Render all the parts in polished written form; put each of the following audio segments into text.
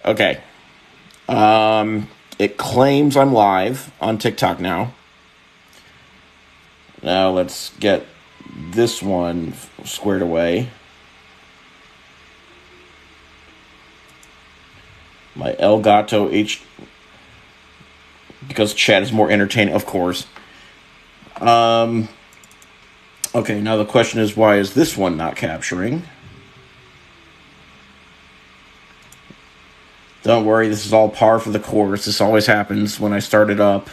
Okay. It claims I'm live on TikTok now. Now let's get this one squared away. My Elgato H... Because chat is more entertaining, of course. Okay, now the question is, why is this one not capturing? Don't worry, this is all par for the course. This always happens when I start it up.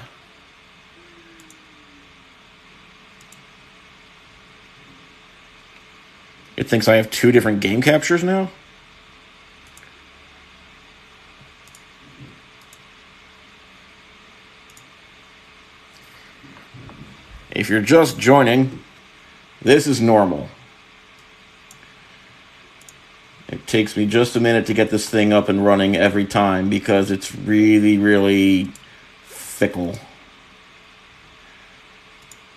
It thinks I have 2 different game captures now? If you're just joining, this is normal. It takes me just a minute to get this thing up and running every time because it's really, really fickle.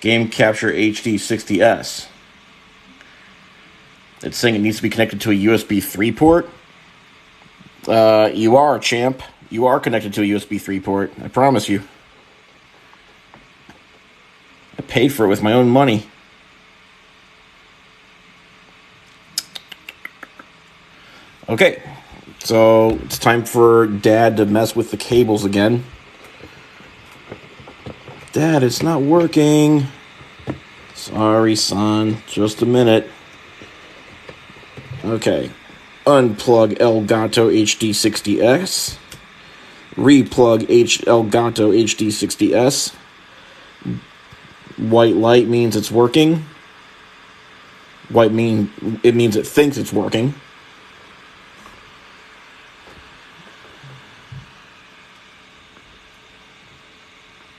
Game Capture HD 60S. It's saying it needs to be connected to a USB 3 port. You are, champ. You are connected to a USB 3 port. I promise you. I paid for it with my own money. Okay, so it's time for Dad to mess with the cables again. Dad, it's not working. Sorry, son. Just a minute. Okay. Unplug Elgato HD60S. Replug Elgato HD60S. White light means it's working. It means it thinks it's working.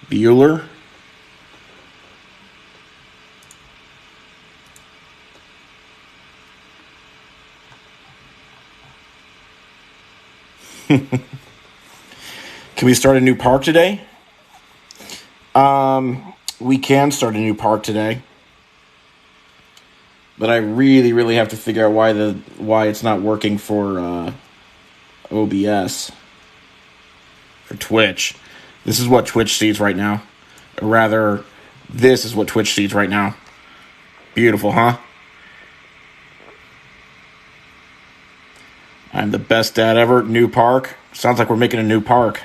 Bueller. Can we start a new park today? We can start a new park today. But I really, really have to figure out why it's not working for OBS. For Twitch. This is what Twitch sees right now. Or rather, this is what Twitch sees right now. Beautiful, huh? I'm the best dad ever. New park. Sounds like we're making a new park.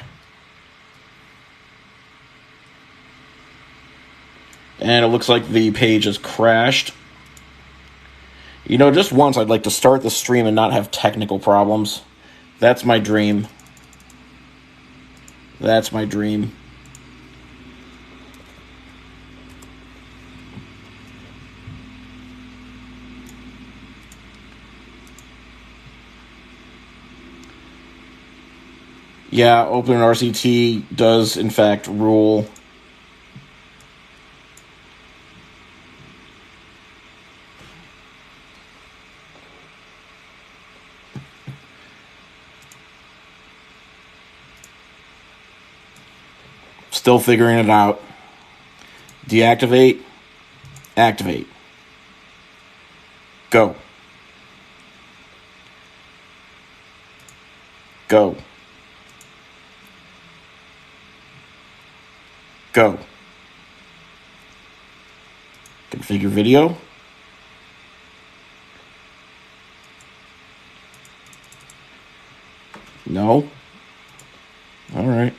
And it looks like the page has crashed. You know, just once I'd like to start the stream and not have technical problems. That's my dream. That's my dream. Yeah, OpenRCT does, in fact, rule. Still figuring it out. Deactivate. Activate. Go. Go. Go. Configure video. No. All right.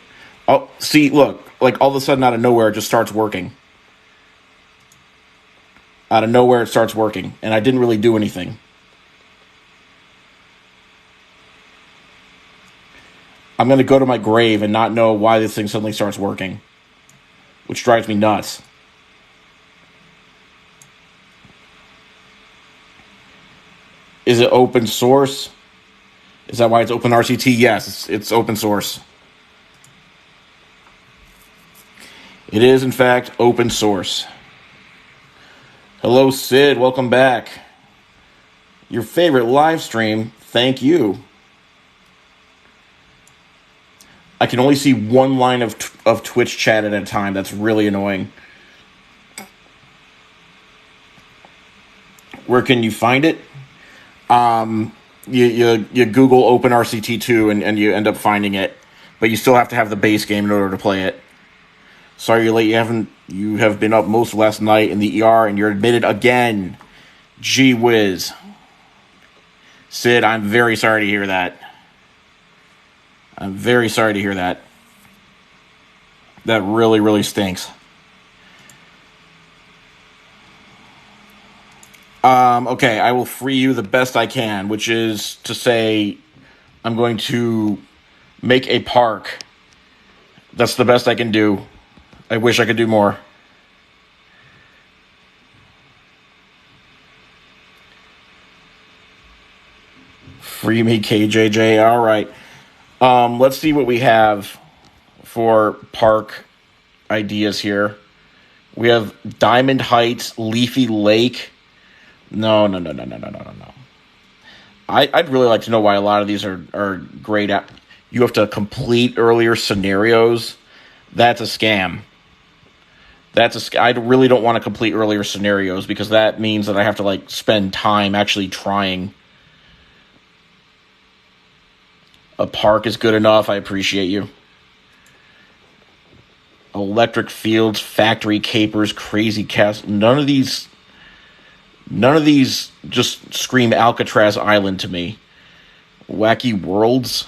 Oh, see, look. Like, all of a sudden, out of nowhere, it just starts working. Out of nowhere, it starts working. And I didn't really do anything. I'm going to go to my grave and not know why this thing suddenly starts working. Which drives me nuts. Is it open source? Is that why it's OpenRCT? Yes, it's open source. It is, in fact, open source. Hello, Sid. Welcome back. Your favorite live stream. Thank you. I can only see one line of Twitch chat at a time. That's really annoying. Where can you find it? you Google Open RCT2 and you end up finding it, but you still have to have the base game in order to play it. Sorry you're late. You have been up most of last night in the ER and you're admitted again. Gee whiz. Sid, I'm very sorry to hear that. I'm very sorry to hear that. That really, really stinks. Okay, I will free you the best I can, which is to say I'm going to make a park. That's the best I can do. I wish I could do more. Free me, KJJ. All right. Let's see what we have for park ideas here. We have Diamond Heights, Leafy Lake. No. I'd really like to know why a lot of these are great at. You have to complete earlier scenarios. That's a scam. I really don't want to complete earlier scenarios because that means that I have to spend time actually trying. A park is good enough. I appreciate you. Electric Fields, Factory Capers, Crazy Castle. None of these just scream Alcatraz Island to me. Wacky Worlds.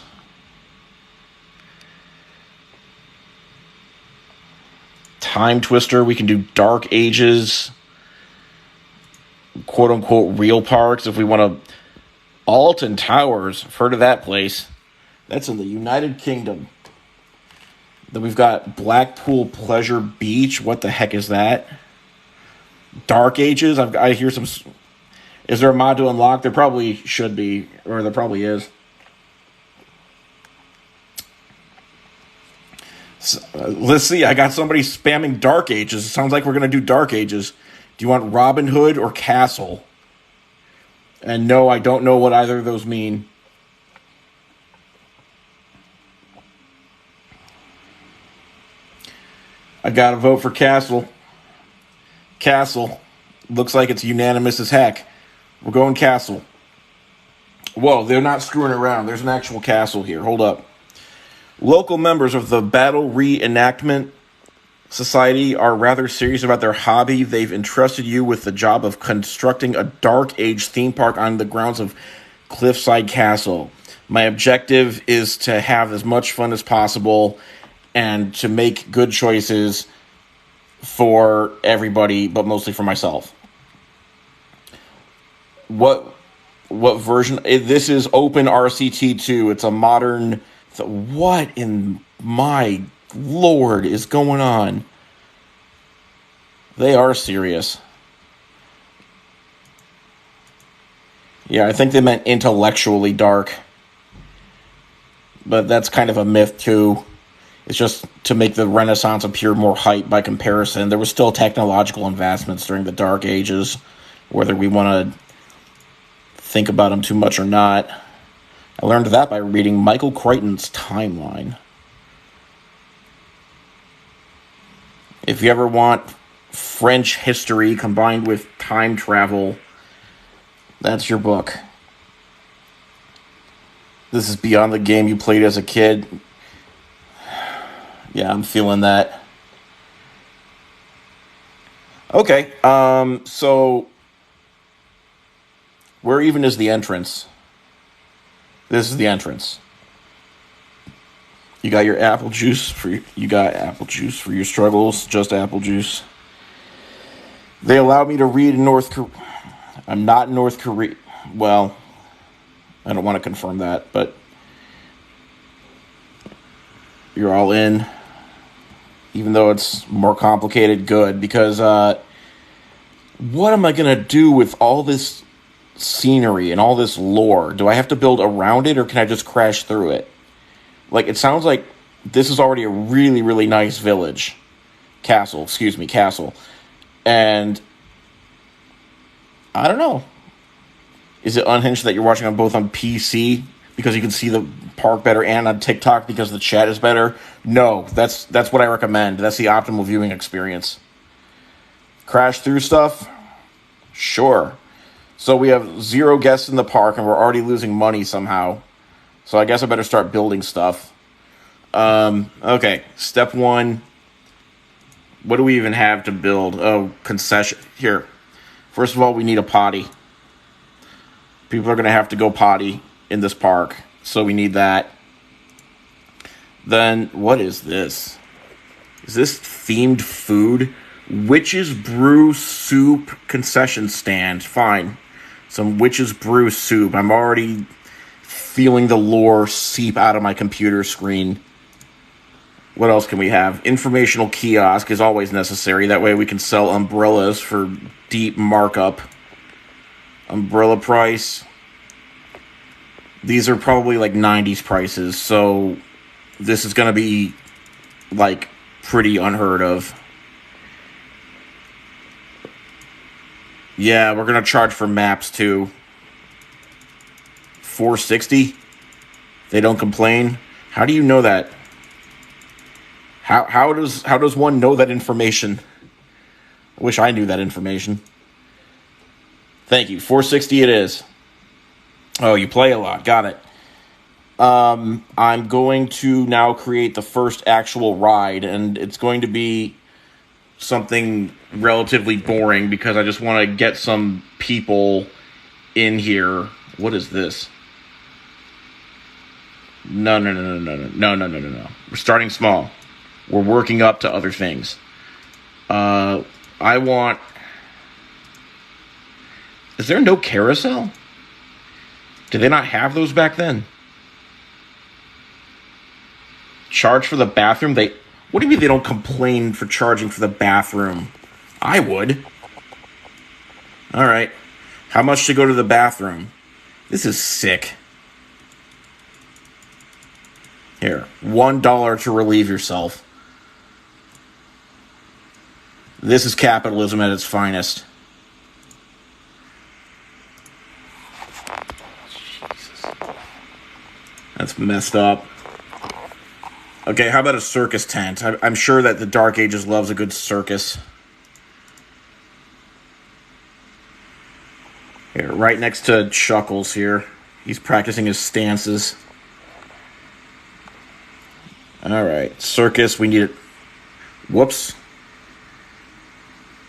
Time Twister. We can do Dark Ages. Quote unquote real parks if we want to. Alton Towers. I've heard of that place. That's in the United Kingdom. Then we've got Blackpool Pleasure Beach. What the heck is that? Dark Ages. I hear some. Is there a mod to unlock? There probably should be, or there probably is. So, let's see. I got somebody spamming Dark Ages. It sounds like we're going to do Dark Ages. Do you want Robin Hood or Castle? And no, I don't know what either of those mean. I gotta vote for Castle. Castle. Looks like it's unanimous as heck. We're going Castle. Whoa, they're not screwing around. There's an actual castle here. Hold up. Local members of the Battle Reenactment Society are rather serious about their hobby. They've entrusted you with the job of constructing a Dark Age theme park on the grounds of Cliffside Castle. My objective is to have as much fun as possible and to make good choices for everybody, but mostly for myself. What version? This is Open RCT2. It's a modern. What in my Lord is going on? They are serious. Yeah, I think they meant intellectually dark. But that's kind of a myth, too. It's just to make the Renaissance appear more hype by comparison. There was still technological advancements during the Dark Ages, whether we want to think about them too much or not. I learned that by reading Michael Crichton's Timeline. If you ever want French history combined with time travel, that's your book. This is beyond the game you played as a kid. Yeah, I'm feeling that. Okay, so where even is the entrance? This is the entrance. You got your apple juice for your struggles, just apple juice. They allowed me to read in North Korea. I'm not in North Korea. Well, I don't want to confirm that, but you're all in. Even though it's more complicated, good. Because what am I going to do with all this scenery and all this lore? Do I have to build around it, or can I just crash through it? It sounds like this is already a really, really nice village. Castle. And I don't know. Is it unhinged that you're watching on PC because you can see the park better, and on TikTok because the chat is better? No, that's what I recommend. That's the optimal viewing experience. Crash through stuff? Sure. So we have 0 guests in the park, and we're already losing money somehow. So I guess I better start building stuff. Okay, step 1. What do we even have to build? Oh, concession. Here. First of all, we need a potty. People are going to have to go potty in this park. So we need that. Then, what is this? Is this themed food? Witch's Brew Soup concession stand. Fine. Some Witch's Brew Soup. I'm already feeling the lore seep out of my computer screen. What else can we have? Informational kiosk is always necessary. That way we can sell umbrellas for deep markup. Umbrella price. These are probably like 90s prices, so this is going to be like pretty unheard of. Yeah, we're going to charge for maps too. $4.60? They don't complain? How do you know that? How does one know that information? I wish I knew that information. Thank you. $4.60 it is. Oh, you play a lot. Got it. I'm going to now create the first actual ride, and it's going to be something relatively boring because I just want to get some people in here. What is this? No. We're starting small. We're working up to other things. I want... Is there no carousel? Did they not have those back then? Charge for the bathroom? What do you mean they don't complain for charging for the bathroom? I would. Alright. How much to go to the bathroom? This is sick. Here. $1 to relieve yourself. This is capitalism at its finest. Jesus. That's messed up. Okay, how about a circus tent? I'm sure that the Dark Ages loves a good circus. Here, right next to Chuckles here. He's practicing his stances. Alright, circus, we need it. Whoops.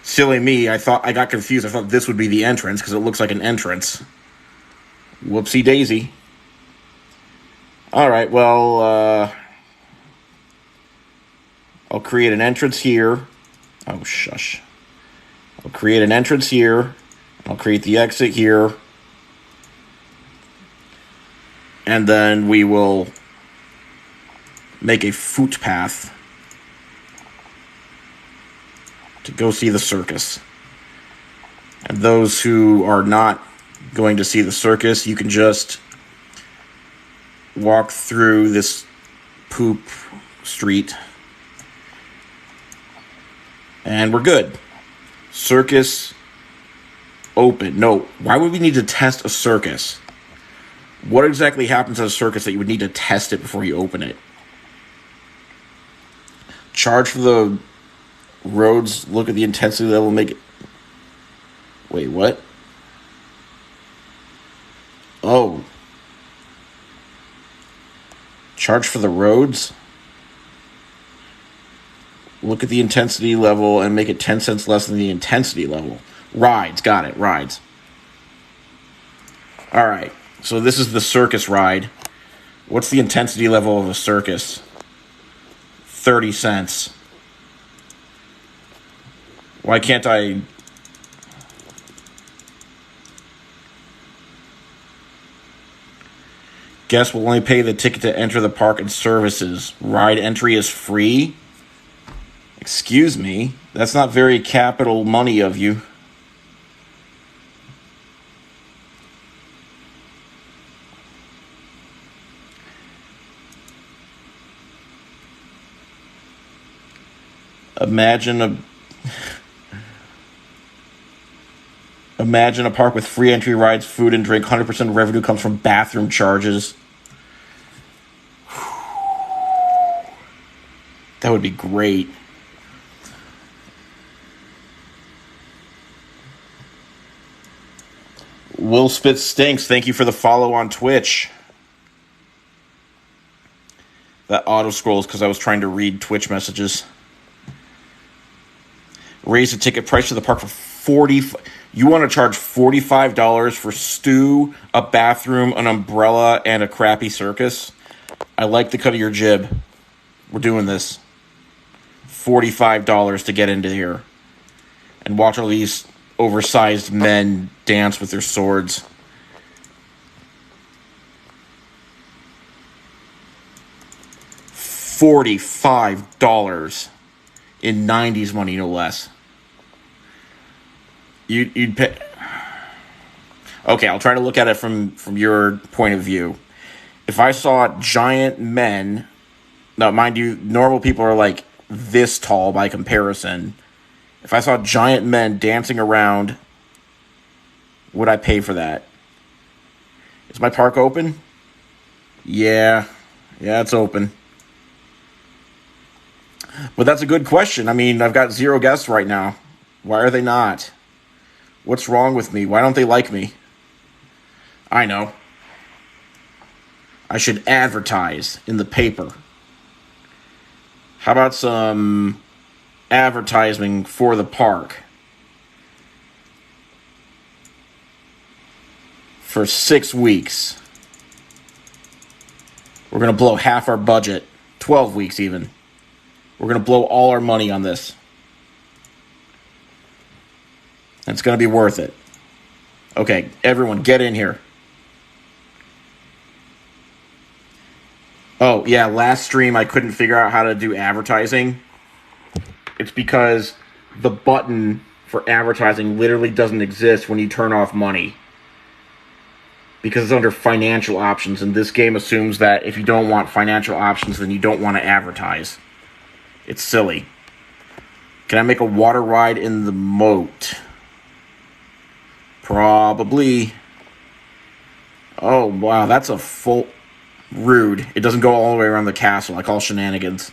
Silly me, I got confused. I thought this would be the entrance because it looks like an entrance. Whoopsie daisy. Alright, well, I'll create an entrance here. Oh, shush. I'll create an entrance here. I'll create the exit here. And then we will make a footpath to go see the circus. And those who are not going to see the circus, you can just walk through this poop street. And we're good. Circus open. No, why would we need to test a circus? What exactly happens at a circus that you would need to test it before you open it? Charge for the roads. Look at the intensity level. Make it... Wait, what? Oh. Charge for the roads? Look at the intensity level and make it 10 cents less than the intensity level. Rides. Got it. Rides. All right. So this is the circus ride. What's the intensity level of a circus? 30 cents. Why can't I... Guests will only pay the ticket to enter the park and services. Ride entry is free? Excuse me? That's not very capital money of you. Imagine a park with free entry rides, food and drink. 100% revenue comes from bathroom charges. That would be great. Will Spit Stinks, thank you for the follow on Twitch. That auto scrolls because I was trying to read Twitch messages. Raise the ticket price to the park for $40. You want to charge $45 for stew, a bathroom, an umbrella, and a crappy circus? I like the cut of your jib. We're doing this. $45 to get into here and watch all these oversized men dance with their swords. $45 in 90s money, no less. You'd pay. Okay, I'll try to look at it from your point of view. If I saw giant men, now mind you, normal people are like this tall by comparison. If I saw giant men dancing around, would I pay for that? Is my park open? Yeah, it's open. But that's a good question. I mean, I've got 0 guests right now. Why are they not? What's wrong with me? Why don't they like me? I know. I should advertise in the paper. How about some advertising for the park? For 6 weeks. We're going to blow half our budget. 12 weeks even. We're going to blow all our money on this. It's going to be worth it. Okay, everyone, get in here. Oh, yeah, last stream I couldn't figure out how to do advertising. It's because the button for advertising literally doesn't exist when you turn off money. Because it's under financial options, and this game assumes that if you don't want financial options, then you don't want to advertise. It's silly. Can I make a water ride in the moat? Probably. Oh, wow, that's a full... Rude. It doesn't go all the way around the castle. I call shenanigans.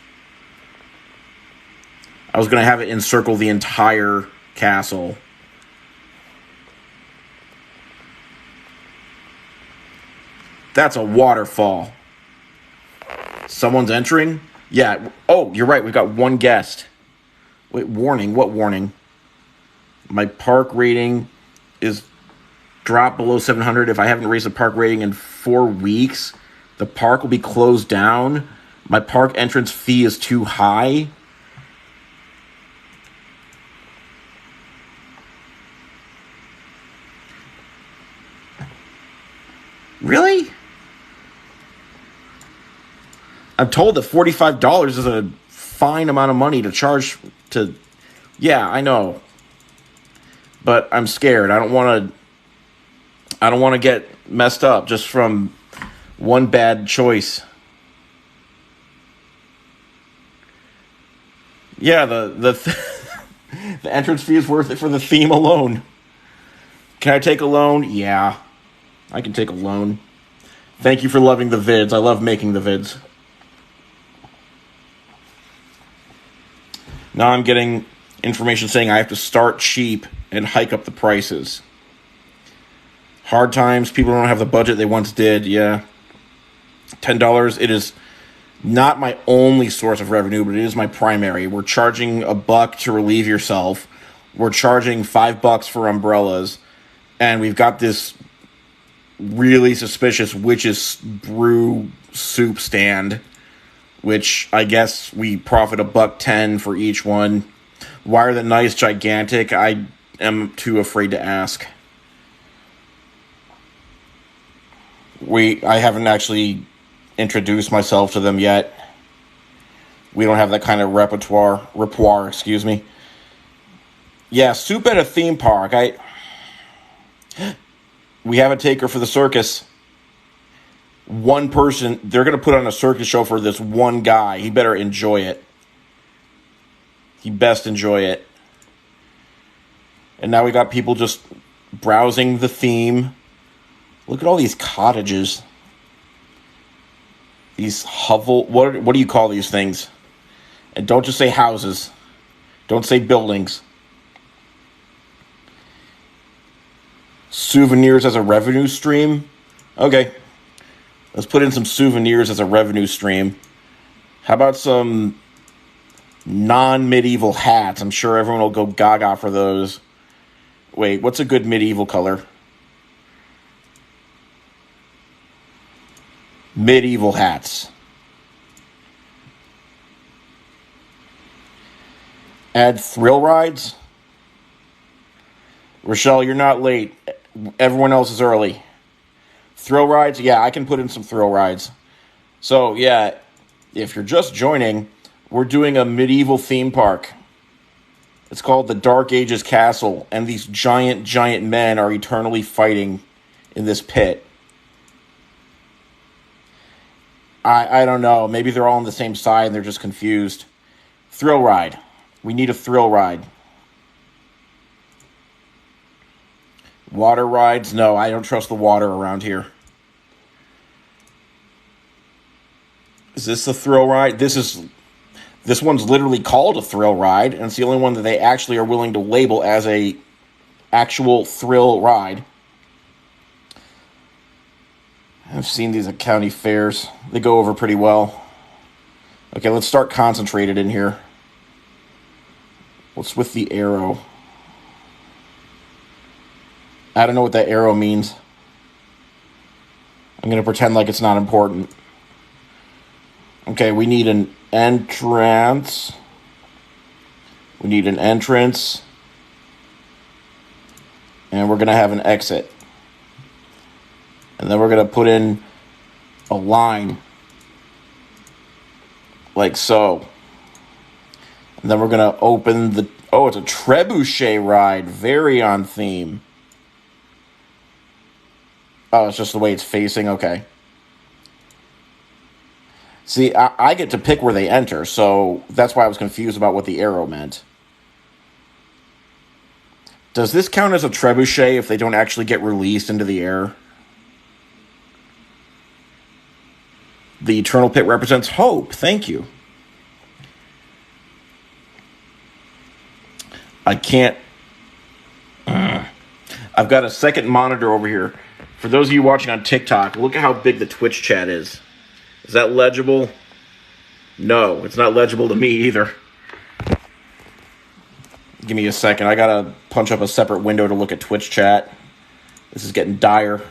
I was going to have it encircle the entire castle. That's a waterfall. Someone's entering? Yeah. Oh, you're right. We've got 1 guest. Wait, warning. What warning? My park rating is dropped below 700. If I haven't raised the park rating in 4 weeks, the park will be closed down. My park entrance fee is too high. Really? I'm told that $45 is a fine amount of money to charge to... Yeah, I know. But I'm scared. I don't want to get messed up just from one bad choice. Yeah, the entrance fee is worth it for the theme alone. Can I take a loan? Yeah, I can take a loan. Thank you for loving the vids. I love making the vids. Now I'm getting information saying I have to start cheap and hike up the prices. Hard times, people don't have the budget they once did, yeah. $10, it is not my only source of revenue, but it is my primary. We're charging $1 to relieve yourself. We're charging $5 for umbrellas. And we've got this really suspicious witch's brew soup stand, which I guess we profit $1.10 for each one. Why are the knives gigantic? I am too afraid to ask. I haven't actually introduced myself to them yet. We don't have that kind of repertoire, Yeah, soup at a theme park. We have a taker for the circus. One person, they're going to put on a circus show for this one guy. He better enjoy it. He best enjoy it. And now we got people just browsing the theme. Look at all these cottages. These hovel... What do you call these things? And don't just say houses. Don't say buildings. Souvenirs as a revenue stream? Okay. Let's put in some souvenirs as a revenue stream. How about some non-medieval hats? I'm sure everyone will go gaga for those. Wait, what's a good medieval color? Medieval hats. Add thrill rides? Rochelle, you're not late. Everyone else is early. Thrill rides? Yeah, I can put in some thrill rides. So, yeah, if you're just joining, we're doing a medieval theme park. It's called the Dark Ages Castle, and these giant, giant men are eternally fighting in this pit. I don't know. Maybe they're all on the same side and they're just confused. Thrill ride. We need a thrill ride. Water rides? No, I don't trust the water around here. Is this a thrill ride? This one's literally called a thrill ride, and it's the only one that they actually are willing to label as a actual thrill ride. I've seen these at county fairs. They go over pretty well. Okay, let's start concentrated in here. What's with the arrow? I don't know what that arrow means. I'm going to pretend like it's not important. Okay, we need an entrance. We need an entrance. And we're going to have an exit. And then we're going to put in a line. Like so. And then we're going to open the... Oh, it's a trebuchet ride. Very on theme. Oh, it's just the way it's facing? Okay. See, I get to pick where they enter, so that's why I was confused about what the arrow meant. Does this count as a trebuchet if they don't actually get released into the air? The eternal pit represents hope. Thank you. I can't... I've got a second monitor over here. For those of you watching on TikTok, look at how big the Twitch chat is. Is that legible? No, it's not legible to me either. Give me a second. I gotta punch up a separate window to look at Twitch chat. This is getting dire.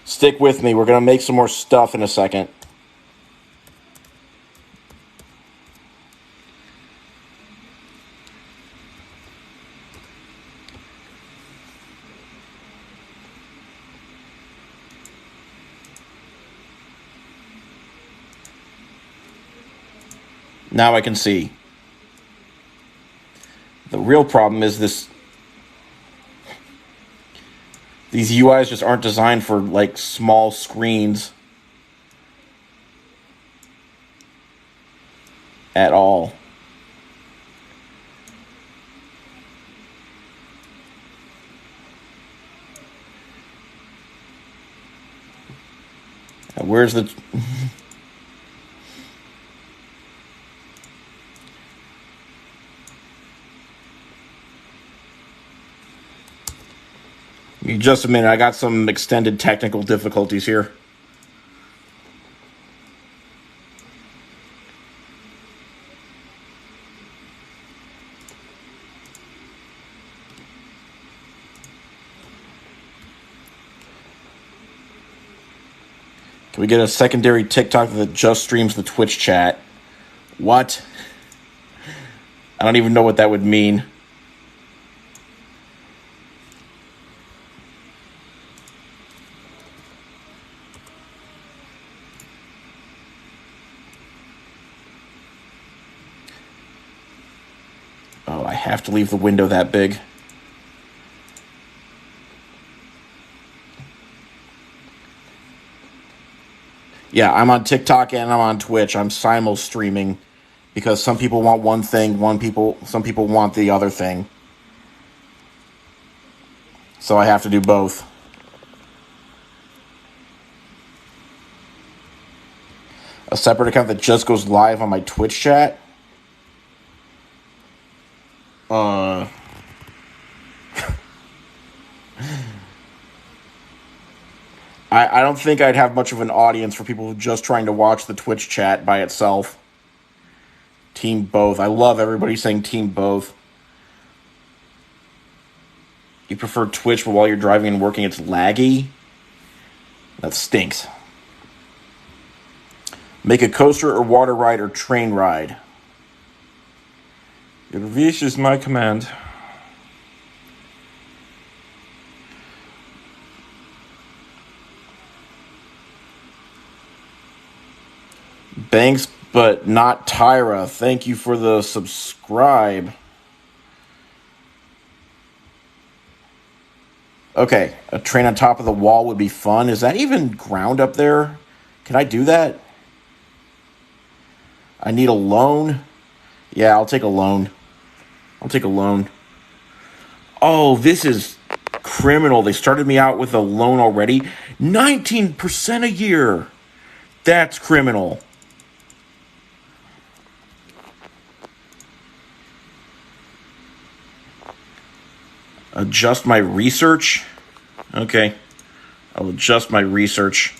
Stick with me. We're gonna make some more stuff in a second. Now I can see. The real problem is this. These UIs just aren't designed for, like, small screens. At all. Where's the... Just a minute, I got some extended technical difficulties here. Can we get a secondary TikTok that just streams the Twitch chat? What? I don't even know what that would mean. Oh, I have to leave the window that big. Yeah, I'm on TikTok and I'm on Twitch. I'm simul streaming because some people want one thing, some people want the other thing. So I have to do both. A separate account that just goes live on my Twitch chat? I don't think I'd have much of an audience for people just trying to watch the Twitch chat by itself. Team both. I love everybody saying team both. You prefer Twitch, but while you're driving and working, it's laggy? That stinks. Make a coaster or water ride or train ride. Your wish is my command. Banks, but not Tyra. Thank you for the subscribe. Okay, a train on top of the wall would be fun. Is that even ground up there? Can I do that? I need a loan. Yeah, I'll take a loan. I'll take a loan. Oh, this is criminal. They started me out with a loan already. 19% a year. That's criminal. Adjust my research. Okay. I'll adjust my research.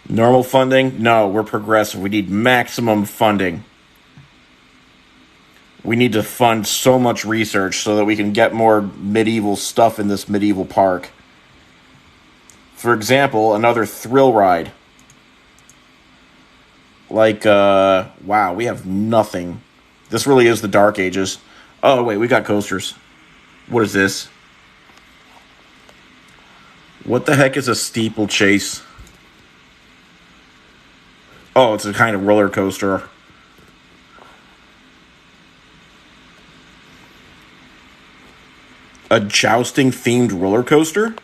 Normal funding? No, we're progressive. We need maximum funding. We need to fund so much research so that we can get more medieval stuff in this medieval park. For example, another thrill ride. Like, wow, we have nothing. This really is the Dark Ages. Oh, wait, we got coasters. What is this? What the heck is a steeplechase? Oh, it's a kind of roller coaster. A jousting-themed roller coaster?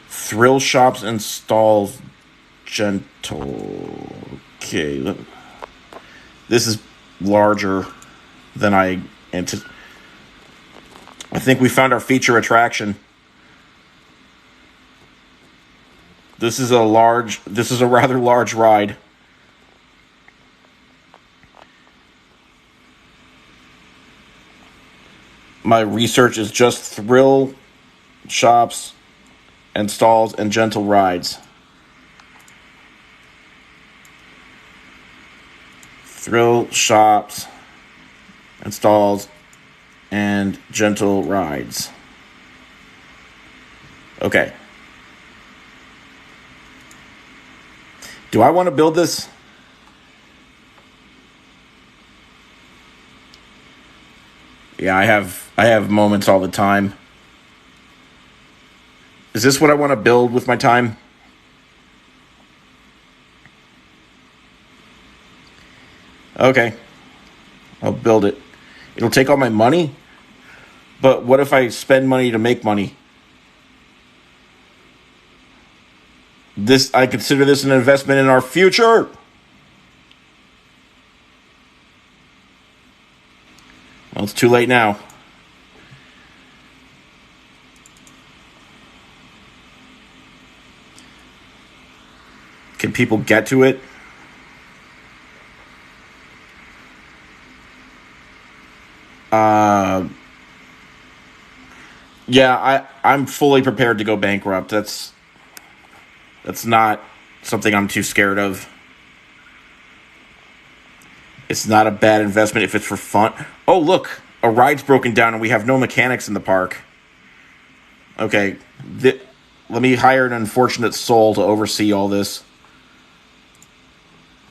Thrill shops and stalls gentle. Okay. This is larger than I anticipated. I think we found our feature attraction. This is a rather large ride. My research is just thrill shops and stalls and gentle rides. Thrill shops and stalls and gentle rides. Okay. Do I want to build this? Yeah, I have moments all the time. Is this what I want to build with my time? Okay. I'll build it. It'll take all my money? But what if I spend money to make money? I consider this an investment in our future. Well, it's too late now. Can people get to it? Yeah, I'm fully prepared to go bankrupt. That's not something I'm too scared of. It's not a bad investment if it's for fun. Oh, look, a ride's broken down and we have no mechanics in the park. Okay, let me hire an unfortunate soul to oversee all this.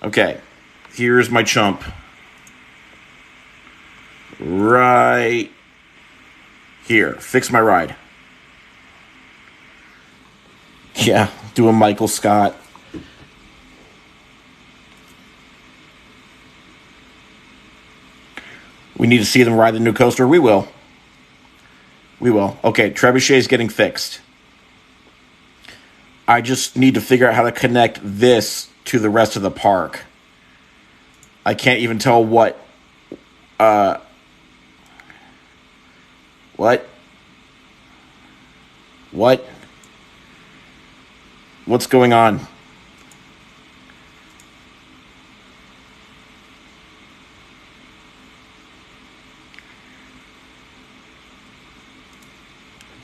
Okay, here's my chump. Right here. Fix my ride. Yeah, do a Michael Scott. We need to see them ride the new coaster. We will. We will. Okay, Trebuchet's getting fixed. I just need to figure out how to connect this to the rest of the park. I can't even tell what. What? What? What's going on?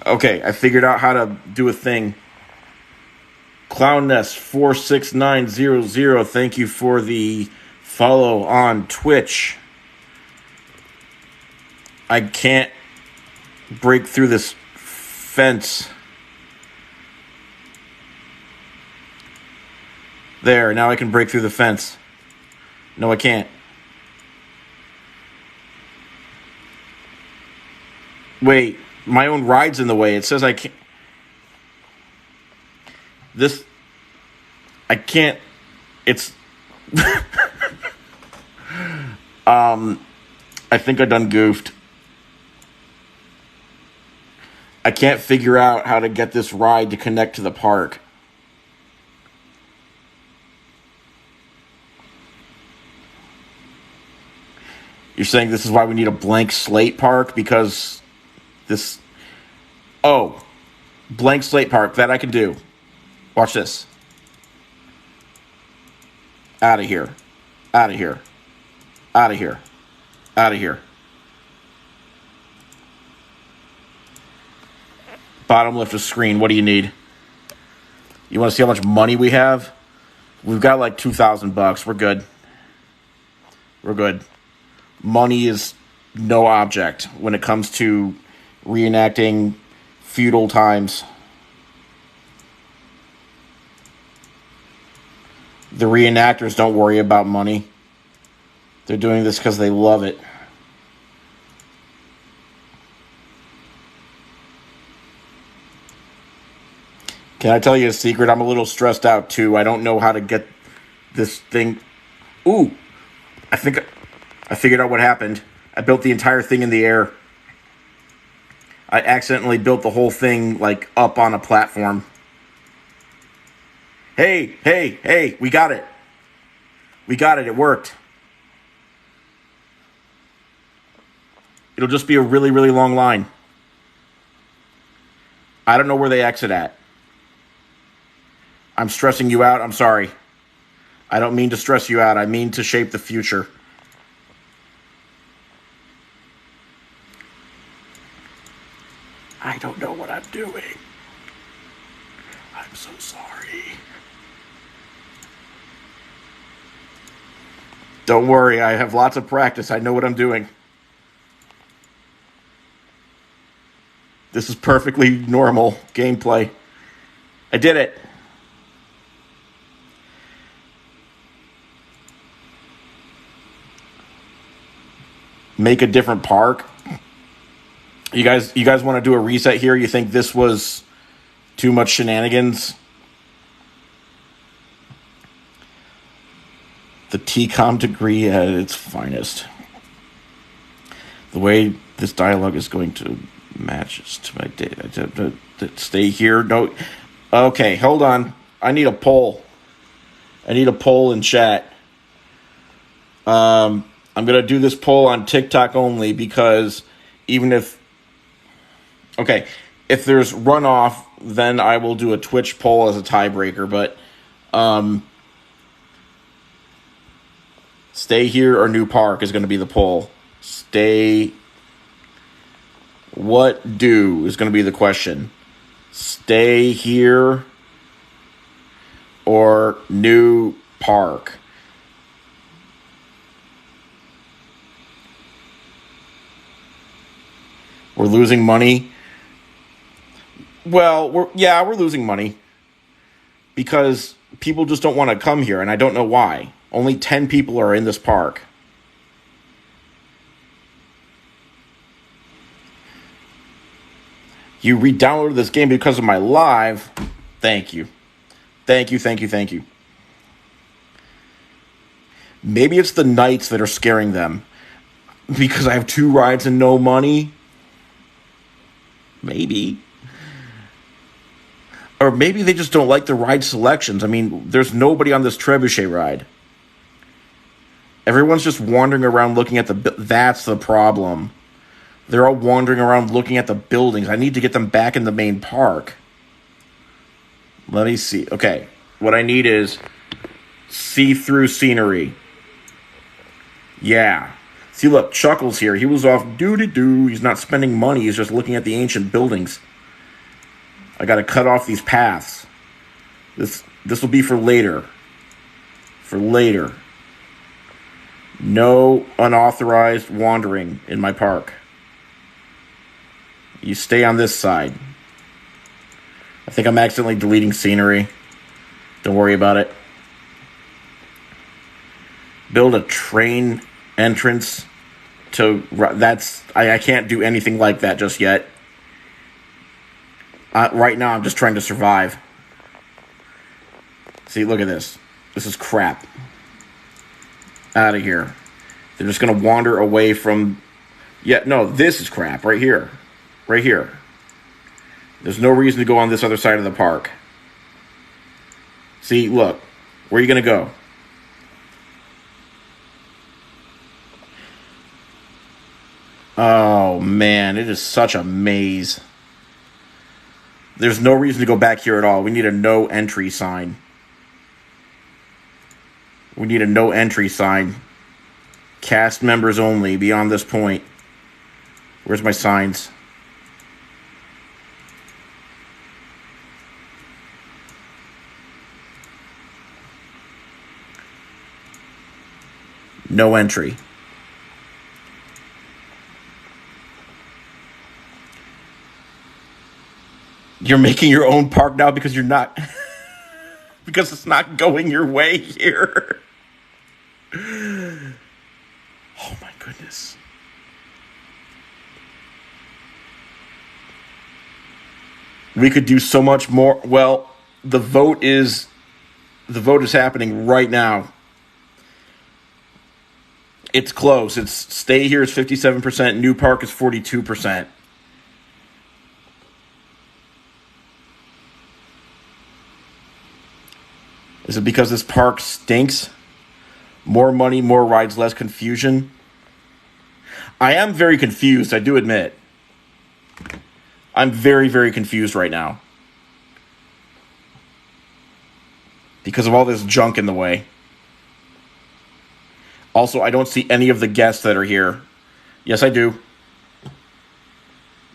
Okay, I figured out how to do a thing. ClownNest46900, thank you for the follow on Twitch. I can't break through this fence. There, now I can break through the fence. No, I can't. Wait, my own ride's in the way. It says I can't. This. I can't. It's. I think I done goofed. I can't figure out how to get this ride to connect to the park. You're saying this is why we need a blank slate park? Because this... Oh. Blank slate park. That I can do. Watch this. Out of here. Out of here. Out of here. Out of here. Bottom left of screen. What do you need? You want to see how much money we have? We've got like $2,000. We're good. We're good. Money is no object when it comes to reenacting feudal times. The reenactors don't worry about money. They're doing this because they love it. Can I tell you a secret? I'm a little stressed out too. I don't know how to get this thing. Ooh, I think I figured out what happened. I built the entire thing in the air. I accidentally built the whole thing like up on a platform. Hey, hey, hey, we got it. We got it. It worked. It'll just be a really, really long line. I don't know where they exit at. I'm stressing you out. I'm sorry. I don't mean to stress you out. I mean to shape the future. I don't know what I'm doing. I'm so sorry. Don't worry. I have lots of practice. I know what I'm doing. This is perfectly normal gameplay. I did it. Make a different park. You guys want to do a reset here? You think this was too much shenanigans? The TCOM degree at its finest. The way this dialogue is going to match to my data. To stay here. No. Okay, hold on. I need a poll. I need a poll in chat. I'm going to do this poll on TikTok only because even if... Okay, if there's runoff, then I will do a Twitch poll as a tiebreaker, but... Stay here or new park is going to be the poll. Stay... What do is going to be the question. Stay here or new park? We're losing money. Well, we're losing money because people just don't want to come here, and I don't know why. Only 10 people are in this park. You re-downloaded this game because of my live. Thank you. Thank you, thank you, thank you. Maybe it's the knights that are scaring them. Because I have 2 rides and no money. Maybe. Or maybe they just don't like the ride selections. I mean, there's nobody on this trebuchet ride. Everyone's just wandering around looking at the... That's the problem. They're all wandering around looking at the buildings. I need to get them back in the main park. Let me see. Okay. What I need is see-through scenery. Yeah. See, look, Chuckles here. He was off doo-doo-doo. He's not spending money. He's just looking at the ancient buildings. I got to cut off these paths. This will be for later. For later. No unauthorized wandering in my park. You stay on this side. I think I'm accidentally deleting scenery. Don't worry about it. Build a train entrance to... I can't do anything like that just yet. Right now, I'm just trying to survive. See, look at this. This is crap. Out of here. They're just going to wander away from... Yeah, no, this is crap right here. Right here. There's no reason to go on this other side of the park. See, look. Where are you going to go? Oh, man. It is such a maze. There's no reason to go back here at all. We need a no entry sign. We need a no entry sign. Cast members only beyond this point. Where's my signs? No entry. You're making your own park now because you're not... because it's not going your way here. Oh my goodness. We could do so much more. Well, the vote is happening right now. It's close. It's stay here is 57%, new park is 42%. Is it because this park stinks? More money, more rides, less confusion? I am very confused, I do admit. I'm very, very confused right now. Because of all this junk in the way. Also, I don't see any of the guests that are here. Yes, I do.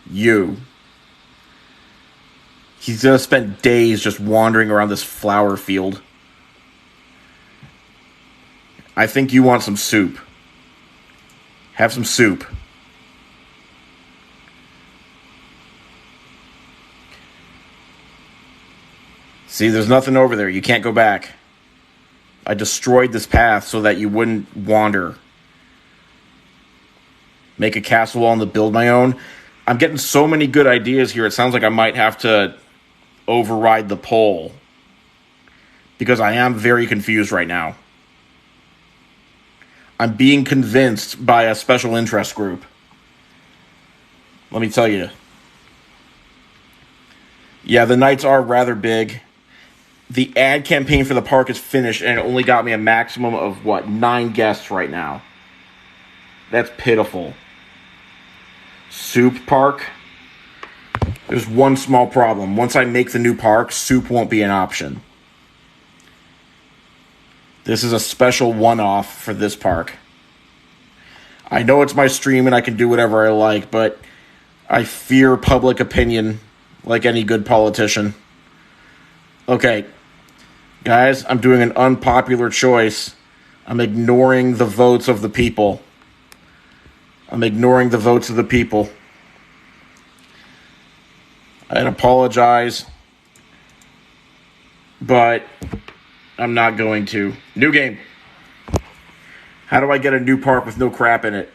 You. He's going to spend days just wandering around this flower field. I think you want some soup. Have some soup. See, there's nothing over there. You can't go back. I destroyed this path so that you wouldn't wander. Make a castle wall and build my own. I'm getting so many good ideas here. It sounds like I might have to override the poll. Because I am very confused right now. I'm being convinced by a special interest group. Let me tell you. Yeah, the nights are rather big. The ad campaign for the park is finished, and it only got me a maximum of, 9 guests right now. That's pitiful. Soup park? There's one small problem. Once I make the new park, soup won't be an option. This is a special one-off for this park. I know it's my stream and I can do whatever I like, but I fear public opinion like any good politician. Okay, guys, I'm doing an unpopular choice. I'm ignoring the votes of the people. I'd apologize, but I'm not going to. New game. How do I get a new park with no crap in it?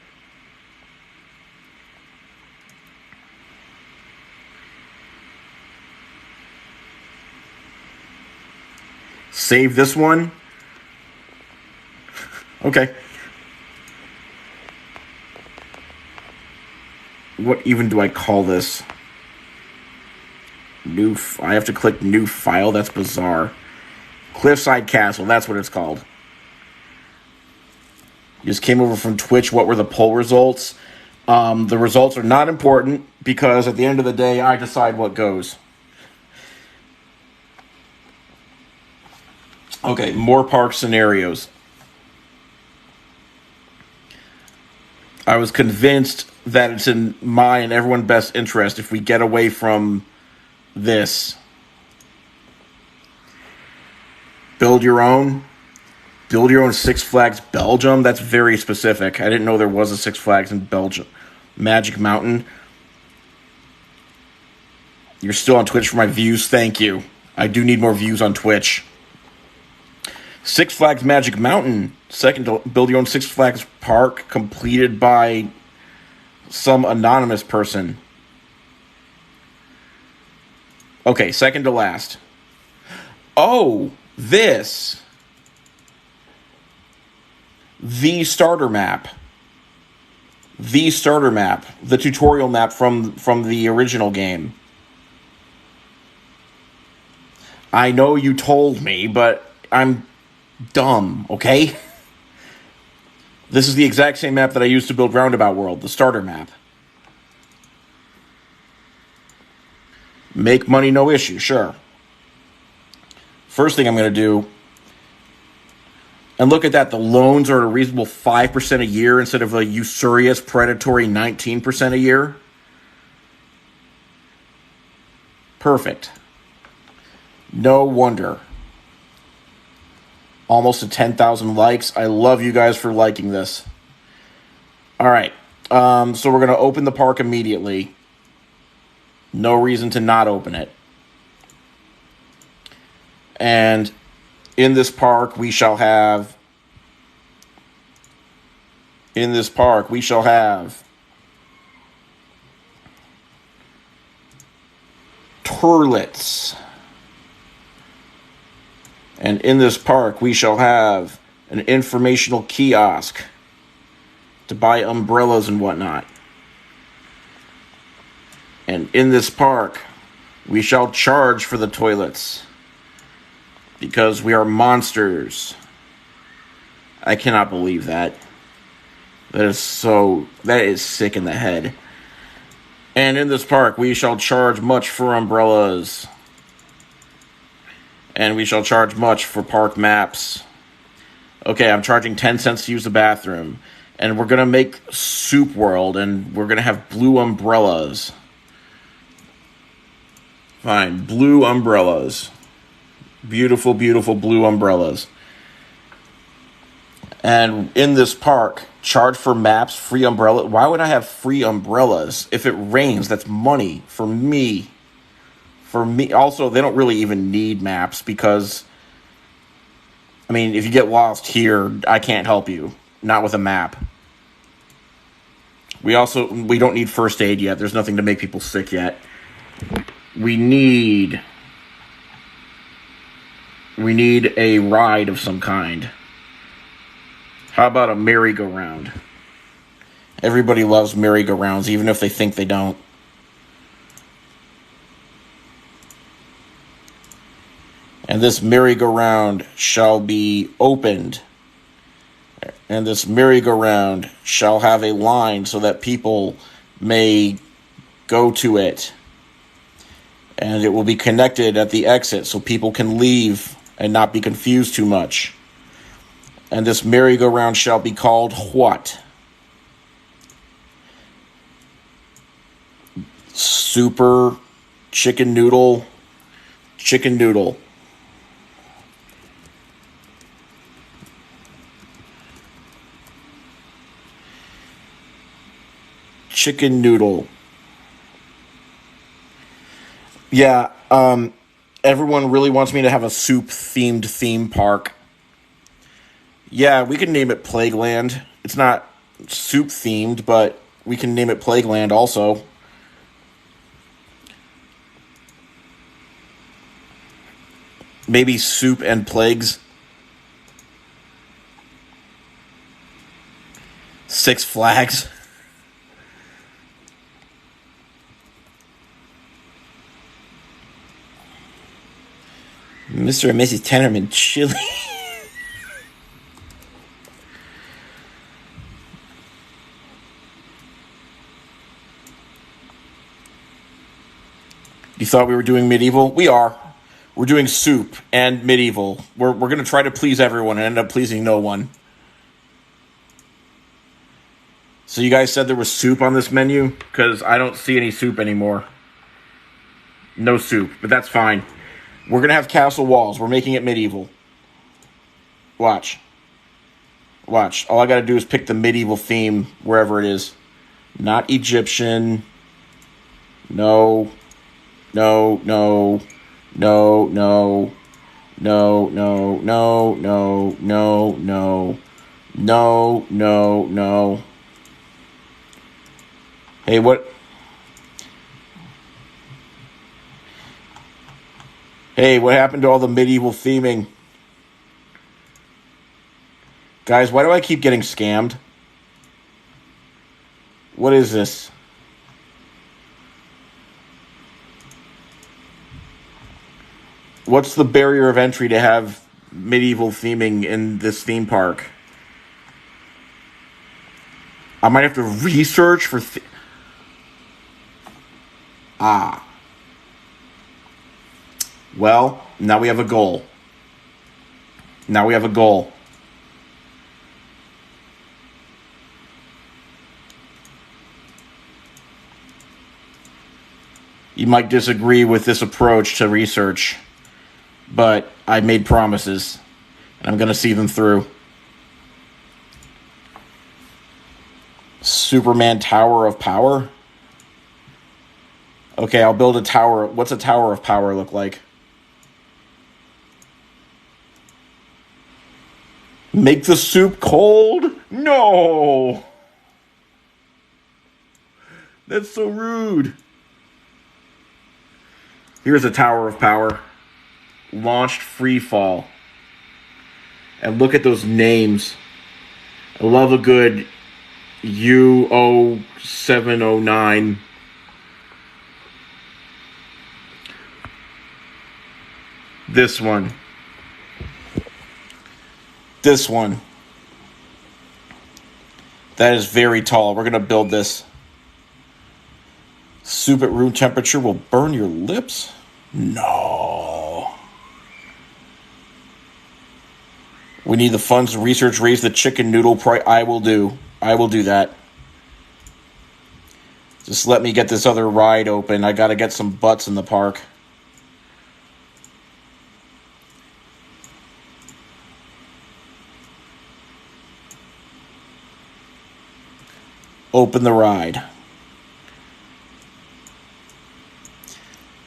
Save this one? Okay. What even do I call this? I have to click new file? That's bizarre. Cliffside Castle, that's what it's called. Just came over from Twitch. What were the poll results? The results are not important because at the end of the day, I decide what goes. Okay, more park scenarios. I was convinced that it's in my and everyone's best interest if we get away from this. Build your own. Build your own Six Flags Belgium. That's very specific. I didn't know there was a Six Flags in Belgium. Magic Mountain. You're still on Twitch for my views. Thank you. I do need more views on Twitch. Six Flags Magic Mountain. Second, to build your own Six Flags Park, completed by some anonymous person. Okay, second to last. Oh, this. The starter map. The starter map. The tutorial map from the original game. I know you told me, but I'm dumb, okay? This is the exact same map that I used to build Roundabout World, the starter map. Make money, no issue, sure. First thing I'm going to do, and look at that, the loans are at a reasonable 5% a year instead of a usurious, predatory 19% a year. Perfect. No wonder. Almost to 10,000 likes. I love you guys for liking this. All right. So we're going to open the park immediately. No reason to not open it. And in this park, we shall have... toilets. And in this park, we shall have an informational kiosk to buy umbrellas and whatnot. And in this park, we shall charge for the toilets. Because we are monsters. I cannot believe that. That is sick in the head. And in this park, we shall charge much for umbrellas. And we shall charge much for park maps. Okay, I'm charging 10 cents to use the bathroom. And we're going to make Soup World, and we're going to have blue umbrellas. Fine, blue umbrellas. Beautiful, beautiful blue umbrellas. And in this park, charge for maps, free umbrella. Why would I have free umbrellas? If it rains, that's money for me. For me, also, they don't really even need maps because, I mean, if you get lost here, I can't help you. Not with a map. We don't need first aid yet. There's nothing to make people sick yet. We need a ride of some kind. How about a merry-go-round? Everybody loves merry-go-rounds, even if they think they don't. And this merry-go-round shall be opened. And this merry-go-round shall have a line so that people may go to it. And it will be connected at the exit so people can leave and not be confused too much. And this merry-go-round shall be called what? Super Chicken Noodle. Chicken Noodle. Chicken Noodle. Yeah, everyone really wants me to have a soup-themed theme park. Yeah, we can name it Plagueland. It's not soup-themed, but we can name it Plagueland also. Maybe Soup and Plagues. Six Flags. Mr. and Mrs. Tennerman chili. You thought we were doing medieval? We are. We're doing soup and medieval. We're going to try to please everyone and end up pleasing no one. So you guys said there was soup on this menu? Because I don't see any soup anymore. No soup, but that's fine. We're going to have castle walls. We're making it medieval. Watch. Watch. All I got to do is pick the medieval theme wherever it is. Not Egyptian. No. No, no. No, no. No, no, no, no, no, no. No, no, no. Hey, what? Hey, what happened to all the medieval theming? Guys, why do I keep getting scammed? What is this? What's the barrier of entry to have medieval theming in this theme park? I might have to research for... Well, now we have a goal. Now we have a goal. You might disagree with this approach to research, but I made promises, and I'm going to see them through. Superman Tower of Power? Okay, I'll build a tower. What's a Tower of Power look like? Make the soup cold? No! That's so rude. Here's a Tower of Power. Launched free fall. And look at those names. I love a good U0709. This one. This one. That is very tall. We're going to build this. Soup at room temperature will burn your lips? No. We need the funds to research, raise the chicken noodle price. I will do that. Just let me get this other ride open. I got to get some butts in the park. Open the ride.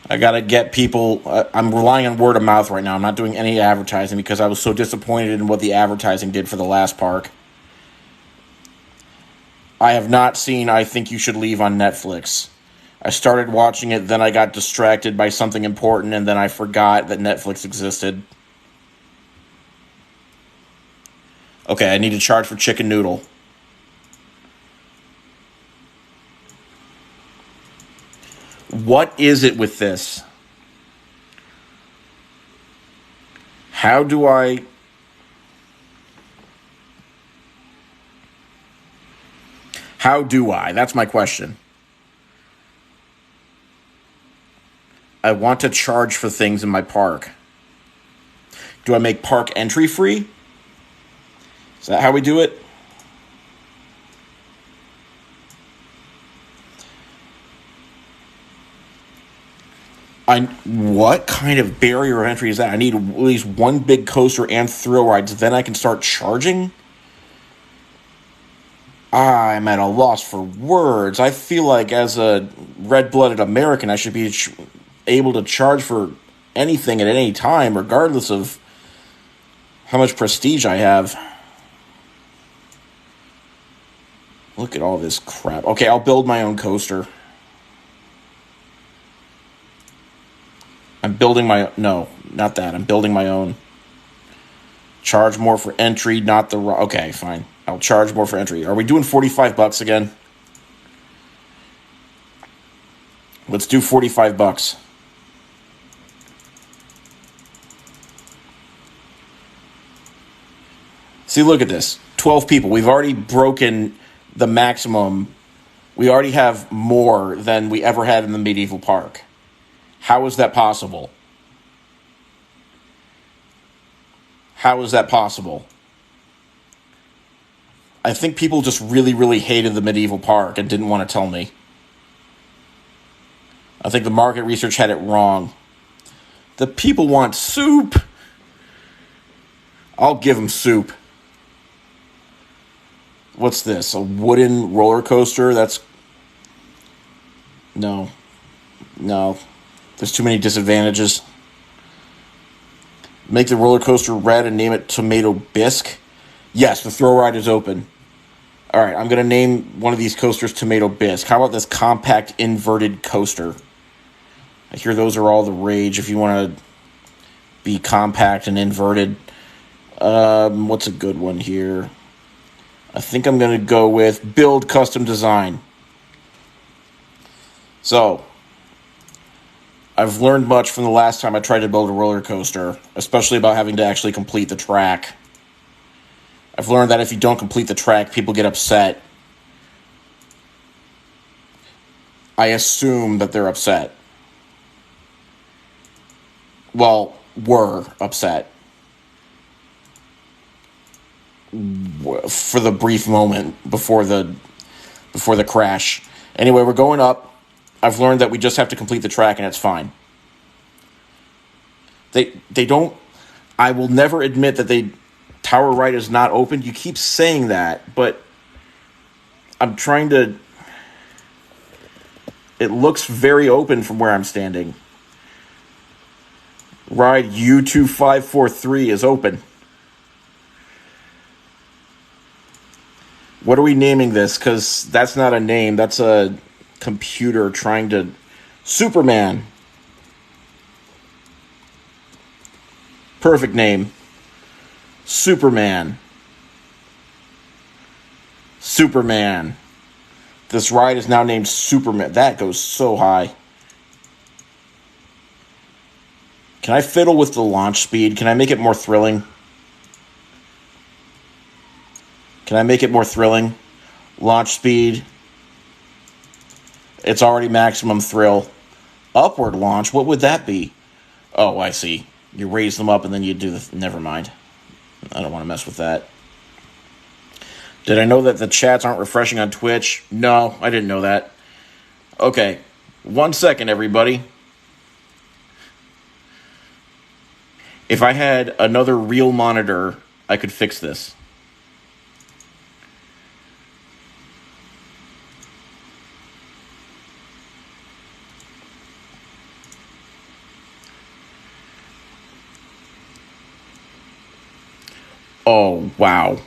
I got to get people... I'm relying on word of mouth right now. I'm not doing any advertising because I was so disappointed in what the advertising did for the last park. I have not seen I Think You Should Leave on Netflix. I started watching it, then I got distracted by something important, and then I forgot that Netflix existed. Okay, I need to charge for chicken noodle. What is it with this? How do I... How do I? That's my question. I want to charge for things in my park. Do I make park entry free? Is that how we do it? What kind of barrier of entry is that? I need at least one big coaster and thrill rides, then I can start charging? I'm at a loss for words. I feel like as a red-blooded American, I should be able to charge for anything at any time, regardless of how much prestige I have. Look at all this crap. Okay, I'll build my own coaster. I'm building my... No, not that. I'm building my own. Charge more for entry, not the... Okay, fine. I'll charge more for entry. Are we doing $45 again? Let's do $45. See, look at this. 12 people. We've already broken the maximum. We already have more than we ever had in the medieval park. How is that possible? How is that possible? I think people just really, really hated the medieval park and didn't want to tell me. I think the market research had it wrong. The people want soup. I'll give them soup. What's this? A wooden roller coaster? That's... No. There's too many disadvantages. Make the roller coaster red and name it Tomato Bisque. Yes, the throw ride is open. All right, I'm going to name one of these coasters Tomato Bisque. How about this compact inverted coaster? I hear those are all the rage if you want to be compact and inverted. What's a good one here? I think I'm going to go with build custom design. So, I've learned much from the last time I tried to build a roller coaster, especially about having to actually complete the track. I've learned that if you don't complete the track, people get upset. I assume that they're upset. Well, were upset. For the brief moment before the crash. Anyway, we're going up. I've learned that we just have to complete the track and it's fine. They don't... I will never admit that Tower Ride is not open. You keep saying that, but I'm trying to... It looks very open from where I'm standing. Ride U2543 is open. What are we naming this? Because that's not a name. That's a computer trying to... Superman. Perfect name. Superman. Superman. This ride is now named Superman. That goes so high. Can I fiddle with the launch speed? Can I make it more thrilling? Can I make it more thrilling? Launch speed. It's already maximum thrill. Upward launch, what would that be? Oh, I see. You raise them up and then you do the... Never mind. I don't want to mess with that. Did I know that the chats aren't refreshing on Twitch? No, I didn't know that. Okay. 1 second, everybody. If I had another real monitor, I could fix this. Oh, wow.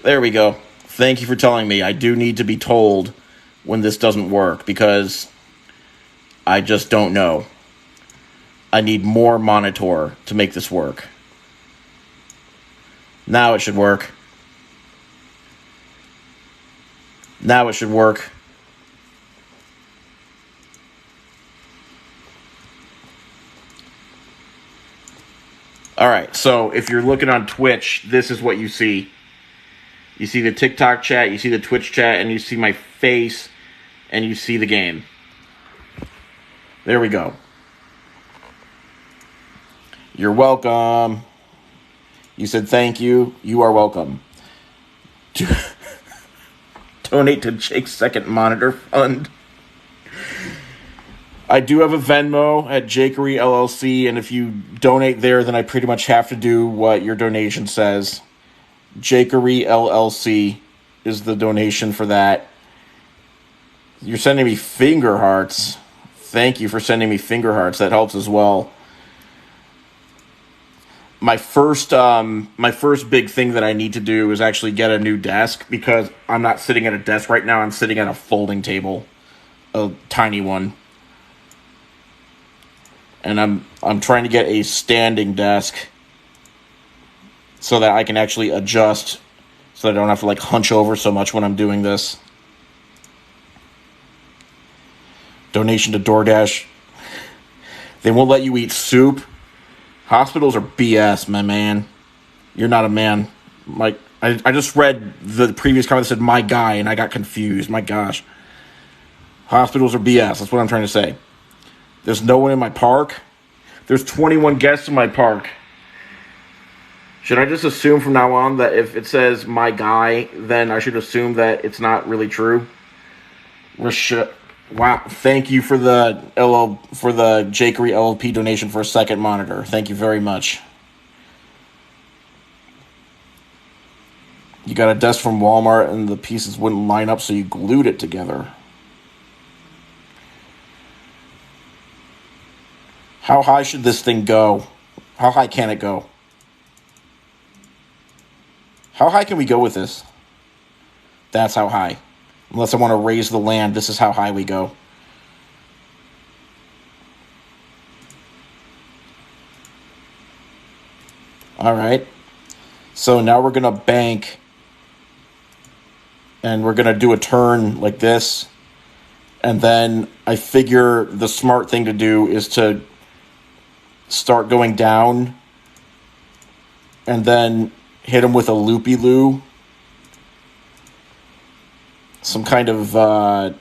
There we go. Thank you for telling me. I do need to be told when this doesn't work, because I just don't know. I need more monitor to make this work. Now it should work. Now it should work. All right, so if you're looking on Twitch, this is what you see. You see the TikTok chat, you see the Twitch chat, and you see my face, and you see the game. There we go. You're welcome. You said thank you. You are welcome. Donate to Jake's second monitor fund. I do have a Venmo at Jakery LLC, and if you donate there, then I pretty much have to do what your donation says. Jakery LLC is the donation for that. You're sending me finger hearts. Thank you for sending me finger hearts. That helps as well. My first big thing that I need to do is actually get a new desk, because I'm not sitting at a desk right now. I'm sitting at a folding table, a tiny one. And I'm trying to get a standing desk so that I can actually adjust, so that I don't have to like hunch over so much when I'm doing this. Donation to DoorDash. They won't let you eat soup. Hospitals are BS, my man. You're not a man. Like, I just read the previous comment that said my guy, and I got confused. My gosh. Hospitals are BS. That's what I'm trying to say. There's no one in my park. There's 21 guests in my park. Should I just assume from now on that if it says my guy, then I should assume that it's not really true? Wow! Thank you for the Jakery LLP donation for a second monitor. Thank you very much. You got a desk from Walmart and the pieces wouldn't line up, so you glued it together. How high should this thing go? How high can it go? How high can we go with this? That's how high. Unless I want to raise the land, this is how high we go. All right. So now we're going to bank. And we're going to do a turn like this. And then I figure the smart thing to do is to start going down. And then hit him with a loopy-loo. Some kind of an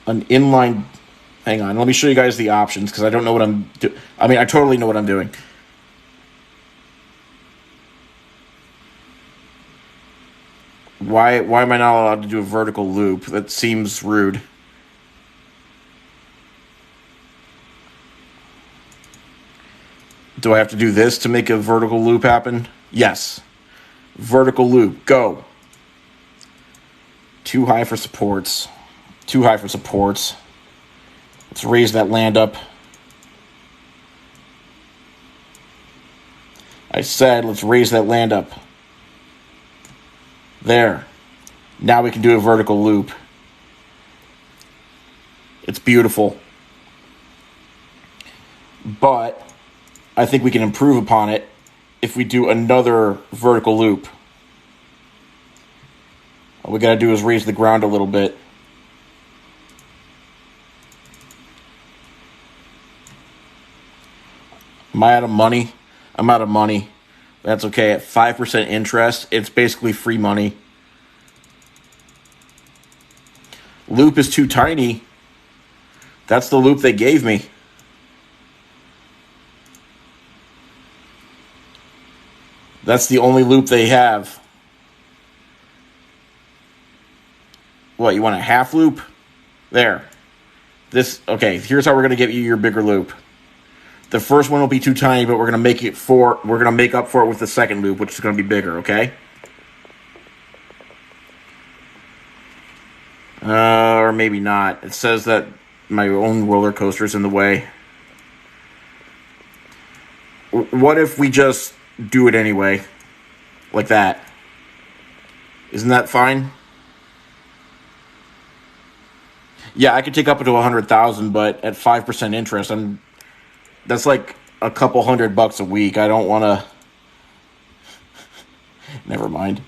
inline. Hang on, let me show you guys the options because I don't know what I'm doing. I mean, I totally know what I'm doing. Why am I not allowed to do a vertical loop? That seems rude. Do I have to do this to make a vertical loop happen? Yes. Vertical loop. Go. Too high for supports. Too high for supports. Let's raise that land up. I said let's raise that land up. There. Now we can do a vertical loop. It's beautiful. But I think we can improve upon it if we do another vertical loop. All we got to do is raise the ground a little bit. Am I out of money? I'm out of money. That's okay. At 5% interest, it's basically free money. Loop is too tiny. That's the loop they gave me. That's the only loop they have. What, you want a half loop? There. Okay, here's how we're going to get you your bigger loop. The first one will be too tiny, but we're going to make up for it with the second loop, which is going to be bigger, okay? Or maybe not. It says that my own roller coaster is in the way. What if we just do it anyway? Like that. Isn't that fine? Yeah, I could take up to 100,000, but at 5% interest, that's like a couple $100 a week. I don't want to. Never mind.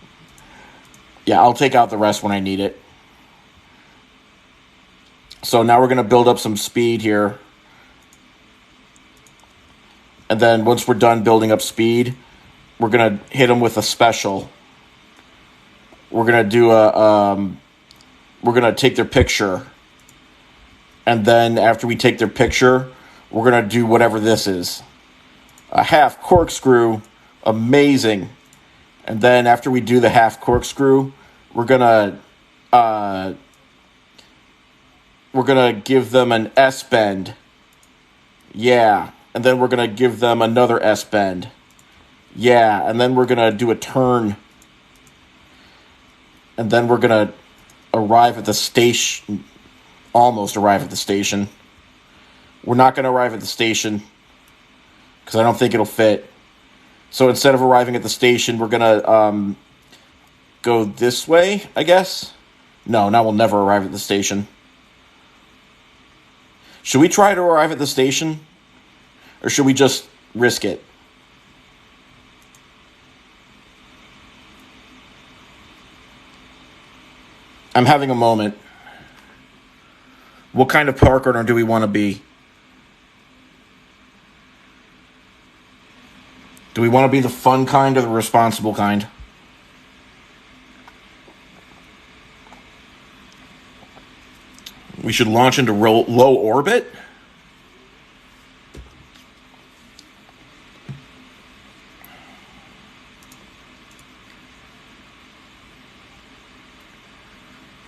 Yeah, I'll take out the rest when I need it. So now we're going to build up some speed here. And then once we're done building up speed, we're going to hit them with a special. We're going to do we're going to take their picture. And then after we take their picture, we're going to do whatever this is. A half corkscrew. Amazing. And then after we do the half corkscrew, we're going to give them an S bend. Yeah. And then we're going to give them another S bend. Yeah. And then we're going to do a turn. And then we're going to arrive at the station. Almost arrive at the station. We're not going to arrive at the station because I don't think it'll fit. So instead of arriving at the station, we're going to go this way, I guess. No, now we'll never arrive at the station. Should we try to arrive at the station? Or should we just risk it? I'm having a moment. What kind of park owner do we want to be? Do we want to be the fun kind or the responsible kind? We should launch into low orbit?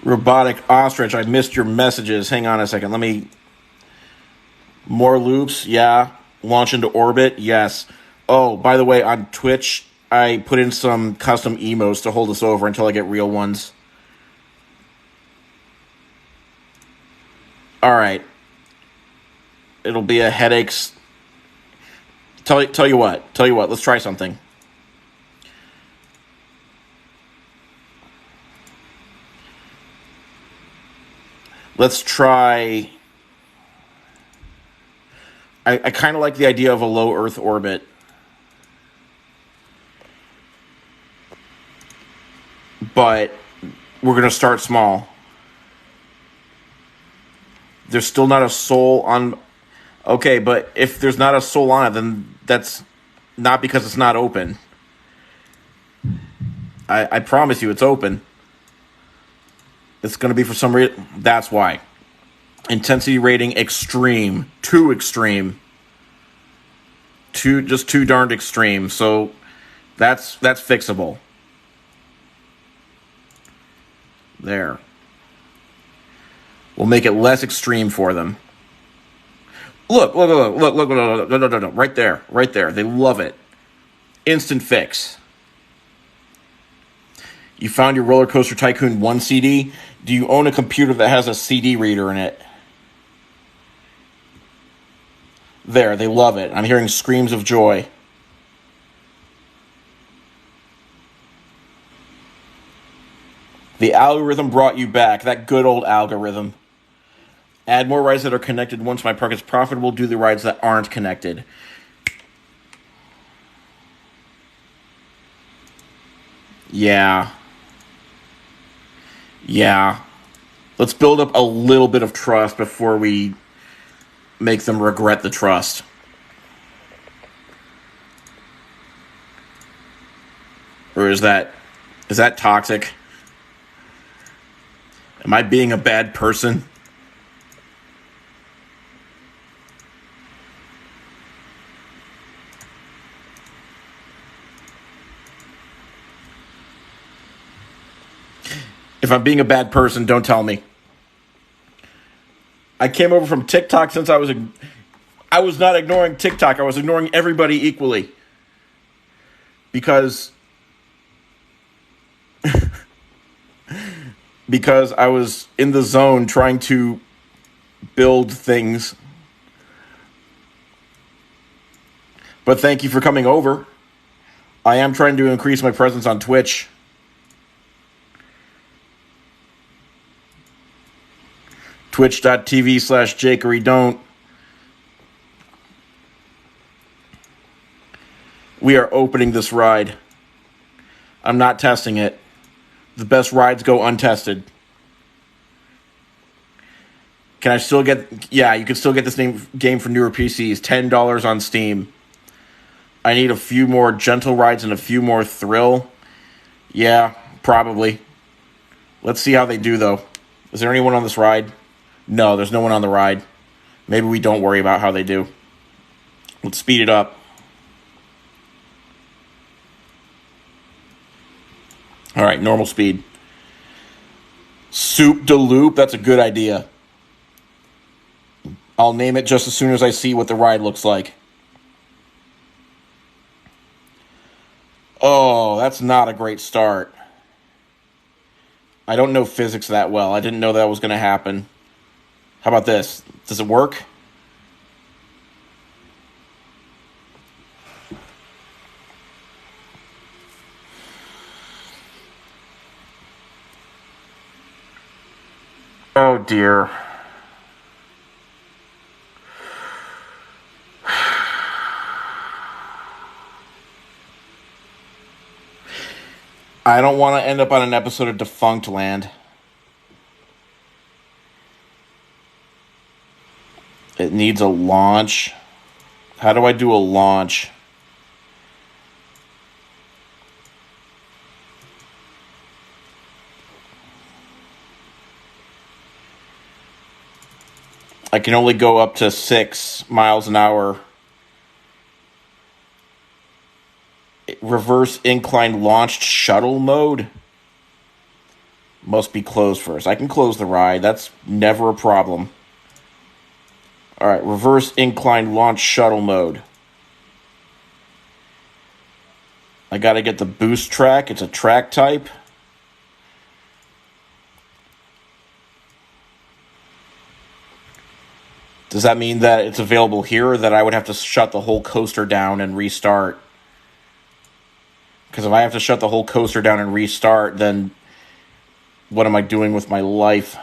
Robotic ostrich, I missed your messages. Hang on a second. Let me... More loops, yeah. Launch into orbit, yes. Oh, by the way, on Twitch, I put in some custom emotes to hold us over until I get real ones. Alright. It'll be a headaches... Tell you what, let's try something. Let's try... I kind of like the idea of a low Earth orbit. But we're going to start small. There's still not a soul on... Okay, but if there's not a soul on it, then that's not because it's not open. I promise you it's open. It's going to be for some reason... That's why. Intensity rating extreme. Too extreme. Just too darned extreme. So that's fixable. There. We'll make it less extreme for them. Look. Right there. They love it. Instant fix. You found your Roller Coaster Tycoon 1 CD? Do you own a computer that has a CD reader in it? There, they love it. I'm hearing screams of joy. The algorithm brought you back. That good old algorithm. Add more rides that are connected once my park is profitable. Do the rides that aren't connected. Yeah. Let's build up a little bit of trust before we make them regret the trust. Or is that toxic? Am I being a bad person? If I'm being a bad person, don't tell me. I came over from TikTok since I was not ignoring TikTok. I was ignoring everybody equally. Because I was in the zone trying to build things. But thank you for coming over. I am trying to increase my presence on Twitch. Twitch.tv/jakeydon't. We are opening this ride. I'm not testing it. The best rides go untested. Can I still get... Yeah, you can still get this game for newer PCs. $10 on Steam. I need a few more gentle rides and a few more thrill. Yeah, probably. Let's see how they do, though. Is there anyone on this ride? No, there's no one on the ride. Maybe we don't worry about how they do. Let's speed it up. All right, normal speed. Soup de Loop, that's a good idea. I'll name it just as soon as I see what the ride looks like. Oh, that's not a great start. I don't know physics that well. I didn't know that was going to happen. How about this? Does it work? Oh, dear. I don't want to end up on an episode of Defunct Land. It needs a launch. How do I do a launch? I can only go up to 6 miles an hour. Reverse incline launched shuttle mode. Must be closed first. I can close the ride. That's never a problem. Alright, reverse incline launch shuttle mode. I gotta get the boost track. It's a track type. Does that mean that it's available here, or that I would have to shut the whole coaster down and restart? Because if I have to shut the whole coaster down and restart, then what am I doing with my life?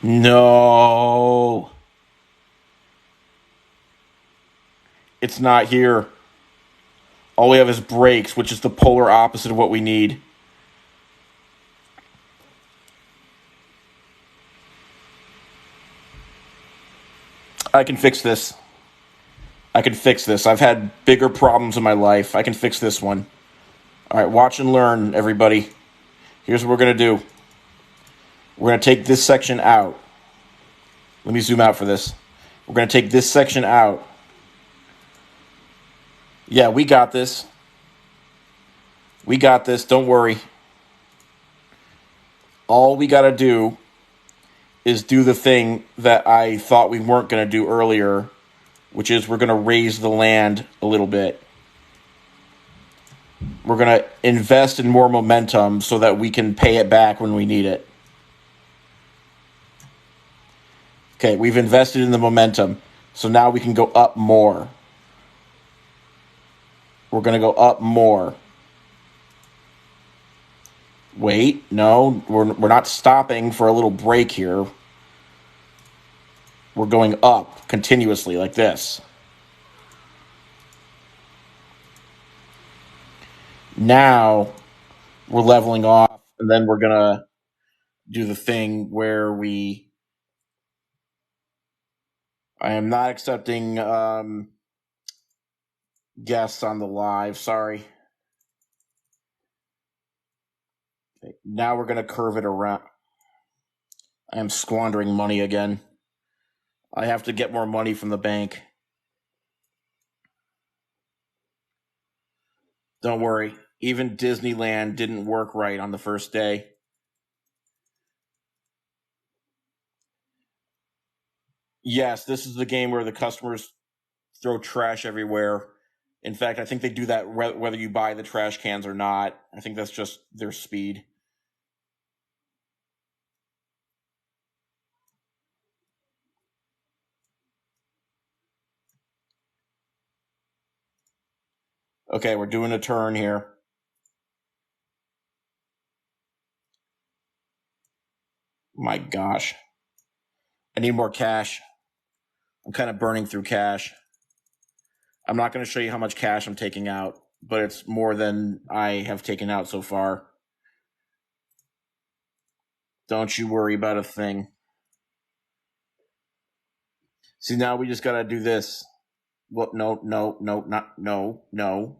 No. It's not here. All we have is brakes, which is the polar opposite of what we need. I can fix this. I can fix this. I've had bigger problems in my life. I can fix this one. All right, watch and learn, everybody. Here's what we're going to do. We're going to take this section out. Let me zoom out for this. We're going to take this section out. Yeah, we got this. We got this. Don't worry. All we got to do is do the thing that I thought we weren't going to do earlier, which is we're going to raise the land a little bit. We're going to invest in more momentum so that we can pay it back when we need it. Okay, we've invested in the momentum, so now we can go up more. We're going to go up more. Wait, no, we're not stopping for a little break here. We're going up continuously like this. Now we're leveling off, and then we're going to do the thing where I am not accepting guests on the live. Sorry. Okay, now we're going to curve it around. I am squandering money again. I have to get more money from the bank. Don't worry. Even Disneyland didn't work right on the first day. Yes, this is the game where the customers throw trash everywhere. In fact, I think they do that whether you buy the trash cans or not. I think that's just their speed. Okay, we're doing a turn here. My gosh. I need more cash. I'm kind of burning through cash. I'm not going to show you how much cash I'm taking out, but it's more than I have taken out so far. Don't you worry about a thing. See, now we just got to do this. What? No, not no.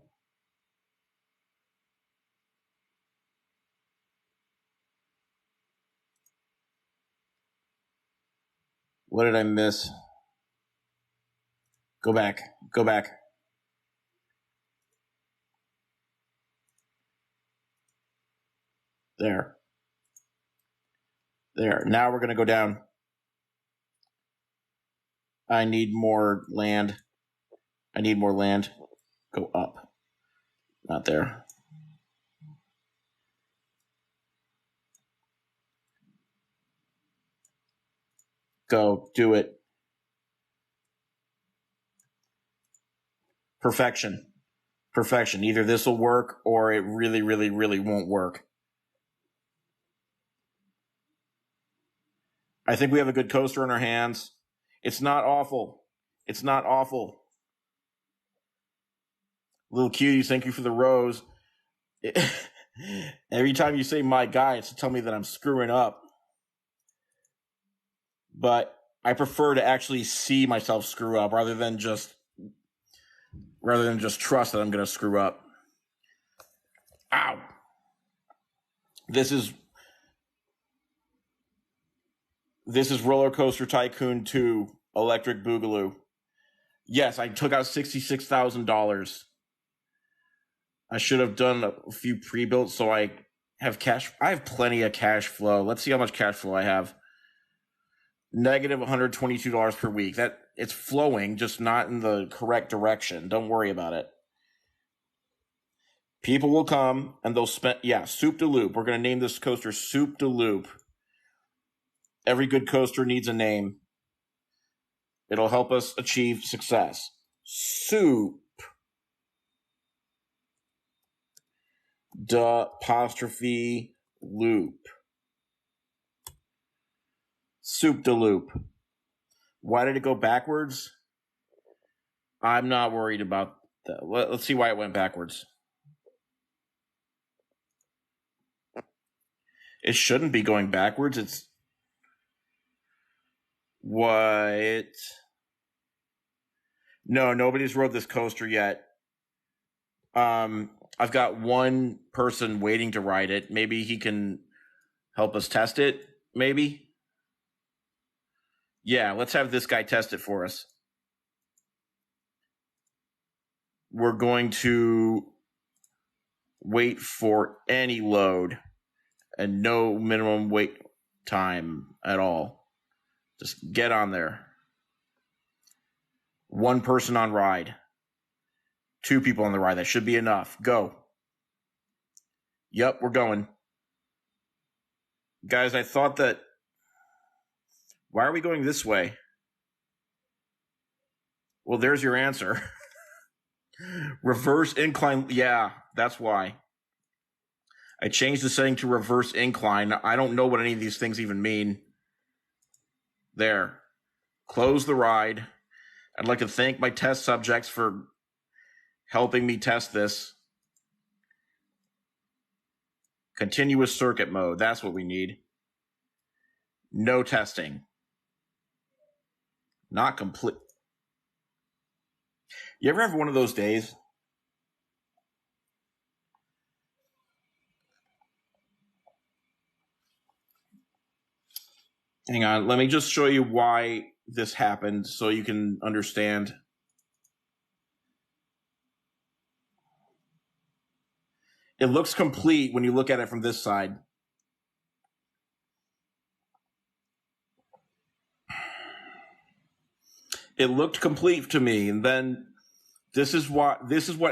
What did I miss? Go back. There. Now we're going to go down. I need more land. Go up. Not there. Go. Do it. Perfection. Either this will work or it really, really, really won't work. I think we have a good coaster in our hands. It's not awful. Little cuties, thank you for the rose. Every time you say my guy, it's to tell me that I'm screwing up. But I prefer to actually see myself screw up rather than just trust that I'm going to screw up. Ow. This is Roller Coaster Tycoon 2 Electric Boogaloo. Yes, I took out $66,000. I should have done a few pre-built so I have cash. I have plenty of cash flow. Let's see how much cash flow I have. Negative $122 per week. That it's flowing, just not in the correct direction. Don't worry about it. People will come and they'll spend. Yeah, Soup de Loop. We're going to name this coaster Soup de Loop. Every good coaster needs a name. It'll help us achieve success. Soup. D'apostrophe loop. Soup de Loop. Why did it go backwards? I'm not worried about that. Let's see why it went backwards. It shouldn't be going backwards. It's what? No, nobody's rode this coaster yet. I've got one person waiting to ride it. Maybe he can help us test it. Maybe. Yeah, let's have this guy test it for us. We're going to wait for any load and no minimum wait time at all. Just get on there. One person on ride. 2 people on the ride. That should be enough. Go. Yep, we're going. Guys, I thought that... Why are we going this way? Well, there's your answer. Reverse incline. Yeah, that's why. I changed the setting to reverse incline. I don't know what any of these things even mean. There. Close the ride. I'd like to thank my test subjects for helping me test this. Continuous circuit mode. That's what we need. No testing. Not complete. You ever have one of those days? Hang on. Let me just show you why this happened so you can understand. It looks complete when you look at it from this side. It looked complete to me, and then this is what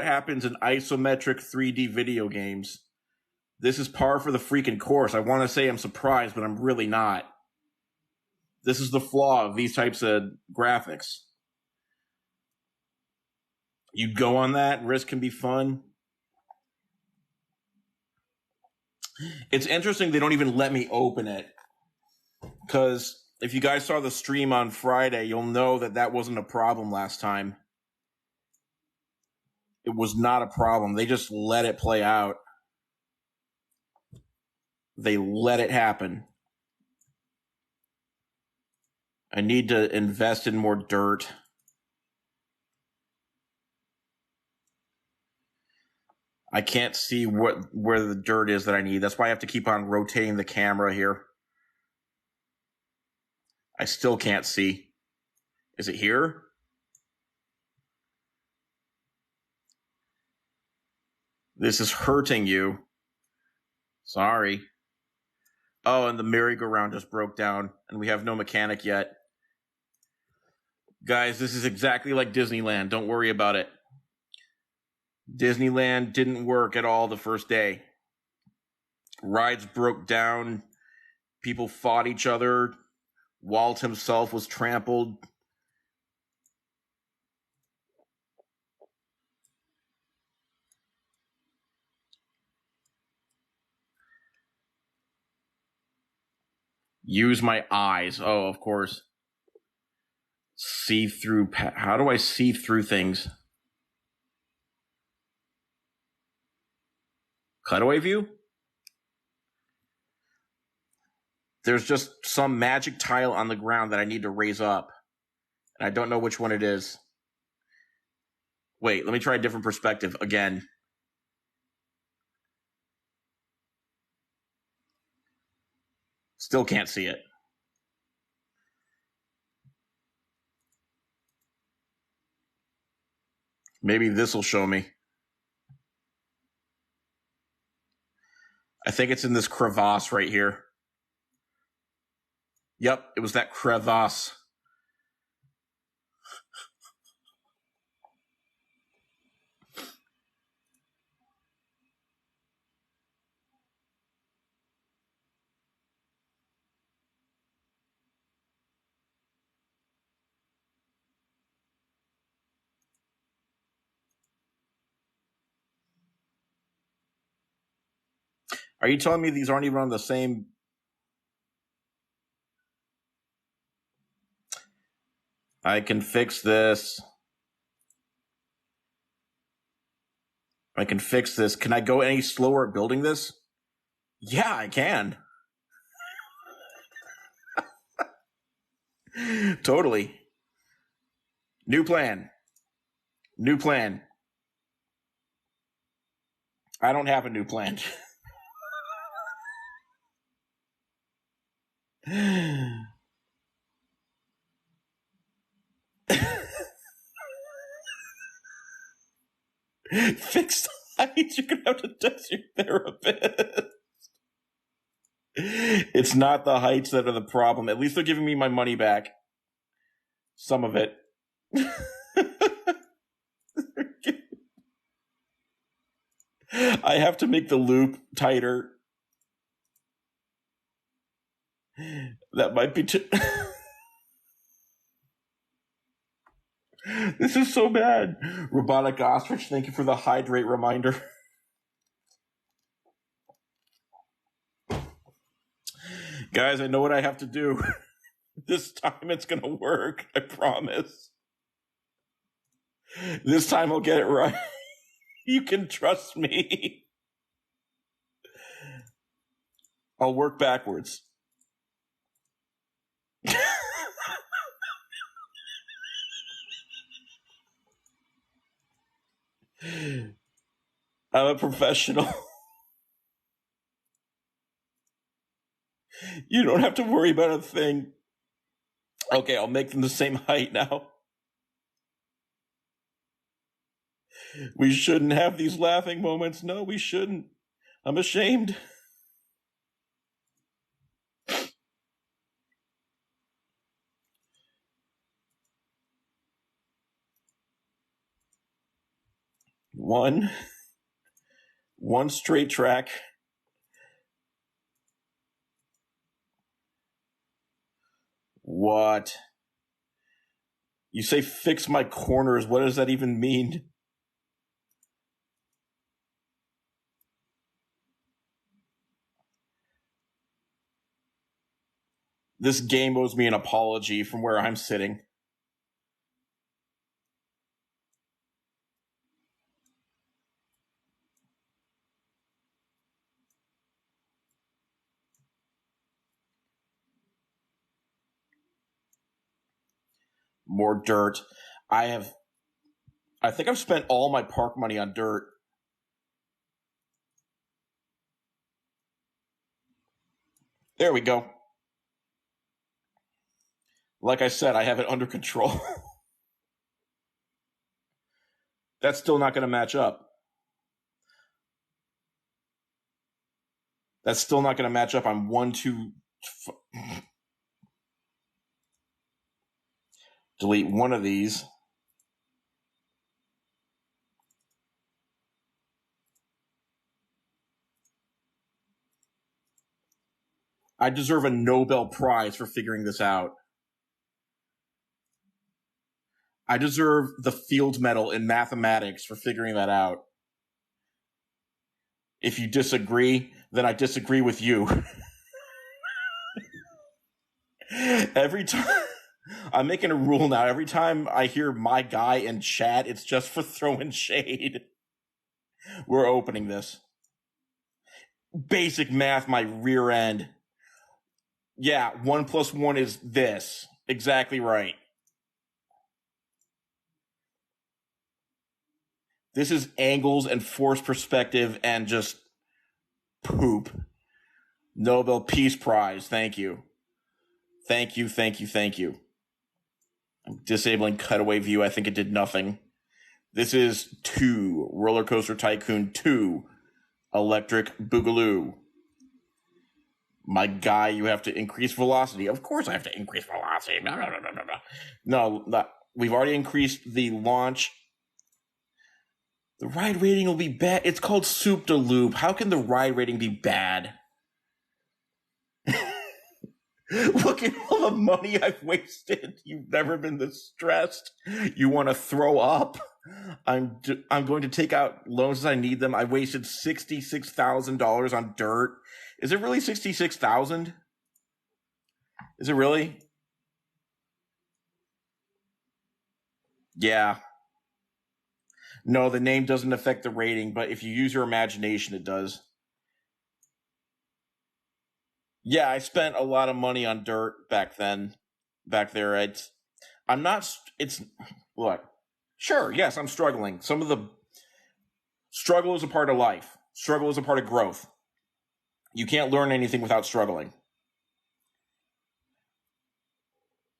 happens in isometric 3D video games. This is par for the freaking course. I want to say I'm surprised, but I'm really not. This is the flaw of these types of graphics. You go on that, risk can be fun. It's interesting they don't even let me open it. Because if you guys saw the stream on Friday, you'll know that wasn't a problem last time. It was not a problem. They just let it play out. They let it happen. I need to invest in more dirt. I can't see where the dirt is that I need. That's why I have to keep on rotating the camera here. I still can't see. Is it here? This is hurting you. Sorry. Oh, and the merry-go-round just broke down, and we have no mechanic yet. Guys, this is exactly like Disneyland. Don't worry about it. Disneyland didn't work at all the first day. Rides broke down. People fought each other. Walt himself was trampled. Use my eyes. Oh, of course. See through. How do I see through things? Cutaway view? There's just some magic tile on the ground that I need to raise up. And I don't know which one it is. Wait, let me try a different perspective again. Still can't see it. Maybe this will show me. I think it's in this crevasse right here. Yep, it was that crevasse. Are you telling me these aren't even on the same? I can fix this. I can fix this. Can I go any slower at building this? Yeah, I can. Totally. New plan. New plan. I don't have a new plan. Fixed heights. You're gonna have to test your therapist. It's not the heights that are the problem. At least they're giving me my money back. Some of it. I have to make the loop tighter. That might be too. This is so bad. Robotic ostrich, thank you for the hydrate reminder. Guys, I know what I have to do. This time it's going to work. I promise. This time I'll get it right. You can trust me. I'll work backwards. I'm a professional. You don't have to worry about a thing. Okay, I'll make them the same height now. We shouldn't have these laughing moments. No, we shouldn't. I'm ashamed. One straight track. What? You say fix my corners. What does that even mean? This game owes me an apology from where I'm sitting. More dirt. I think I've spent all my park money on dirt. There we go. Like I said, I have it under control. That's still not going to match up. That's still not going to match up. I'm 1, 2. Delete one of these. I deserve a Nobel Prize for figuring this out. I deserve the Fields Medal in mathematics for figuring that out. If you disagree, then I disagree with you. Every time, I'm making a rule now. Every time I hear my guy in chat, it's just for throwing shade. We're opening this. Basic math, my rear end. Yeah, 1 + 1 is this. Exactly right. This is angles and forced perspective and just poop. Nobel Peace Prize. Thank you. Thank you, thank you, thank you. I'm disabling cutaway view. I think it did nothing. This is 2. Roller Coaster Tycoon 2. Electric Boogaloo. My guy, you have to increase velocity. Of course I have to increase velocity. Blah, blah, blah, blah, blah. No, we've already increased the launch. The ride rating will be bad. It's called Soup de Loop. How can the ride rating be bad? Look at all the money I've wasted. You've never been this stressed. You want to throw up? I'm going to take out loans as I need them. I wasted $66,000 on dirt. Is it really 66,000? Is it really? Yeah. No, the name doesn't affect the rating, but if you use your imagination, it does. Yeah, I spent a lot of money on dirt back then. Back there, I'm not. It's look. Sure, yes, I'm struggling. Some of the struggle is a part of life. Struggle is a part of growth. You can't learn anything without struggling.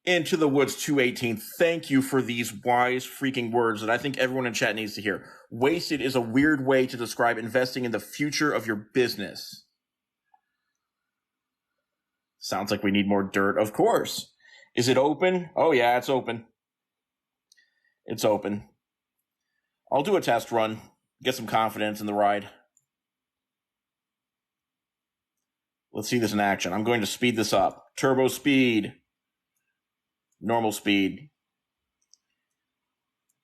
Into the Woods 218. Thank you for these wise freaking words that I think everyone in chat needs to hear. Wasted is a weird way to describe investing in the future of your business. Sounds like we need more dirt. Of course. Is it open? Oh, yeah, it's open. It's open. I'll do a test run. Get some confidence in the ride. Let's see this in action. I'm going to speed this up. Turbo speed. Normal speed.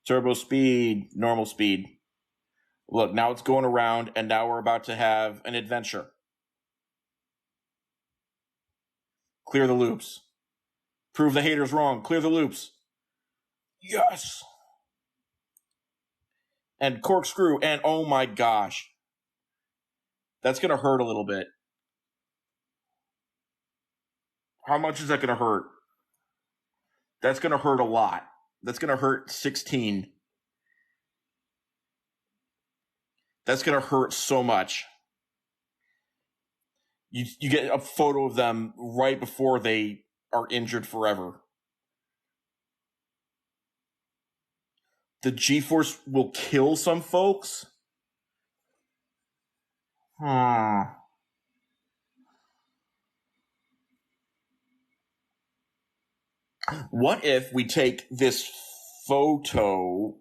Turbo speed. Normal speed. Look, now it's going around, and now we're about to have an adventure. Clear the loops. Prove the haters wrong. Clear the loops. Yes! And corkscrew, and oh my gosh. That's going to hurt a little bit. How much is that going to hurt? That's going to hurt a lot. That's going to hurt 16. That's going to hurt so much. You get a photo of them right before they are injured forever. The G-force will kill some folks? What if we take this photo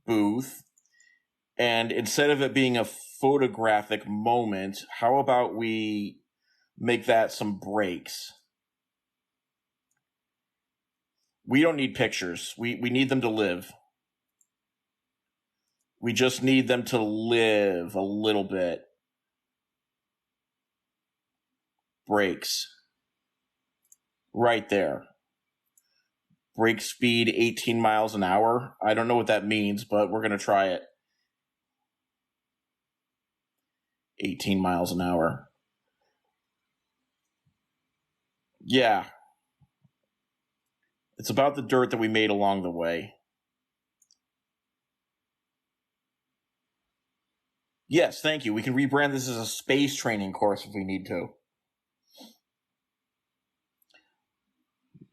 booth and instead of it being a photographic moment, how about we make that some breaks? We don't need pictures. We need them to live. We just need them to live a little bit. Breaks. Right there. Brake speed 18 miles an hour. I don't know what that means, but we're going to try it. 18 miles an hour. Yeah. It's about the dirt that we made along the way. Yes, thank you. We can rebrand this as a space training course if we need to.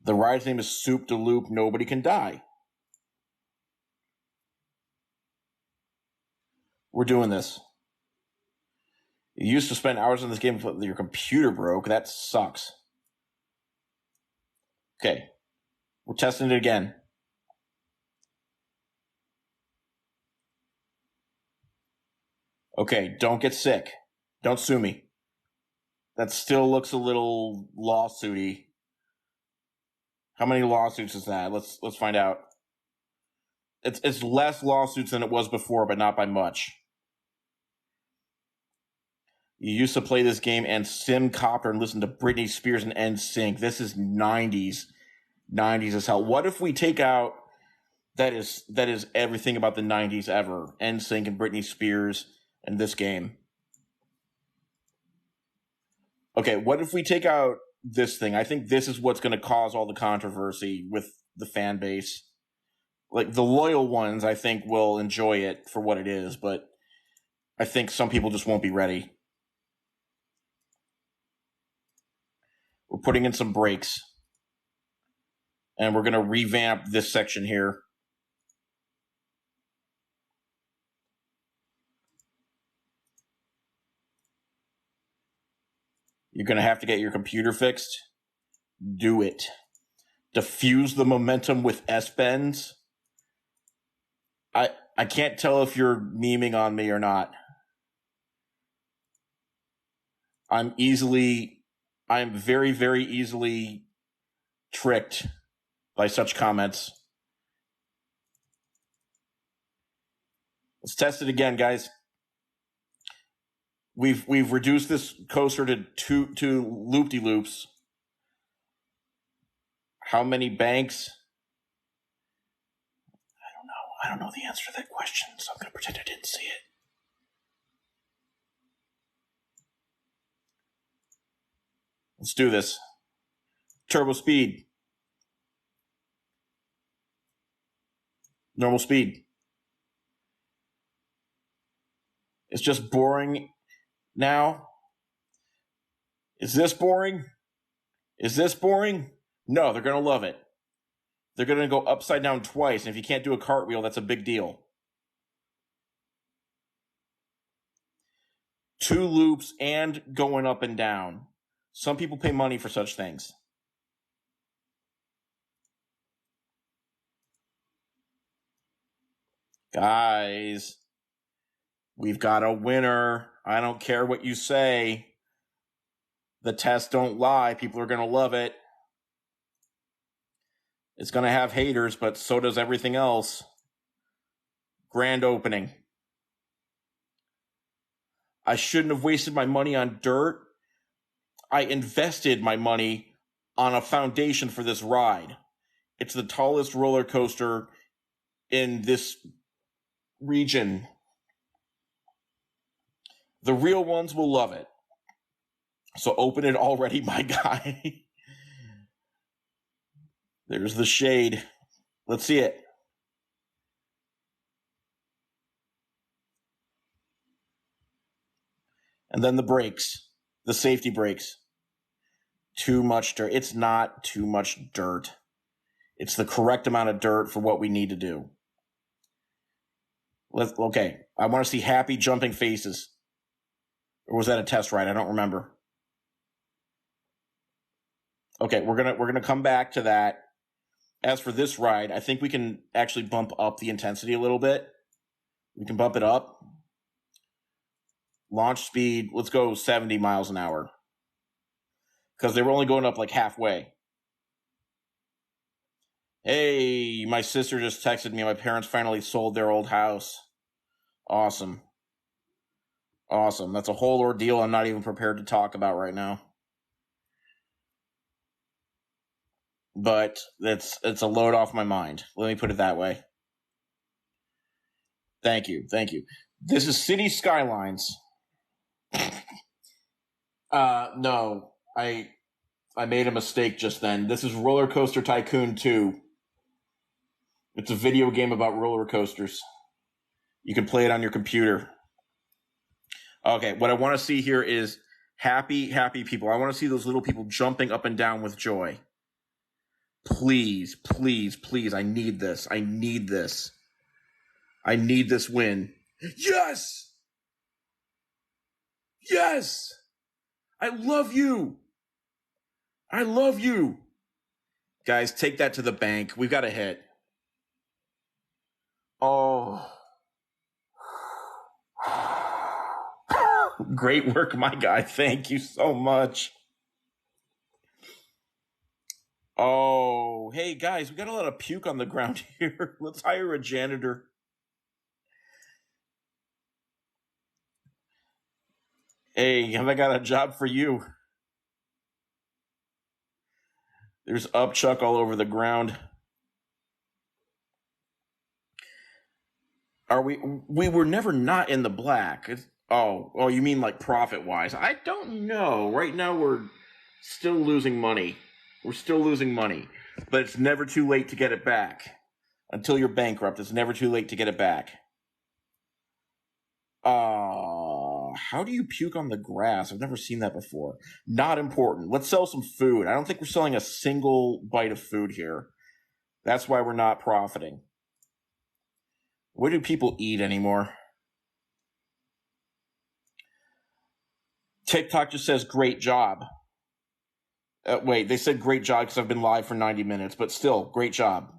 The ride's name is Soup de Loop. Nobody can die. We're doing this. You used to spend hours on this game until your computer broke. That sucks. Okay. We're testing it again. Okay, don't get sick. Don't sue me. That still looks a little lawsuity. How many lawsuits is that? Let's find out. It's less lawsuits than it was before, but not by much. You used to play this game and sim copter and listen to Britney Spears and NSYNC. This is 90s. 90s as hell. What if we take out that is everything about the 90s ever? NSYNC and Britney Spears and this game. Okay, what if we take out this thing? I think this is what's going to cause all the controversy with the fan base. Like, the loyal ones, I think, will enjoy it for what it is, but I think some people just won't be ready. We're putting in some brakes. And we're going to revamp this section here. You're going to have to get your computer fixed. Do it. Diffuse the momentum with S-bends. I can't tell if you're memeing on me or not. I'm very, very easily tricked by such comments. Let's test it again, guys. We've reduced this coaster to two loop-de-loops. How many banks? I don't know the answer to that question, so I'm going to pretend I didn't see it. Let's do this. Turbo speed. Normal speed. It's just boring now. Is this boring? Is this boring? No, they're going to love it. They're going to go upside down twice, and if you can't do a cartwheel, that's a big deal. 2 loops and going up and down. Some people pay money for such things. Guys, we've got a winner. I don't care what you say. The tests don't lie. People are going to love it. It's going to have haters, but so does everything else. Grand opening. I shouldn't have wasted my money on dirt. I invested my money on a foundation for this ride. It's the tallest roller coaster in this region. The real ones will love it. So open it already, my guy. There's the shade. Let's see it. And then the brakes. The safety brakes. Too much dirt. It's not too much dirt. It's the correct amount of dirt for what we need to do. Okay. I want to see happy jumping faces. Or was that a test ride? I don't remember. Okay, we're gonna come back to that. As for this ride, I think we can actually bump up the intensity a little bit. We can bump it up. Launch speed, let's go 70 miles an hour. Because they were only going up like halfway. Hey, my sister just texted me. My parents finally sold their old house. Awesome. Awesome. That's a whole ordeal I'm not even prepared to talk about right now. But it's a load off my mind. Let me put it that way. Thank you. This is City Skylines. No. I made a mistake just then. This is Roller Coaster Tycoon 2. It's a video game about roller coasters. You can play it on your computer. Okay, what I want to see here is happy people. I want to see those little people jumping up and down with joy. Please, I need this. I need this win. Yes! Yes! I love you! Guys, take that to the bank. We've got a hit. Oh. Great work, my guy. Thank you so much. Oh, hey, guys, we got a lot of puke on the ground here. Let's hire a janitor. Hey, have I got a job for you? There's upchuck all over the ground. We were never not in the black. Oh, you mean like profit-wise? I don't know. Right now we're still losing money. But it's never too late to get it back. Until you're bankrupt, it's never too late to get it back. How do you puke on the grass? I've never seen that before. Not important. Let's sell some food. I don't think we're selling a single bite of food here. That's why we're not profiting. Where do people eat anymore? TikTok just says great job. Wait, they said great job because I've been live for 90 minutes, but still, great job.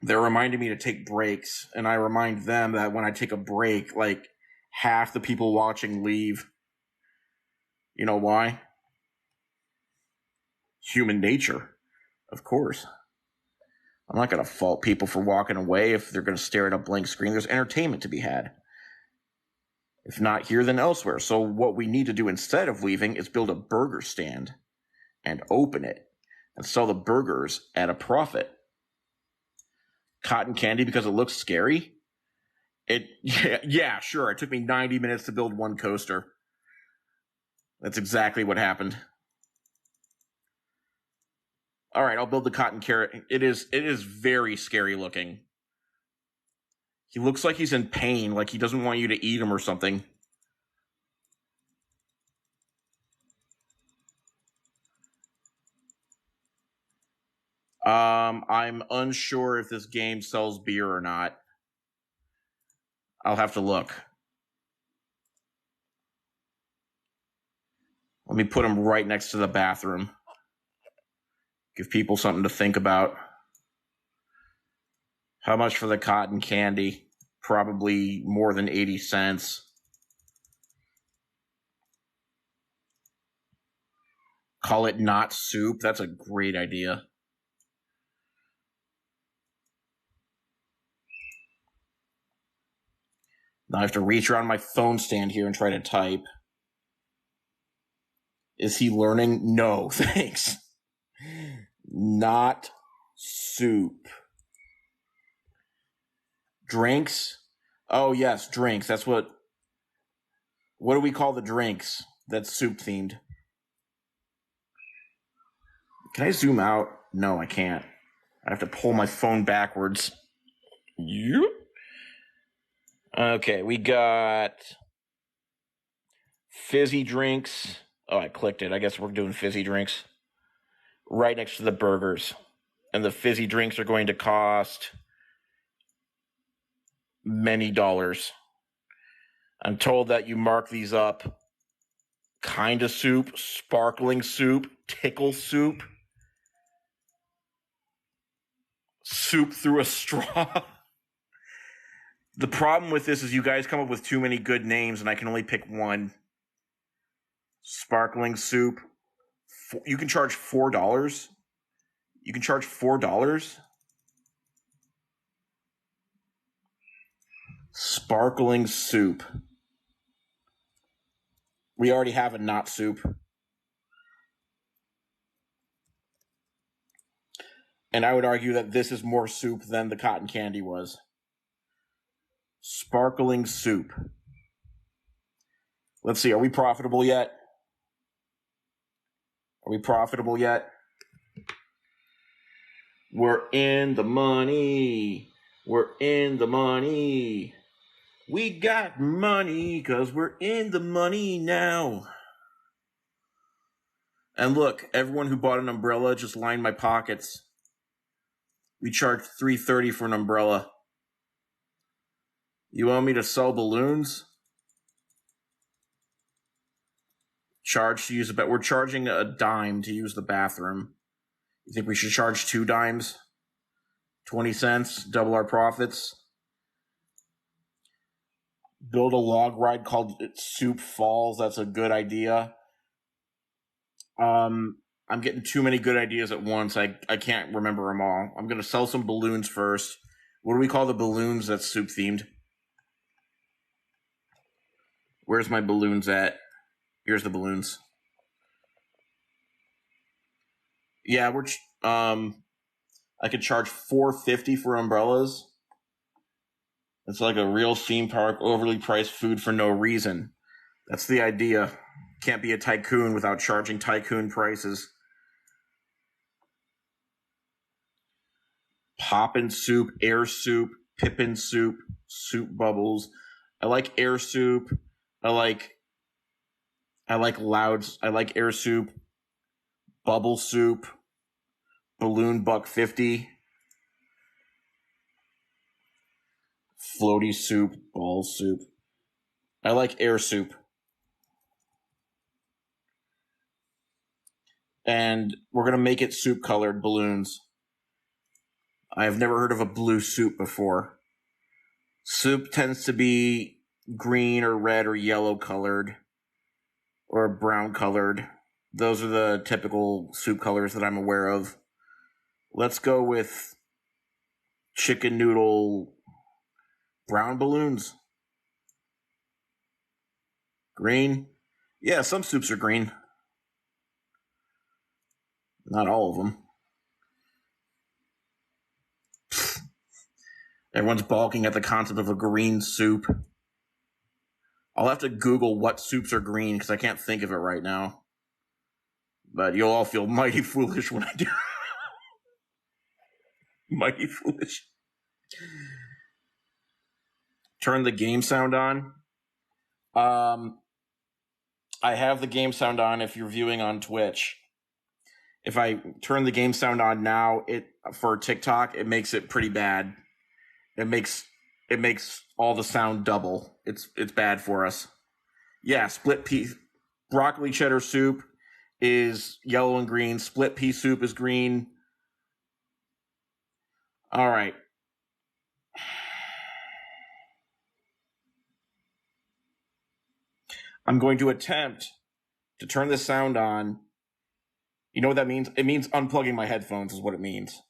They're reminding me to take breaks, and I remind them that when I take a break, like, half the people watching leave. You know why? Human nature, of course. I'm not going to fault people for walking away if they're going to stare at a blank screen. There's entertainment to be had. If not here, then elsewhere. So what we need to do instead of leaving is build a burger stand and open it and sell the burgers at a profit. Cotton candy because it looks scary? Yeah, sure. It took me 90 minutes to build one coaster. That's exactly what happened. All right, I'll build the cotton carrot. It is very scary looking. He looks like he's in pain, like he doesn't want you to eat him or something. I'm unsure if this game sells beer or not. I'll have to look. Let me put him right next to the bathroom. Give people something to think about. How much for the cotton candy? Probably more than 80 cents. Call it not soup. That's a great idea. Now I have to reach around my phone stand here and try to type. Is he learning? No, thanks. Not soup. Drinks? Oh, yes, drinks. That's what do we call the drinks that's soup themed? Can I zoom out? No, I can't. I have to pull my phone backwards. Yep. Okay, we got fizzy drinks. Oh, I clicked it. I guess we're doing fizzy drinks. Right next to the burgers. And the fizzy drinks are going to cost many dollars. I'm told that you mark these up. Kinda soup, sparkling soup, tickle soup, soup through a straw. The problem with this is you guys come up with too many good names and I can only pick one. Sparkling soup. You can charge $4. You can charge $4. Sparkling soup. We already have a not soup. And I would argue that this is more soup than the cotton candy was. Sparkling soup. Let's see, are we profitable yet? Are we profitable yet? We're in the money. We're in the money. We got money because we're in the money now. And look, everyone who bought an umbrella just lined my pockets. We charged $3.30 for an umbrella. You want me to sell balloons? Charge to use a we're charging a dime to use the bathroom. You think we should charge 2 dimes? 20 cents, double our profits. Build a log ride called Soup Falls. That's a good idea. I'm getting too many good ideas at once. I can't remember them all. I'm going to sell some balloons first. What do we call the balloons that's soup themed? Where's my balloons at? Here's the balloons. Yeah, I could charge $4.50 for umbrellas. It's like a real theme park, overly priced food for no reason. That's the idea. Can't be a tycoon without charging tycoon prices. Poppin' soup, air soup, pippin' soup, soup bubbles. I like air soup. I like air soup, bubble soup, balloon $1.50. Floaty soup, ball soup. I like air soup. And we're going to make it soup-colored balloons. I have never heard of a blue soup before. Soup tends to be green or red or yellow colored or brown colored. Those are the typical soup colors that I'm aware of. Let's go with chicken noodle brown balloons. Green? Yeah, some soups are green. Not all of them. Everyone's balking at the concept of a green soup. I'll have to Google what soups are green because I can't think of it right now. But you'll all feel mighty foolish when I do. Mighty foolish. Turn the game sound on. I have the game sound on if you're viewing on Twitch. If I turn the game sound on now, for TikTok, it makes it pretty bad. It makes all the sound double. It's bad for us. Yeah, split pea broccoli cheddar soup is yellow and green. Split pea soup is green. All right. I'm going to attempt to turn the sound on. You know what that means? It means unplugging my headphones is what it means.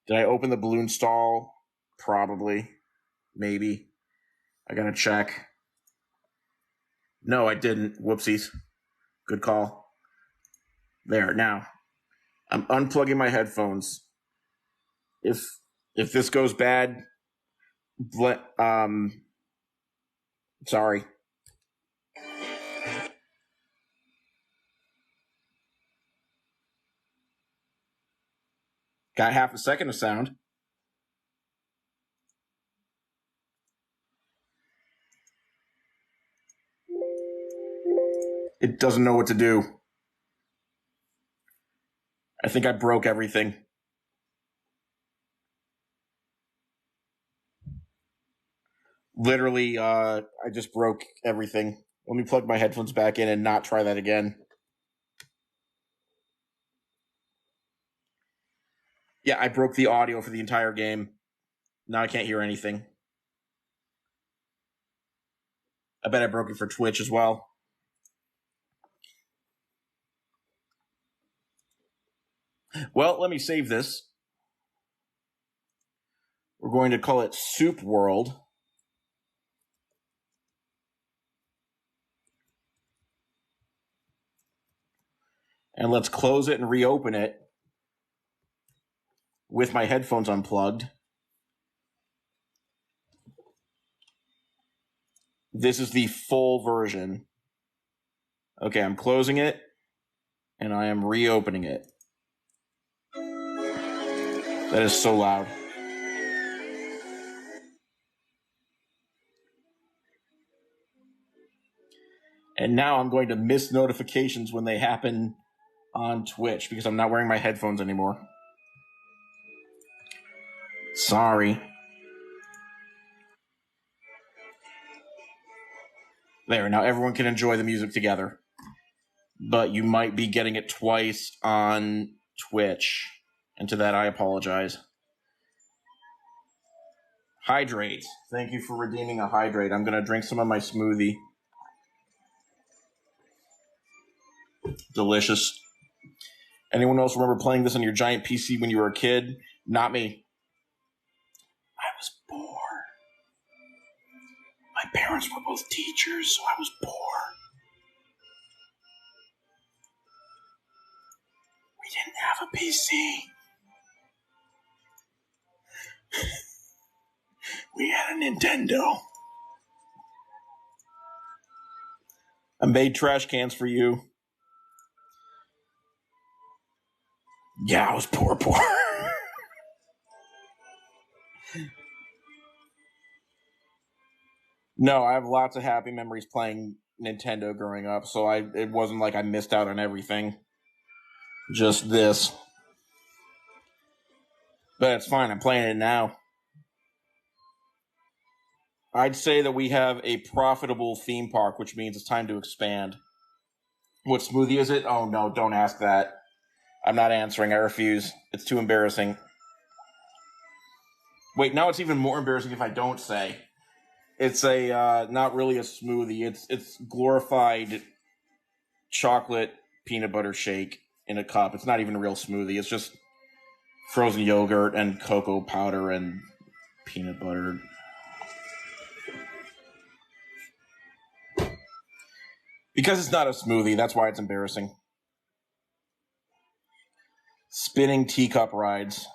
Did I open the balloon stall? Probably. Maybe. I gotta check. No, I didn't. Whoopsies. Good call. There, now. I'm unplugging my headphones. If this goes bad, sorry. Got half a second of sound. It doesn't know what to do. I think I broke everything. Literally, I just broke everything. Let me plug my headphones back in and not try that again. Yeah, I broke the audio for the entire game. Now I can't hear anything. I bet I broke it for Twitch as well. Well, let me save this. We're going to call it Soup World. And let's close it and reopen it with my headphones unplugged. This is the full version. Okay, I'm closing it, and I am reopening it. That is so loud. And now I'm going to miss notifications when they happen on Twitch because I'm not wearing my headphones anymore. Sorry. There, now everyone can enjoy the music together. But you might be getting it twice on Twitch. And to that, I apologize. Hydrate. Thank you for redeeming a hydrate. I'm going to drink some of my smoothie. Delicious. Anyone else remember playing this on your giant PC when you were a kid? Not me. I was poor. My parents were both teachers, so I was poor. We didn't have a PC. We had a Nintendo. I made trash cans for you. Yeah, I was poor. No, I have lots of happy memories playing Nintendo growing up, so it wasn't like I missed out on everything. Just this. But it's fine, I'm playing it now. I'd say that we have a profitable theme park, which means it's time to expand. What smoothie is it? Oh, no, don't ask that. I'm not answering. I refuse. It's too embarrassing. Wait, now it's even more embarrassing if I don't say. It's not really a smoothie. It's glorified chocolate peanut butter shake in a cup. It's not even a real smoothie. It's just frozen yogurt and cocoa powder and peanut butter. Because it's not a smoothie, that's why it's embarrassing. Spinning teacup rides.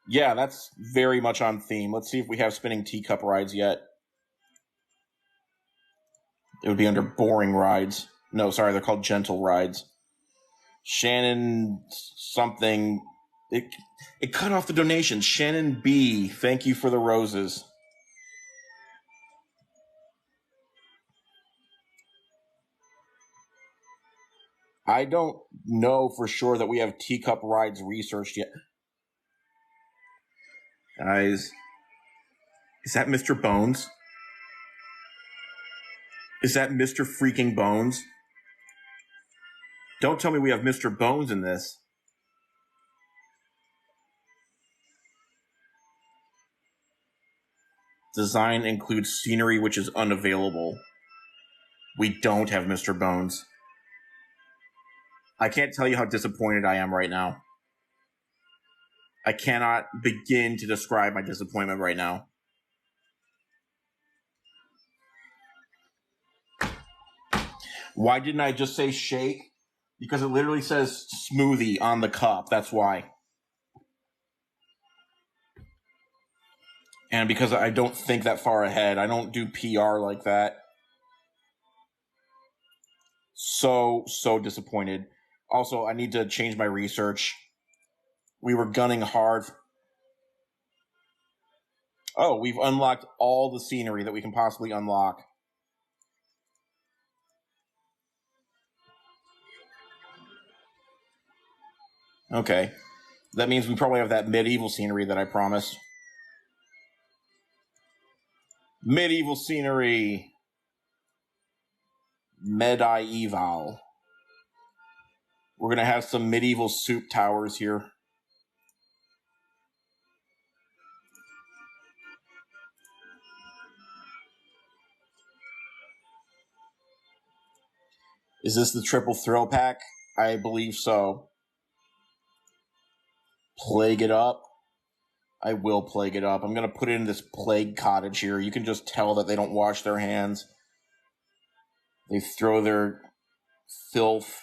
Yeah, that's very much on theme. Let's see if we have spinning teacup rides yet. It would be under boring rides. No, sorry, they're called gentle rides. Shannon something. It cut off the donations. Shannon B, thank you for the roses. I don't know for sure that we have teacup rides researched yet. Guys, is that Mr. Bones? Is that Mr. freaking Bones? Don't tell me we have Mr. Bones in this. Design includes scenery which is unavailable. We don't have Mr. Bones. I can't tell you how disappointed I am right now. I cannot begin to describe my disappointment right now. Why didn't I just say shake? Because it literally says smoothie on the cup. That's why. And because I don't think that far ahead. I don't do PR like that. So disappointed. Also, I need to change my research. We were gunning hard. Oh, we've unlocked all the scenery that we can possibly unlock. Okay. That means we probably have that medieval scenery that I promised. Medieval scenery. Medieval. We're going to have some medieval soup towers here. Is this the triple thrill pack? I believe so. Plague it up. I will plague it up. I'm going to put it in this plague cottage here. You can just tell that they don't wash their hands. They throw their filth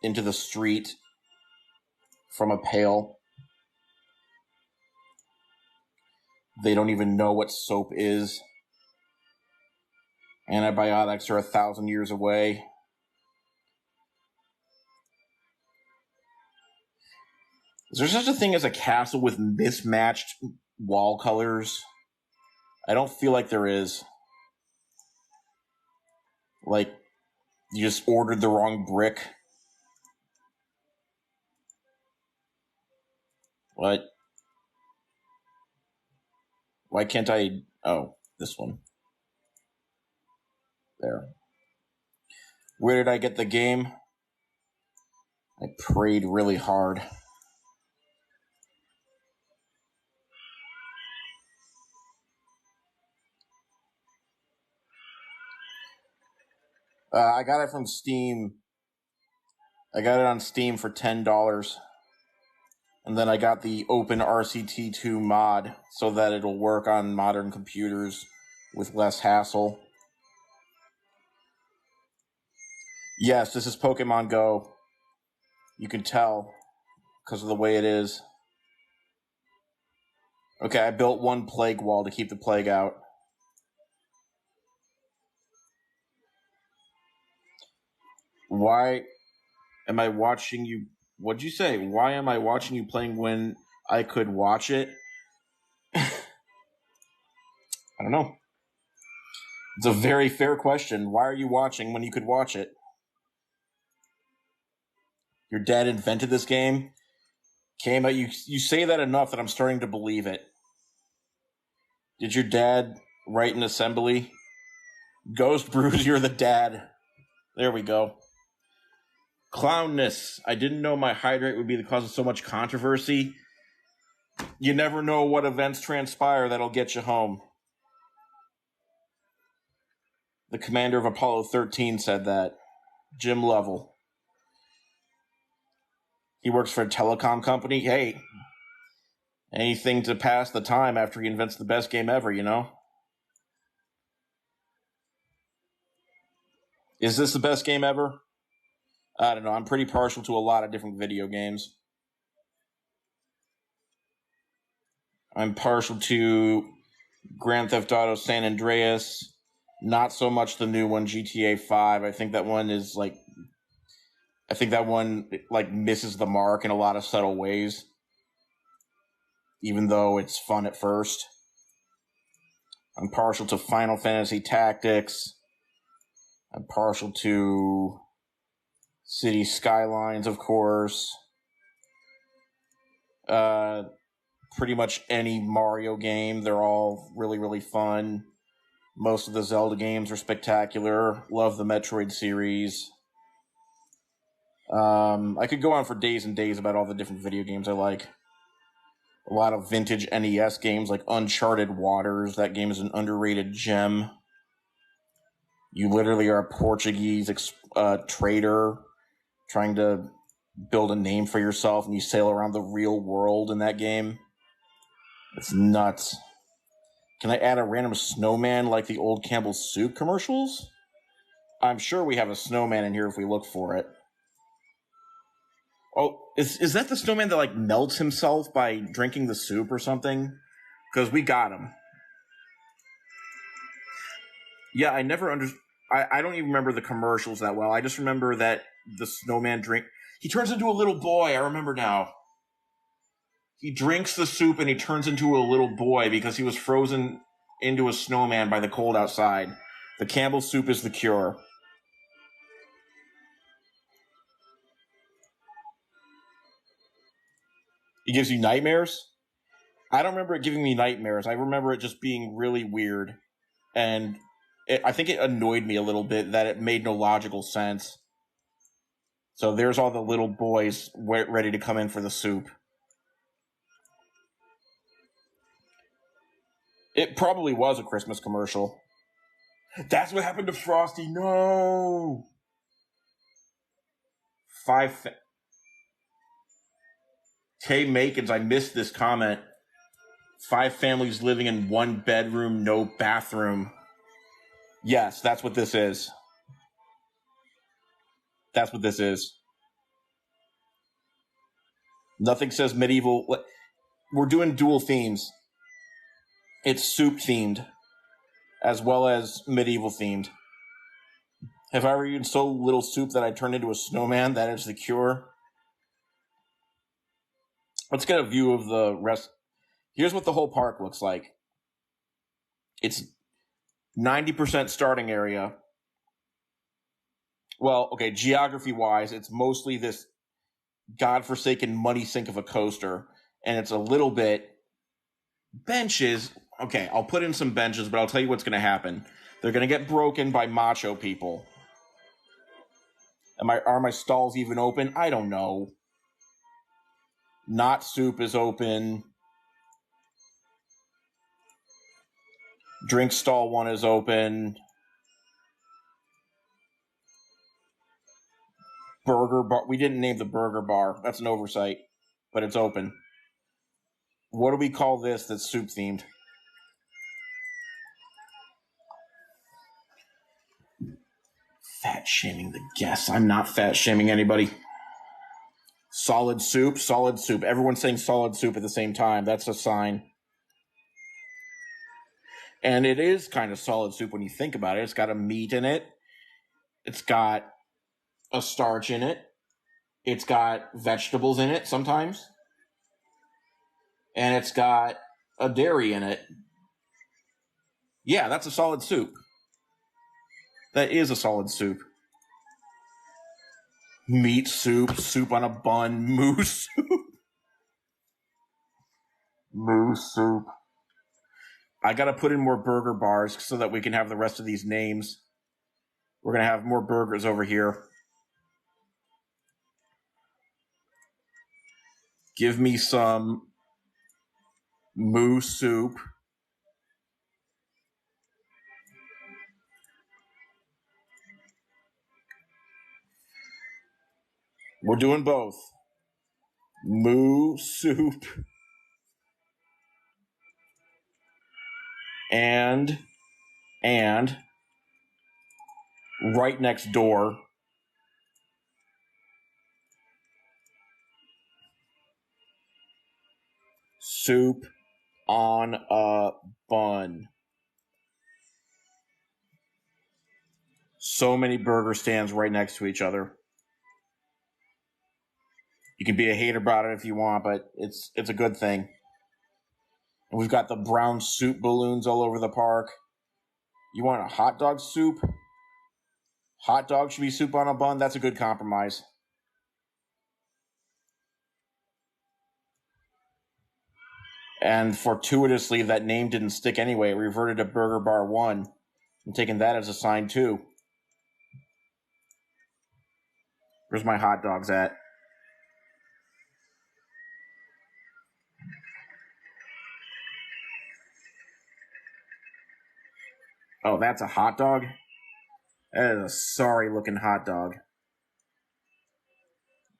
into the street from a pail. They don't even know what soap is. Antibiotics are 1,000 years away. Is there such a thing as a castle with mismatched wall colors? I don't feel like there is. Like, you just ordered the wrong brick. What? Why can't I... Oh, this one. There. Where did I get the game? I prayed really hard. I got it from Steam. I got it on Steam for $10. And then I got the Open RCT2 mod so that it'll work on modern computers with less hassle. Yes, this is Pokemon Go. You can tell because of the way it is. Okay, I built one plague wall to keep the plague out. Why am I watching you? What'd you say? Why am I watching you playing when I could watch it? I don't know. It's a very fair question. Why are you watching when you could watch it? Your dad invented this game? Came out. You say that enough that I'm starting to believe it. Did your dad Right in assembly. Ghost Bruise, you're the dad. There we go. Clownness. I didn't know my hydrate would be the cause of so much controversy. You never know what events transpire that'll get you home. The commander of Apollo 13 said that. Jim Lovell. He works for a telecom company. Hey, anything to pass the time after he invents the best game ever, you know? Is this the best game ever? I don't know. I'm pretty partial to a lot of different video games. I'm partial to Grand Theft Auto San Andreas. Not so much the new one, GTA 5. I think that one misses the mark in a lot of subtle ways. Even though it's fun at first. I'm partial to Final Fantasy Tactics. I'm partial to City Skylines, of course. Pretty much any Mario game. They're all really, really fun. Most of the Zelda games are spectacular. Love the Metroid series. I could go on for days and days about all the different video games I like. A lot of vintage NES games like Uncharted Waters. That game is an underrated gem. You literally are a Portuguese trader trying to build a name for yourself, and you sail around the real world in that game. It's nuts. Can I add a random snowman like the old Campbell's Soup commercials? I'm sure we have a snowman in here if we look for it. Oh, is that the snowman that, like, melts himself by drinking the soup or something? Because we got him. Yeah, I never understood. I don't even remember the commercials that well. I just remember that the snowman he turns into a little boy. I remember now. He drinks the soup and he turns into a little boy because he was frozen into a snowman by the cold outside. The Campbell's Soup is the cure. It gives you nightmares? I don't remember it giving me nightmares. I remember it just being really weird. And I think it annoyed me a little bit that it made no logical sense. So there's all the little boys ready to come in for the soup. It probably was a Christmas commercial. That's what happened to Frosty. No! Kay Makins, I missed this comment. 5 families living in 1 bedroom, no bathroom. Yes, that's what this is. That's what this is. Nothing says medieval. We're doing dual themes. It's soup themed, as well as medieval themed. Have I ever eaten so little soup that I turned into a snowman? That is the cure. Let's get a view of the rest. Here's what the whole park looks like. It's 90% starting area. Well, okay, geography-wise, it's mostly this godforsaken money sink of a coaster, and it's a little bit benches. Okay, I'll put in some benches, but I'll tell you what's going to happen. They're going to get broken by macho people. Are my stalls even open? I don't know. Not Soup is open. Drink stall 1 is open. Burger bar. We didn't name the burger bar. That's an oversight, but it's open. What do we call this that's soup themed? Fat shaming the guests. I'm not fat shaming anybody. Solid soup, solid soup. Everyone's saying solid soup at the same time. That's a sign. And it is kind of solid soup when you think about it. It's got a meat in it. It's got a starch in it. It's got vegetables in it sometimes. And it's got a dairy in it. Yeah, that's a solid soup. That is a solid soup. Meat soup, soup on a bun, moose soup. Moose soup. I got to put in more burger bars so that we can have the rest of these names. We're going to have more burgers over here. Give me some moo soup. We're doing both. Moo soup and right next door, soup on a bun. So many burger stands right next to each other. You can be a hater about it if you want, but it's a good thing. And we've got the brown soup balloons all over the park. You want a hot dog soup? Hot dog should be soup on a bun. That's a good compromise. And fortuitously, that name didn't stick anyway. It reverted to Burger Bar 1. I'm taking that as a sign, too. Where's my hot dogs at? Oh, that's a hot dog? That is a sorry-looking hot dog.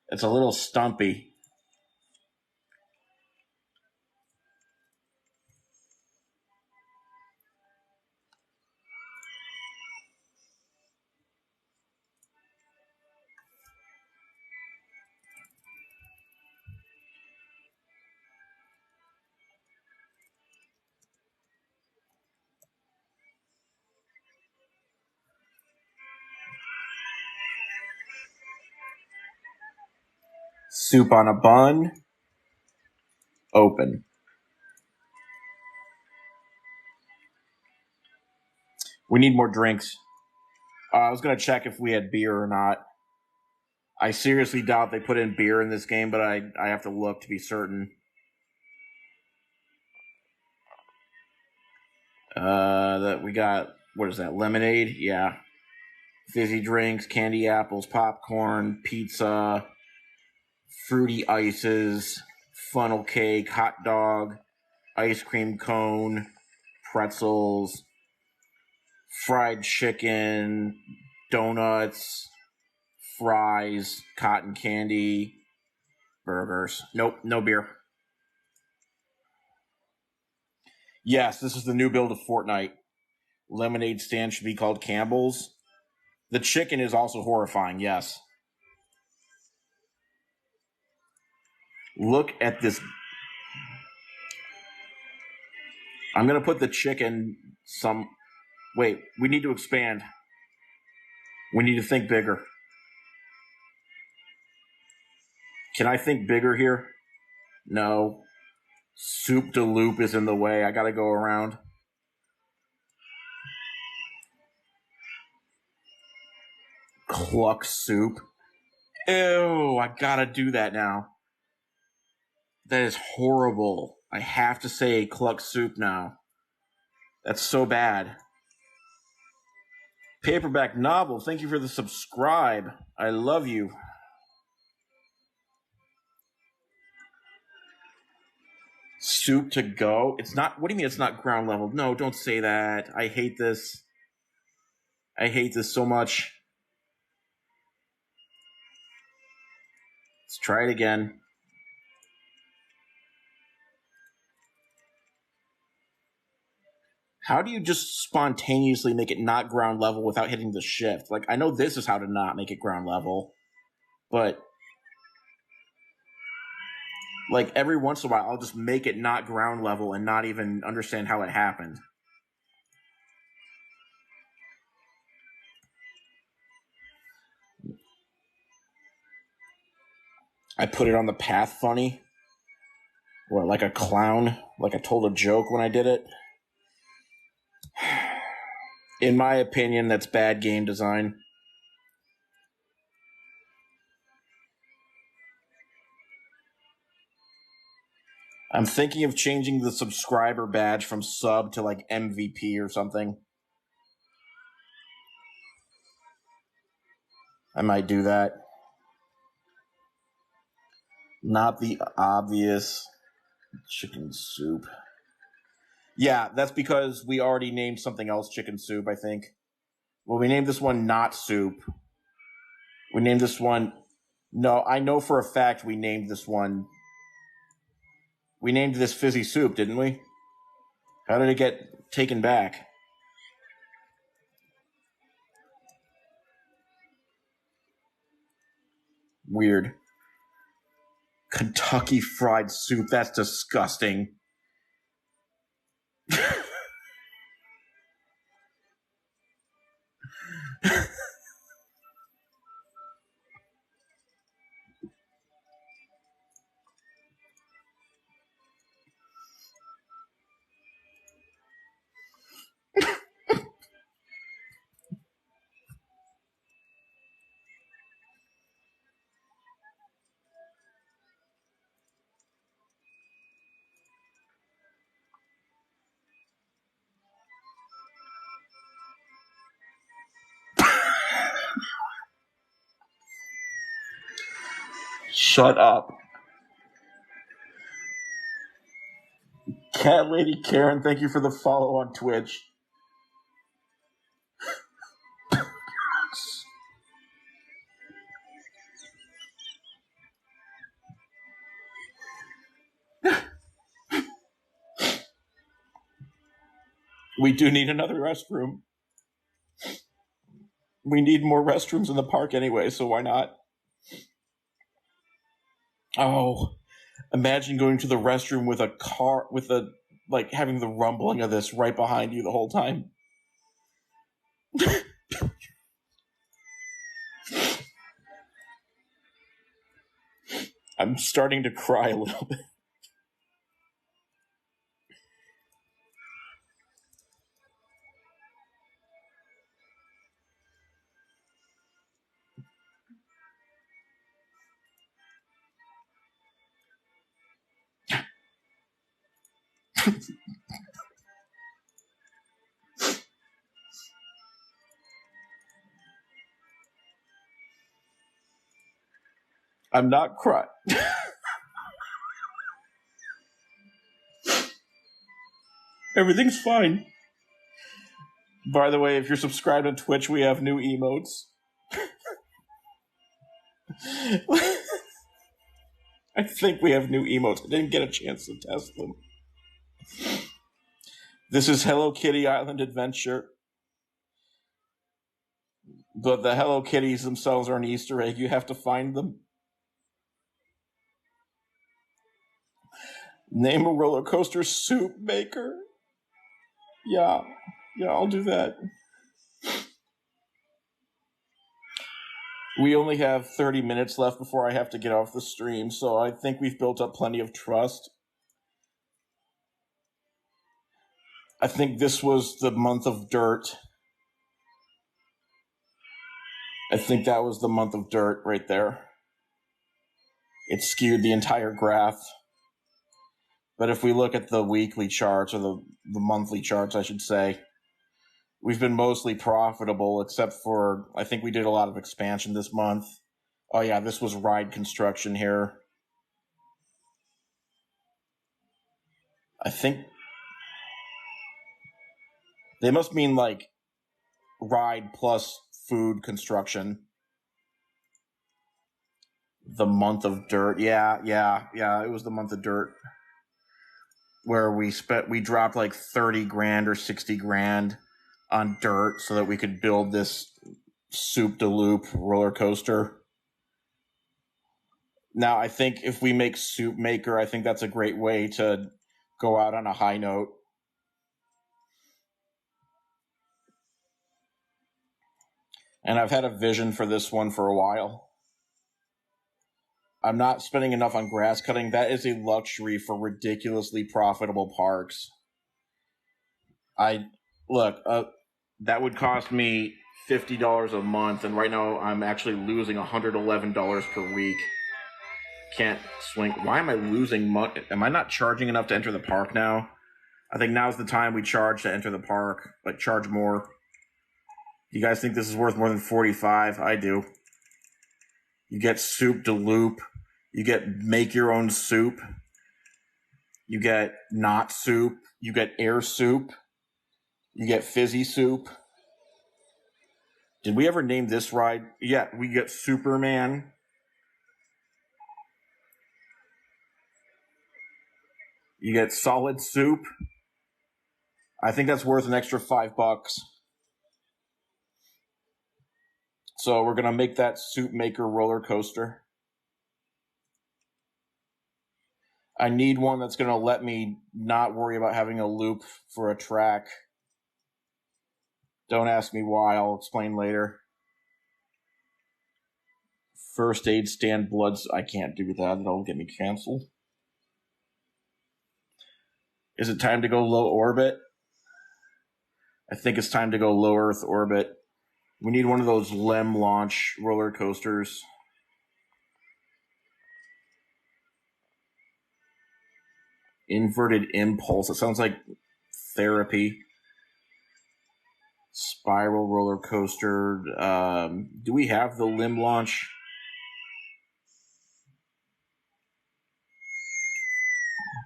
It's a little stumpy. Soup on a bun. Open. We need more drinks. I was going to check if we had beer or not. I seriously doubt they put in beer in this game, but I have to look to be certain. That we got, what is that, lemonade? Yeah. Fizzy drinks, candy apples, popcorn, pizza, fruity ices, funnel cake, hot dog, ice cream cone, pretzels, fried chicken, donuts, fries, cotton candy, burgers. Nope, no beer. Yes, this is the new build of Fortnite. Lemonade stand should be called Campbell's. The chicken is also horrifying, yes. Look at this. I'm going to put the chicken some. Wait, we need to expand. We need to think bigger. Can I think bigger here? No. Soup de loop is in the way. I got to go around. Cluck soup. Ew, I got to do that now. That is horrible. I have to say cluck soup now. That's so bad. Paperback novel, thank you for the subscribe. I love you. Soup to go. It's not. What do you mean it's not ground level? No, don't say that. I hate this. I hate this so much. Let's try it again. How do you just spontaneously make it not ground level without hitting the shift? Like, I know this is how to not make it ground level, but like every once in a while, I'll just make it not ground level and not even understand how it happened. I put it on the path funny. What, like a clown? Like I told a joke when I did it? In my opinion, that's bad game design. I'm thinking of changing the subscriber badge from sub to like MVP or something. I might do that. Not the obvious chicken soup. Yeah, that's because we already named something else chicken soup, I think. Well, we named this one not soup. We named this one... No, I know for a fact we named this one... We named this fizzy soup, didn't we? How did it get taken back? Weird. Kentucky Fried Soup. That's disgusting. Shut up. Cat Lady Karen, thank you for the follow on Twitch. We do need another restroom. We need more restrooms in the park anyway, so why not? Oh, imagine going to the restroom with a car, with a, like, having the rumbling of this right behind you the whole time. I'm starting to cry a little bit. I'm not crying. Everything's fine. By the way, if you're subscribed on Twitch, we have new emotes. I think we have new emotes. I didn't get a chance to test them. This is Hello Kitty Island Adventure. But the Hello Kitties themselves are an Easter egg. You have to find them. Name a roller coaster soup maker. Yeah, I'll do that. We only have 30 minutes left before I have to get off the stream, so I think we've built up plenty of trust. I think this was the month of dirt. I think that was the month of dirt right there. It skewed the entire graph. But if we look at the weekly charts, or the monthly charts, I should say, we've been mostly profitable, except for, I think we did a lot of expansion this month. Oh yeah, this was ride construction here. I think they must mean like ride plus food construction. The month of dirt. Yeah, it was the month of dirt. Where we dropped like 30 grand or 60 grand on dirt so that we could build this soup de loop roller coaster. Now, I think if we make Soup Maker, I think that's a great way to go out on a high note. And I've had a vision for this one for a while. I'm not spending enough on grass cutting. That is a luxury for ridiculously profitable parks. That would cost me $50 a month, and right now I'm actually losing $111 per week. Can't swing. Why am I losing money? Am I not charging enough to enter the park now? I think now's the time we charge to enter the park. Like, charge more. You guys think this is worth more than 45? I do. You get soup to loop. You get make your own soup. You get not soup. You get air soup. You get fizzy soup. Did we ever name this ride? Yeah, we get Superman. You get solid soup. I think that's worth an extra $5. So we're going to make that soup maker roller coaster. I need one that's going to let me not worry about having a loop for a track. Don't ask me why. I'll explain later. First aid stand bloods. I can't do that. That'll get me canceled. Is it time to go low orbit? I think it's time to go low Earth orbit. We need one of those LEM launch roller coasters. Inverted impulse. It sounds like therapy. Spiral roller coaster. Do we have the LEM launch?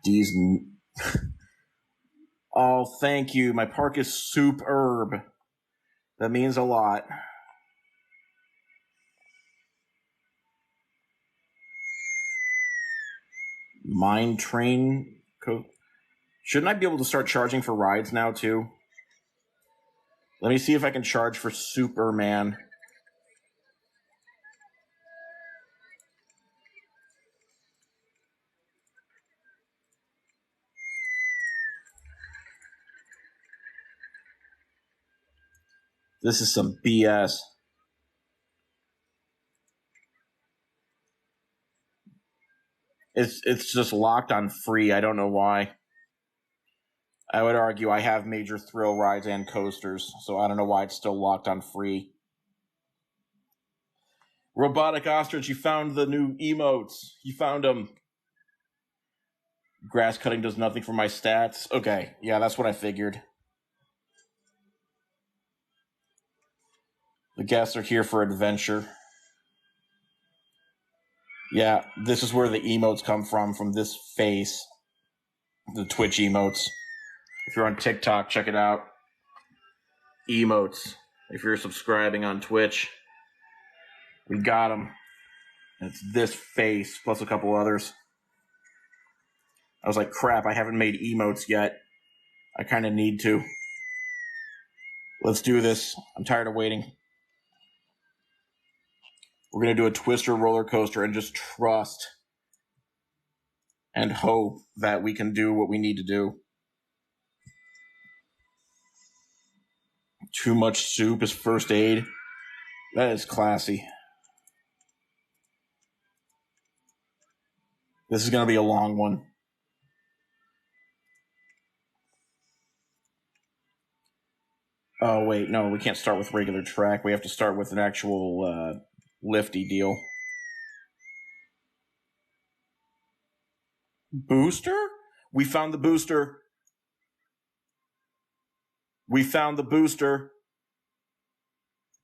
These. Oh, thank you. My park is superb. That means a lot. Mine train. Shouldn't I be able to start charging for rides now, too? Let me see if I can charge for Superman. This is some BS. It's just locked on free. I don't know why. I would argue I have major thrill rides and coasters, so I don't know why it's still locked on free. Robotic Ostrich, you found the new emotes. You found them. Grass cutting does nothing for my stats. Okay, yeah, that's what I figured. The guests are here for adventure. Yeah, this is where the emotes come from this face. The Twitch emotes. If you're on TikTok, check it out. Emotes. If you're subscribing on Twitch, we got them. It's this face plus a couple others. I was like, crap, I haven't made emotes yet. I kind of need to. Let's do this. I'm tired of waiting. We're going to do a twister roller coaster and just trust and hope that we can do what we need to do. Too much soup is first aid. That is classy. This is going to be a long one. Oh, wait, no, we can't start with regular track. We have to start with an actual lifty deal. Booster? We found the booster. We found the booster.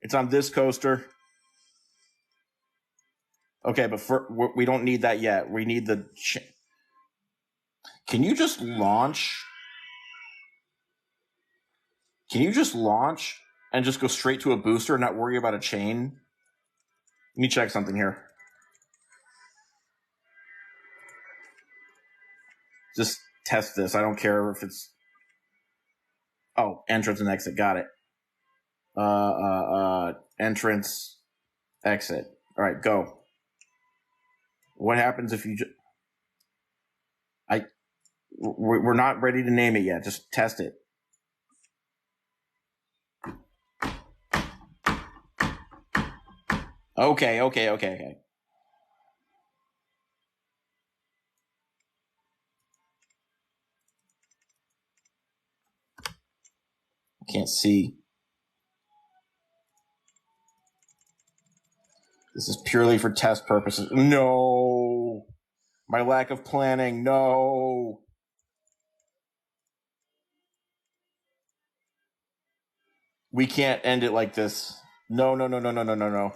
It's on this coaster. Okay, but we don't need that yet. We need the... Can you just launch? Can you just launch and just go straight to a booster and not worry about a chain? Let me check something here. Just test this. I don't care if it's... Oh, entrance and exit. Got it. Entrance, exit. All right, go. What happens if you just... We're not ready to name it yet. Just test it. Okay. Can't see. This is purely for test purposes. No. My lack of planning. No. We can't end it like this. No, no, no, no, no, no, no, no.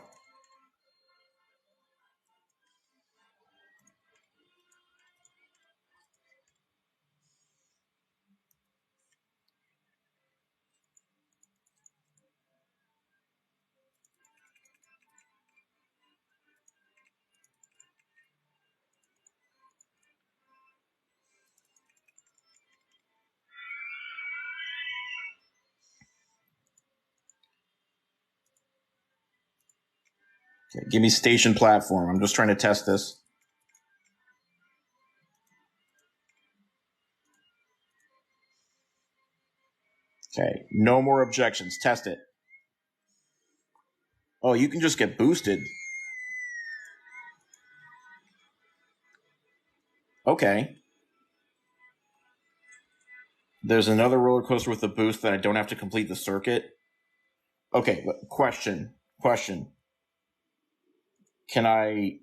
Okay, give me station platform. I'm just trying to test this. Okay, no more objections. Test it. Oh, you can just get boosted. Okay. There's another roller coaster with a boost that I don't have to complete the circuit. Okay, but question. Can I...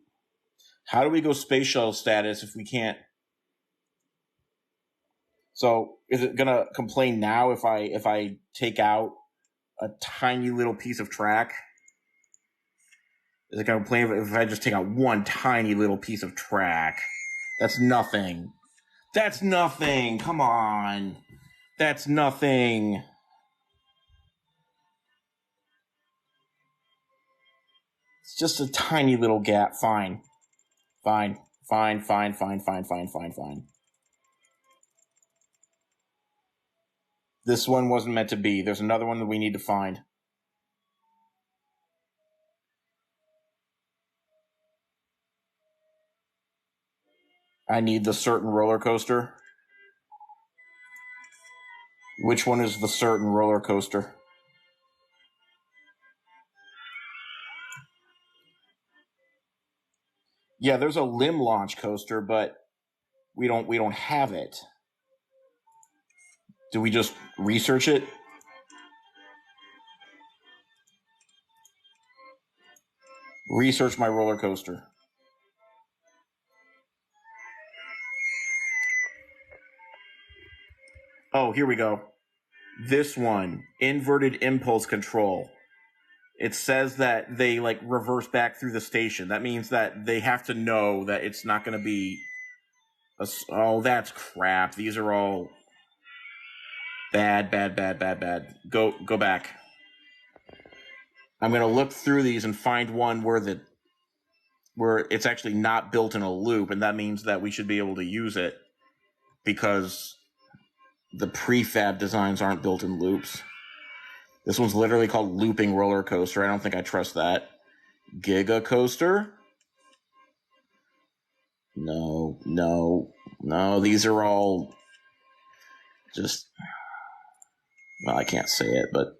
How do we go space shuttle status if we can't... So, is it going to complain now if I take out a tiny little piece of track? Is it going to complain if I just take out one tiny little piece of track? That's nothing. That's nothing. Come on. That's nothing. It's just a tiny little gap. Fine. Fine. This one wasn't meant to be. There's another one that we need to find. I need the certain roller coaster. Which one is the certain roller coaster? Yeah, there's a limb launch coaster, but we don't have it. Do we just research it? Research my roller coaster. Oh, here we go. This one, inverted impulse control. It says that they like reverse back through the station. That means that they have to know that it's not going to be oh, that's crap. These are all bad. Go back. I'm going to look through these and find one where it's actually not built in a loop, and that means that we should be able to use it because the prefab designs aren't built in loops. This one's literally called Looping Roller Coaster. I don't think I trust that. Giga Coaster? No. These are all just... Well, I can't say it, but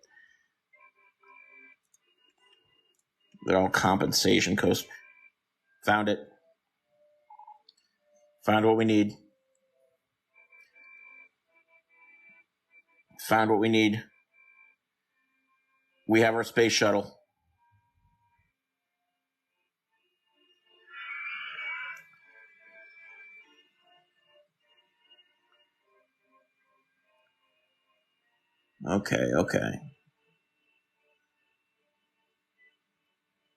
they're all compensation coasters. Found it. Found what we need. Found what we need. We have our space shuttle. Okay.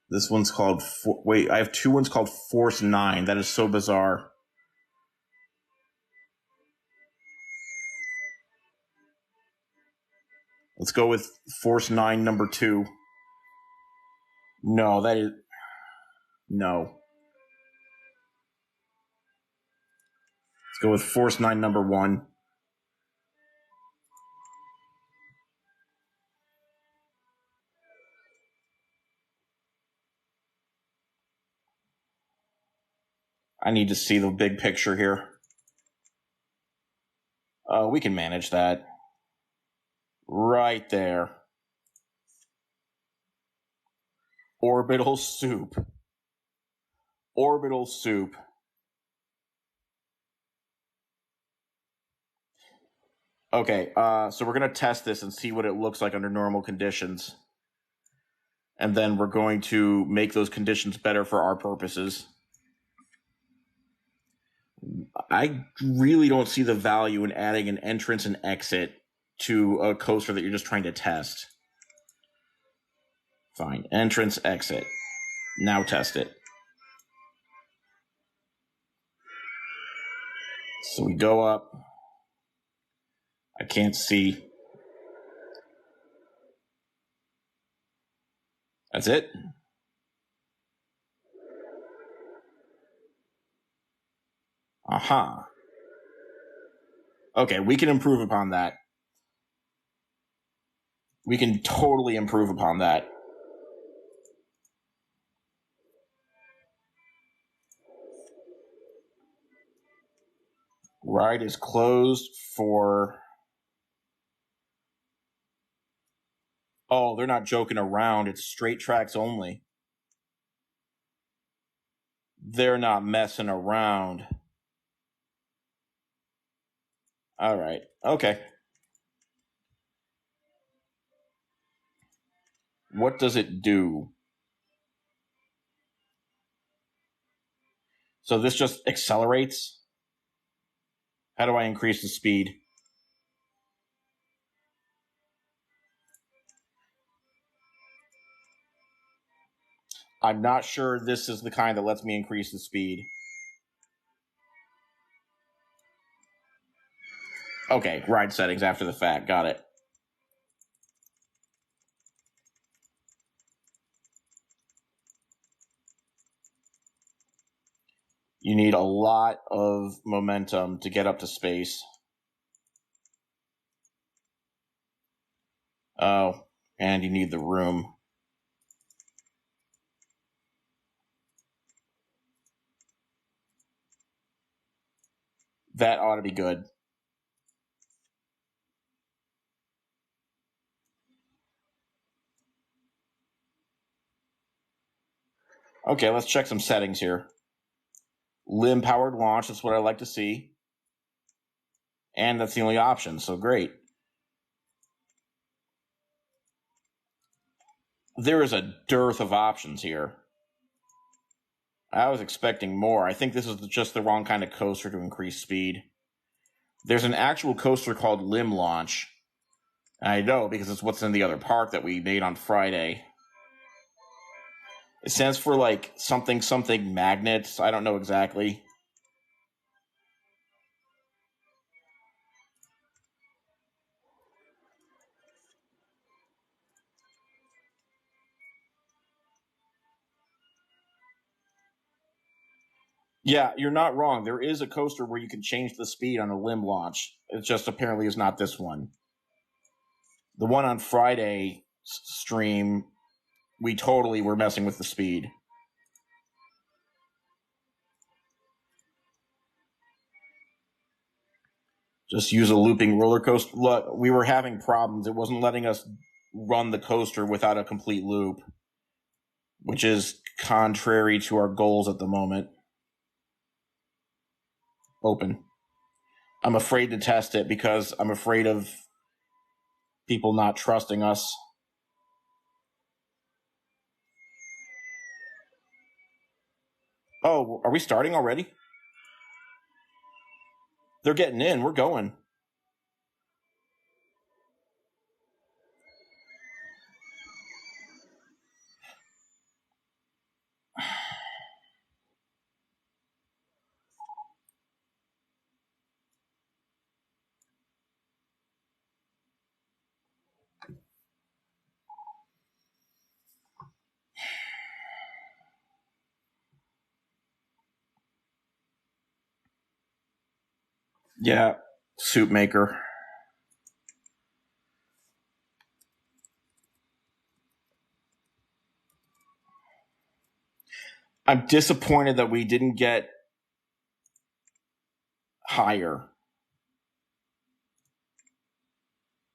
This one's called... Wait, I have two ones called Force 9. That is so bizarre. Let's go with Force 9 number 2. No, that is... No. Let's go with Force 9 number 1. I need to see the big picture here. We can manage that. Right there. Orbital soup. Orbital soup. Okay, so we're going to test this and see what it looks like under normal conditions. And then we're going to make those conditions better for our purposes. I really don't see the value in adding an entrance and exit to a coaster that you're just trying to test. Fine. Entrance, exit. Now test it. So we go up. I can't see. That's it? Aha. Okay, we can improve upon that. We can totally improve upon that. Ride is closed for... Oh, they're not joking around. It's straight tracks only. They're not messing around. All right. Okay. What does it do? So this just accelerates? How do I increase the speed? I'm not sure this is the kind that lets me increase the speed. Okay, ride settings after the fact. Got it. You need a lot of momentum to get up to space. Oh, and you need the room. That ought to be good. Okay, let's check some settings here. Limb-powered launch, that's what I like to see. And that's the only option, so great. There is a dearth of options here. I was expecting more. I think this is just the wrong kind of coaster to increase speed. There's an actual coaster called Limb Launch. I know, because it's what's in the other park that we made on Friday. It stands for like something magnets. I don't know exactly. Yeah, you're not wrong. There is a coaster where you can change the speed on a limb launch. It just apparently is not this one. The one on Friday stream, we totally were messing with the speed. Just use a looping roller coaster. Look, we were having problems. It wasn't letting us run the coaster without a complete loop, which is contrary to our goals at the moment. Open. I'm afraid to test it because I'm afraid of people not trusting us. Oh, are we starting already? They're getting in. We're going. Yeah, soup maker. I'm disappointed that we didn't get higher.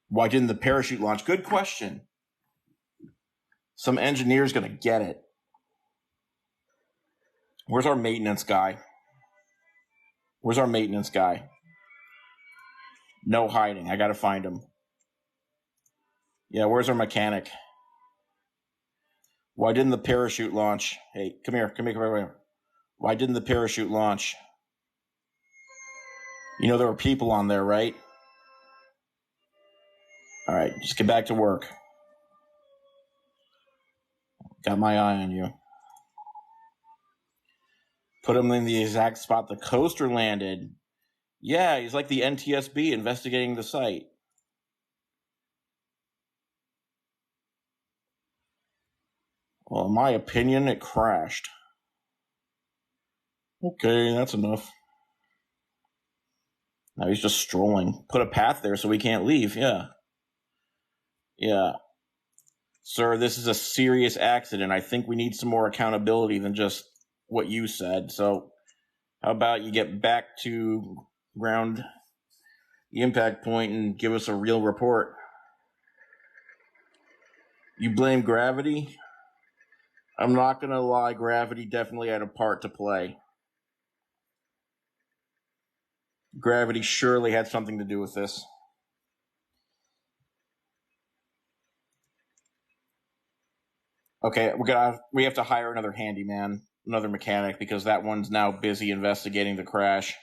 Why didn't the parachute launch? Good question. Some engineer's going to get it. Where's our maintenance guy? Where's our maintenance guy? No hiding. I got to find him. Yeah, where's our mechanic? Why didn't the parachute launch? Hey, come here. Come here. Why didn't the parachute launch? You know there were people on there, right? All right, just get back to work. Got my eye on you. Put him in the exact spot the coaster landed. Yeah, he's like the NTSB investigating the site. Well, in my opinion, it crashed. Okay, that's enough. Now he's just strolling. Put a path there so we can't leave. Yeah. Yeah. Sir, this is a serious accident. I think we need some more accountability than just what you said. So how about you get back to ground the impact point and give us a real report? You blame gravity? I'm not going to lie. Gravity definitely had a part to play. Gravity surely had something to do with this. Okay, we have to hire another handyman, another mechanic, because that one's now busy investigating the crash.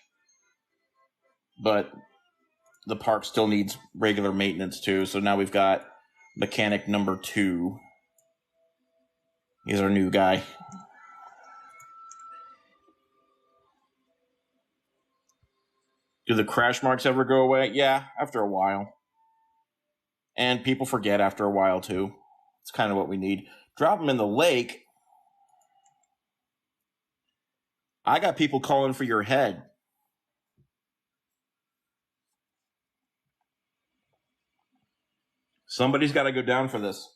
But the park still needs regular maintenance too, so now we've got mechanic number 2. He's our new guy. Do the crash marks ever go away? Yeah, after a while. And people forget after a while too. It's kind of what we need. Drop them in the lake. I got people calling for your head. Somebody's got to go down for this.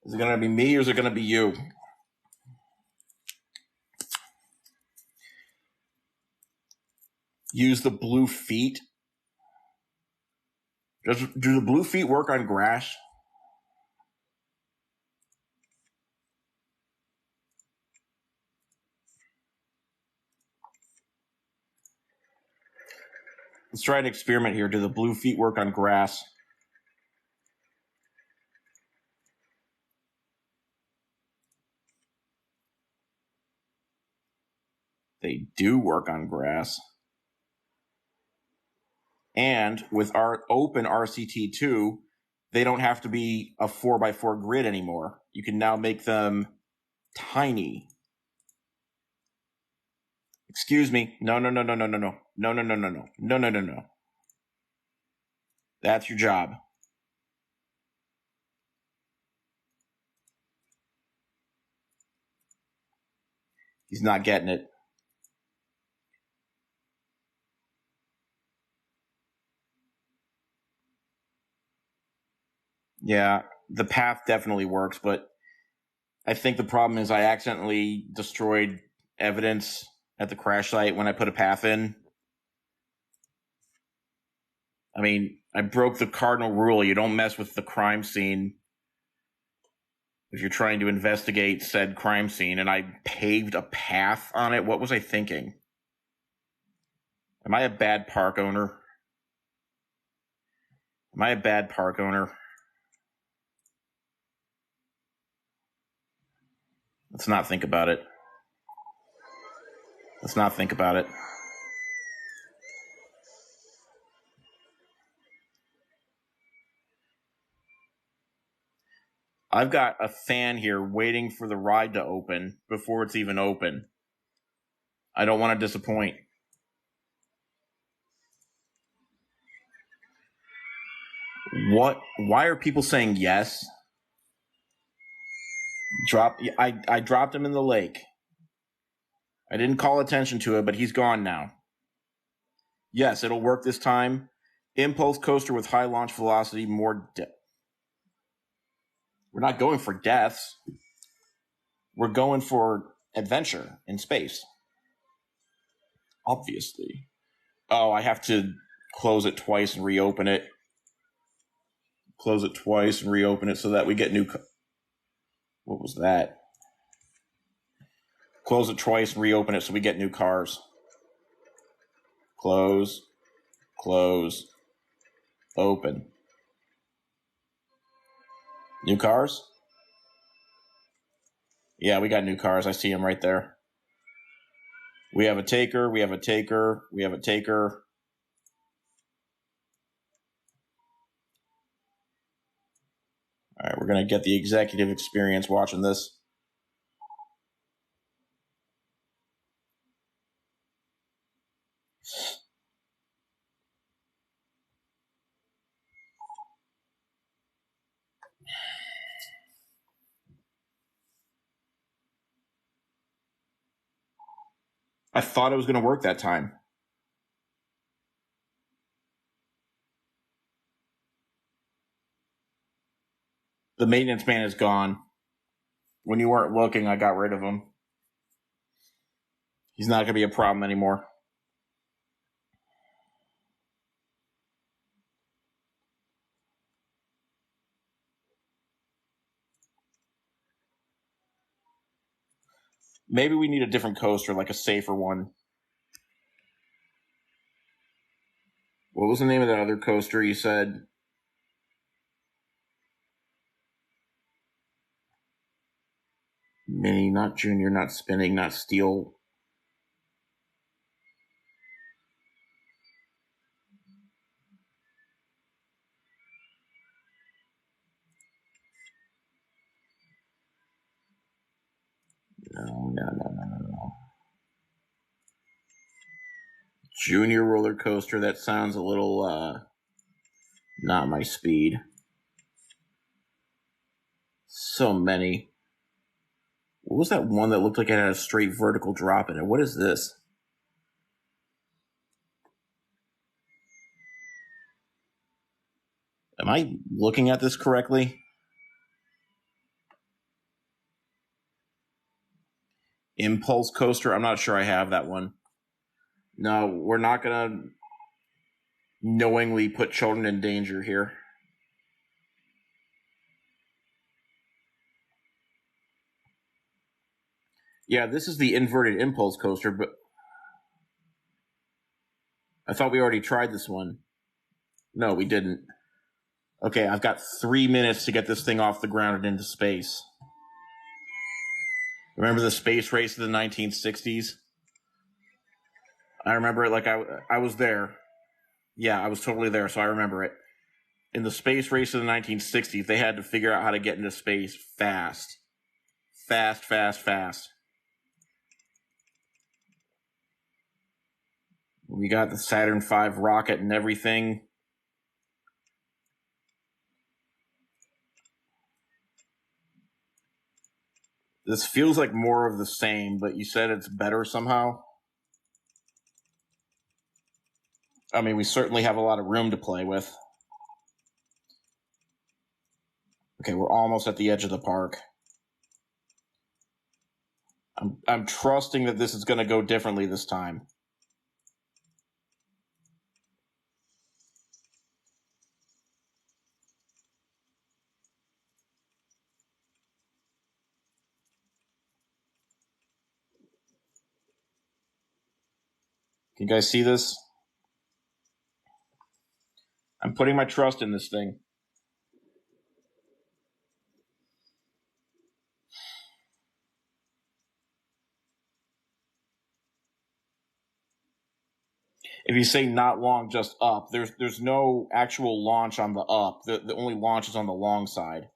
Is it going to be me or is it going to be you? Use the blue feet. Do the blue feet work on grass? Let's try an experiment here. Do the blue feet work on grass? They do work on grass. And with our open RCT2, they don't have to be a 4x4 grid anymore. You can now make them tiny. Excuse me. No. That's your job. He's not getting it. Yeah, the path definitely works, but I think the problem is I accidentally destroyed evidence at the crash site when I put a path in. I mean, I broke the cardinal rule. You don't mess with the crime scene if you're trying to investigate said crime scene, and I paved a path on it. What was I thinking? Am I a bad park owner? Am I a bad park owner? Let's not think about it. Let's not think about it. I've got a fan here waiting for the ride to open before it's even open. I don't want to disappoint. What? Why are people saying yes? I dropped him in the lake. I didn't call attention to it, but he's gone now. Yes, it'll work this time. Impulse coaster with high launch velocity, more We're not going for deaths. We're going for adventure in space. Obviously. Oh, I have to close it twice and reopen it. Close it twice and reopen it so that we get new... What was that? Close it twice and reopen it so we get new cars. Close. Close. Open. New cars? Yeah, we got new cars. I see them right there. We have a taker. We have a taker. We have a taker. All right, we're going to get the executive experience watching this. I thought it was going to work that time. The maintenance man is gone. When you weren't looking, I got rid of him. He's not going to be a problem anymore. Maybe we need a different coaster, like a safer one. What was the name of that other coaster you said? Mini, not junior, not spinning, not steel. No. Junior roller coaster, that sounds a little, not my speed. So many. What was that one that looked like it had a straight vertical drop in it? What is this? Am I looking at this correctly? Impulse coaster? I'm not sure I have that one. No, we're not going to knowingly put children in danger here. Yeah, this is the inverted impulse coaster, but I thought we already tried this one. No, we didn't. Okay, I've got 3 minutes to get this thing off the ground and into space. Remember the space race of the 1960s? I remember it like I was there. Yeah, I was totally there, so I remember it. In the space race of the 1960s, they had to figure out how to get into space fast. Fast. We got the Saturn V rocket and everything. This feels like more of the same, but you said it's better somehow. I mean, we certainly have a lot of room to play with. Okay, we're almost at the edge of the park. I'm trusting that this is going to go differently this time. Can you guys see this? I'm putting my trust in this thing. If you say not long, just up, there's no actual launch on the up. The only launch is on the long side,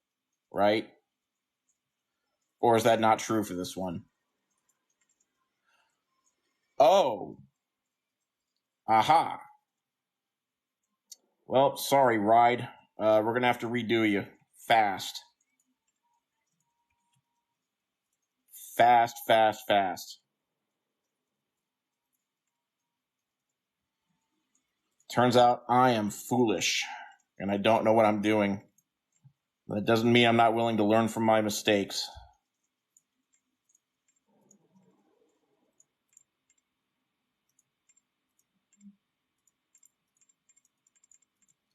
right? Or is that not true for this one? Oh. Aha. Well, sorry, ride. We're going to have to redo you. Fast. Fast. Turns out I am foolish, and I don't know what I'm doing. That doesn't mean I'm not willing to learn from my mistakes.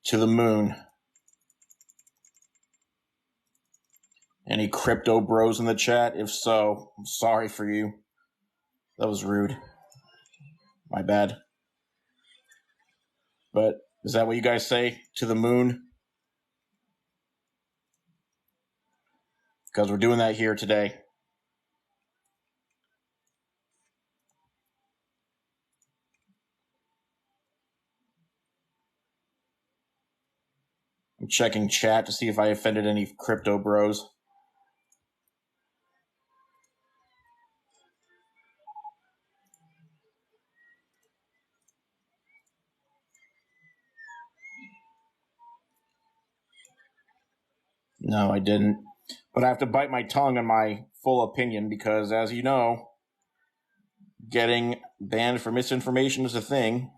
To the moon. Any crypto bros in the chat? If so, I'm sorry for you. That was rude. My bad. But is that what you guys say? To the moon? Because we're doing that here today. I'm checking chat to see if I offended any crypto bros. No, I didn't. But I have to bite my tongue on my full opinion because, as you know, getting banned for misinformation is a thing.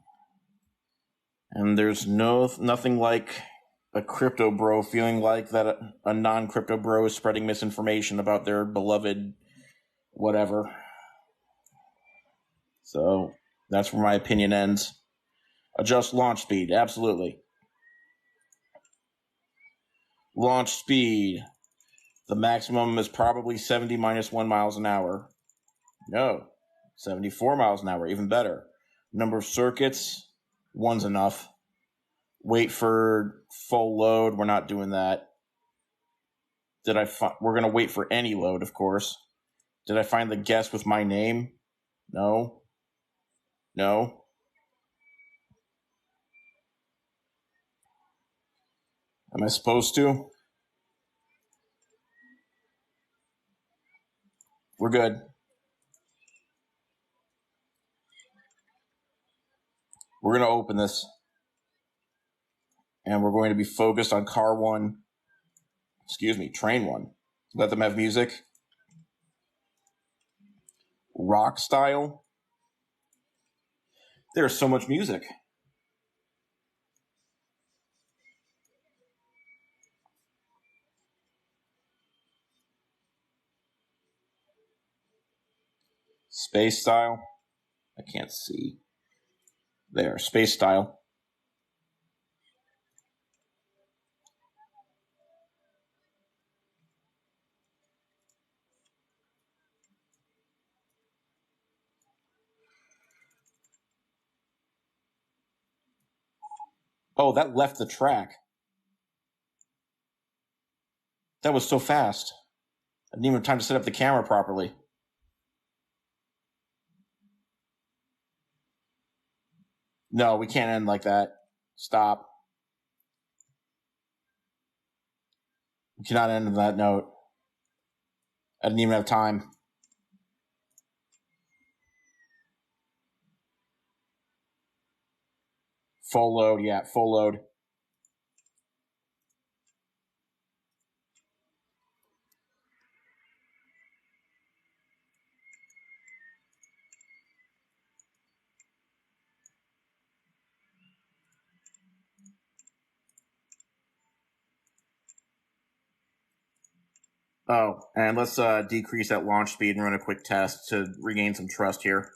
And there's nothing like a crypto bro feeling like that a non-crypto bro is spreading misinformation about their beloved whatever. So that's where my opinion ends. Adjust launch speed, absolutely. Launch speed. The maximum is probably 70 minus 1 miles an hour. No, 74 miles an hour, even better. Number of circuits, one's enough. Wait for full load, we're not doing that. We're going to wait for any load, of course. Did I find the guest with my name? No. No. Am I supposed to? We're good. We're going to open this. And we're going to be focused on train one. Let them have music. Rock style. There's so much music. Space style. I can't see. There, space style. Oh, that left the track. That was so fast. I didn't even have time to set up the camera properly. No, we can't end like that. Stop. We cannot end on that note. I didn't even have time. Full load, yeah, full load. Oh, and let's decrease that launch speed and run a quick test to regain some trust here.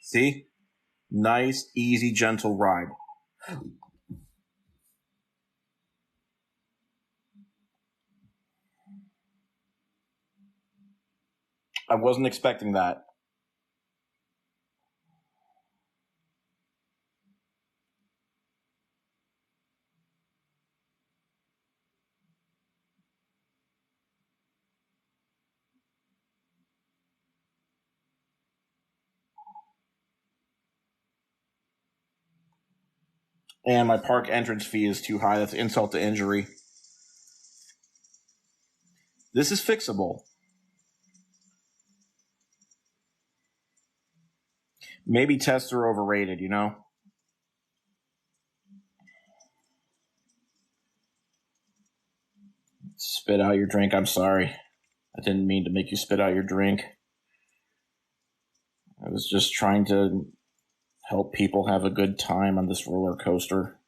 See? Nice, easy, gentle ride. I wasn't expecting that. And my park entrance fee is too high. That's insult to injury. This is fixable. Maybe tests are overrated, you know? Spit out your drink. I'm sorry. I didn't mean to make you spit out your drink. I was just trying to help people have a good time on this roller coaster.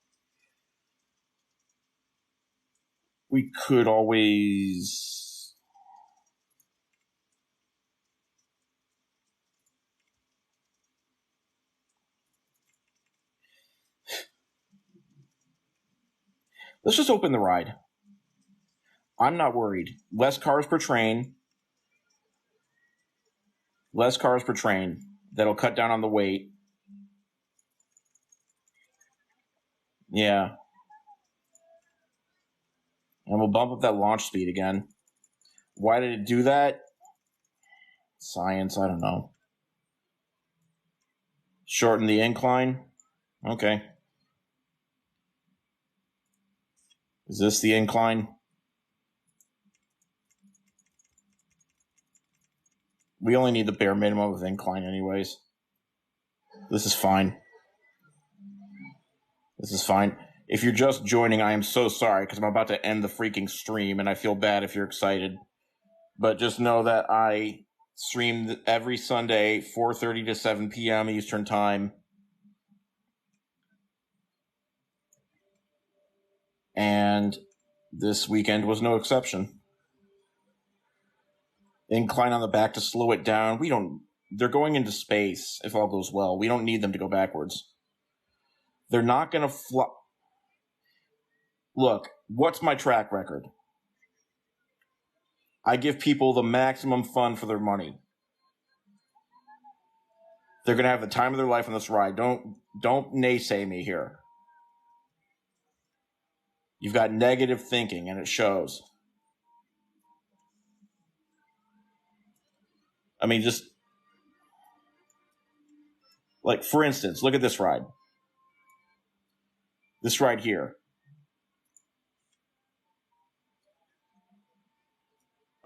We could always... Let's just open the ride. I'm not worried. Less cars per train. Less cars per train. That'll cut down on the wait. Yeah. And we'll bump up that launch speed again. Why did it do that? Science, I don't know. Shorten the incline? Okay. Is this the incline? We only need the bare minimum of incline anyways. This is fine. This is fine. If you're just joining, I am so sorry because I'm about to end the freaking stream and I feel bad if you're excited. But just know that I stream every Sunday, 4:30 to 7 p.m. Eastern Time. And this weekend was no exception. Incline on the back to slow it down. They're going into space if all goes well. We don't need them to go backwards. They're not going to fly. Look, what's my track record? I give people the maximum fun for their money. They're going to have the time of their life on this ride. Don't naysay me here. You've got negative thinking, and it shows. I mean, just like, for instance, look at this ride. This ride here.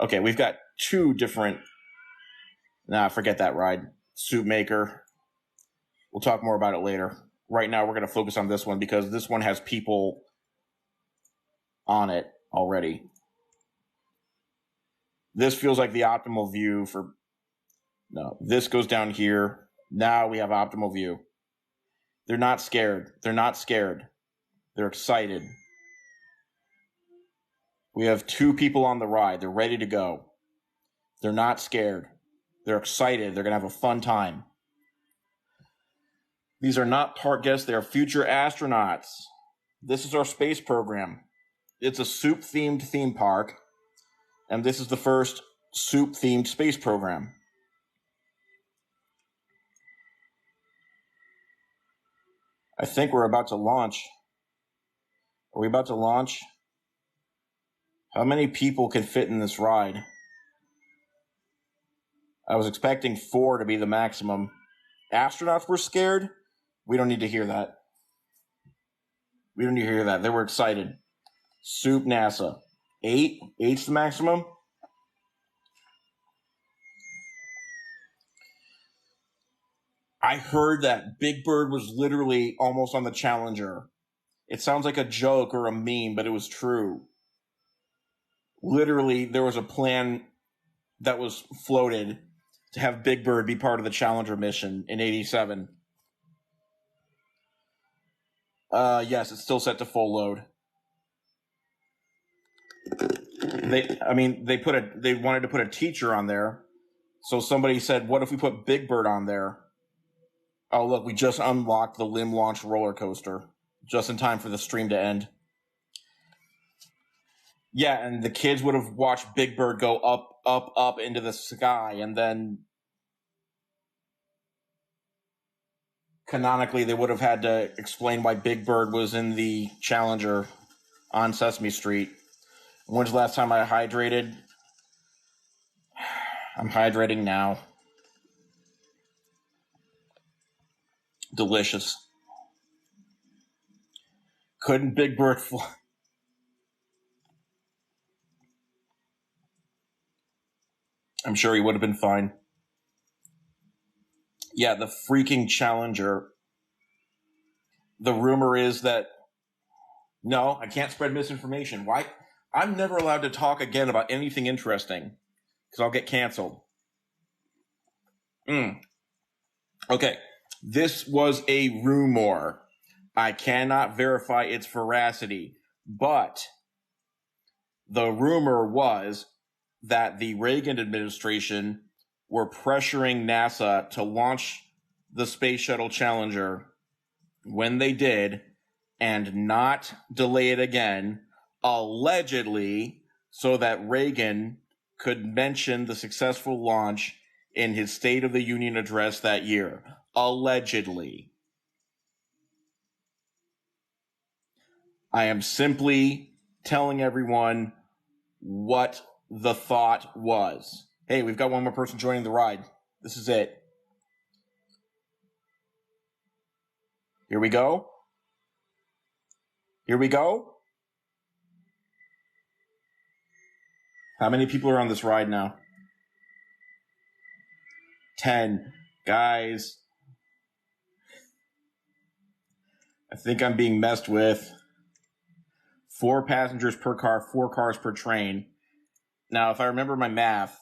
Okay, we've got two different. Nah, forget that ride. Soup maker. We'll talk more about it later. Right now, we're going to focus on this one because this one has people on it already. This feels like the optimal view for. No, this goes down here. Now we have optimal view. They're not scared. They're not scared. They're excited. We have two people on the ride. They're ready to go. They're not scared. They're excited. They're going to have a fun time. These are not park guests. They are future astronauts. This is our space program. It's a soup-themed theme park, and this is the first soup-themed space program. I think we're about to launch. Are we about to launch? How many people can fit in this ride? I was expecting 4 to be the maximum. Astronauts were scared? We don't need to hear that. We don't need to hear that. They were excited. Soup NASA. 8? 8's the maximum? I heard that Big Bird was literally almost on the Challenger. It sounds like a joke or a meme, but it was true. Literally, there was a plan that was floated to have Big Bird be part of the Challenger mission in 87. Yes, it's still set to full load. They wanted to put a teacher on there. So somebody said, what if we put Big Bird on there? Oh, look, we just unlocked the limb launch roller coaster just in time for the stream to end. Yeah, and the kids would have watched Big Bird go up, up, up into the sky, and then canonically they would have had to explain why Big Bird was in the Challenger on Sesame Street. When's the last time I hydrated? I'm hydrating now. Delicious. Couldn't Big Bird fly? I'm sure he would have been fine. Yeah, the freaking Challenger. The rumor is that... No, I can't spread misinformation. Why? I'm never allowed to talk again about anything interesting because I'll get canceled. Okay, this was a rumor. I cannot verify its veracity, but the rumor was that the Reagan administration were pressuring NASA to launch the Space Shuttle Challenger when they did and not delay it again, allegedly, so that Reagan could mention the successful launch in his State of the Union address that year. Allegedly. I am simply telling everyone what the thought was. Hey, we've got one more person joining the ride. This is it. Here we go. Here we go. How many people are on this ride now? 10. Guys, I think I'm being messed with. 4 passengers per car, 4 cars per train. Now, if I remember my math,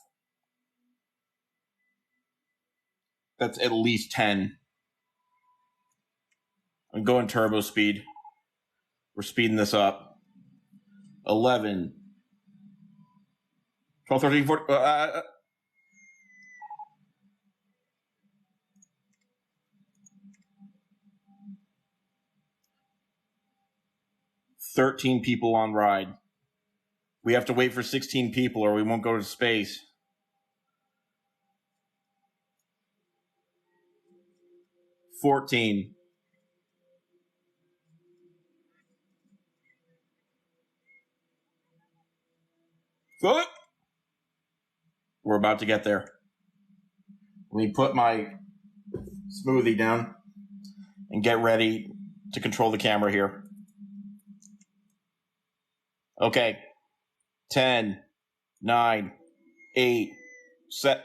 that's at least 10. I'm going turbo speed. We're speeding this up. 11, 12, 13, 14. 13 people on ride. We have to wait for 16 people or we won't go to space. 14. What? We're about to get there. Let me put my smoothie down and get ready to control the camera here. Okay. 10, 9, 8, set.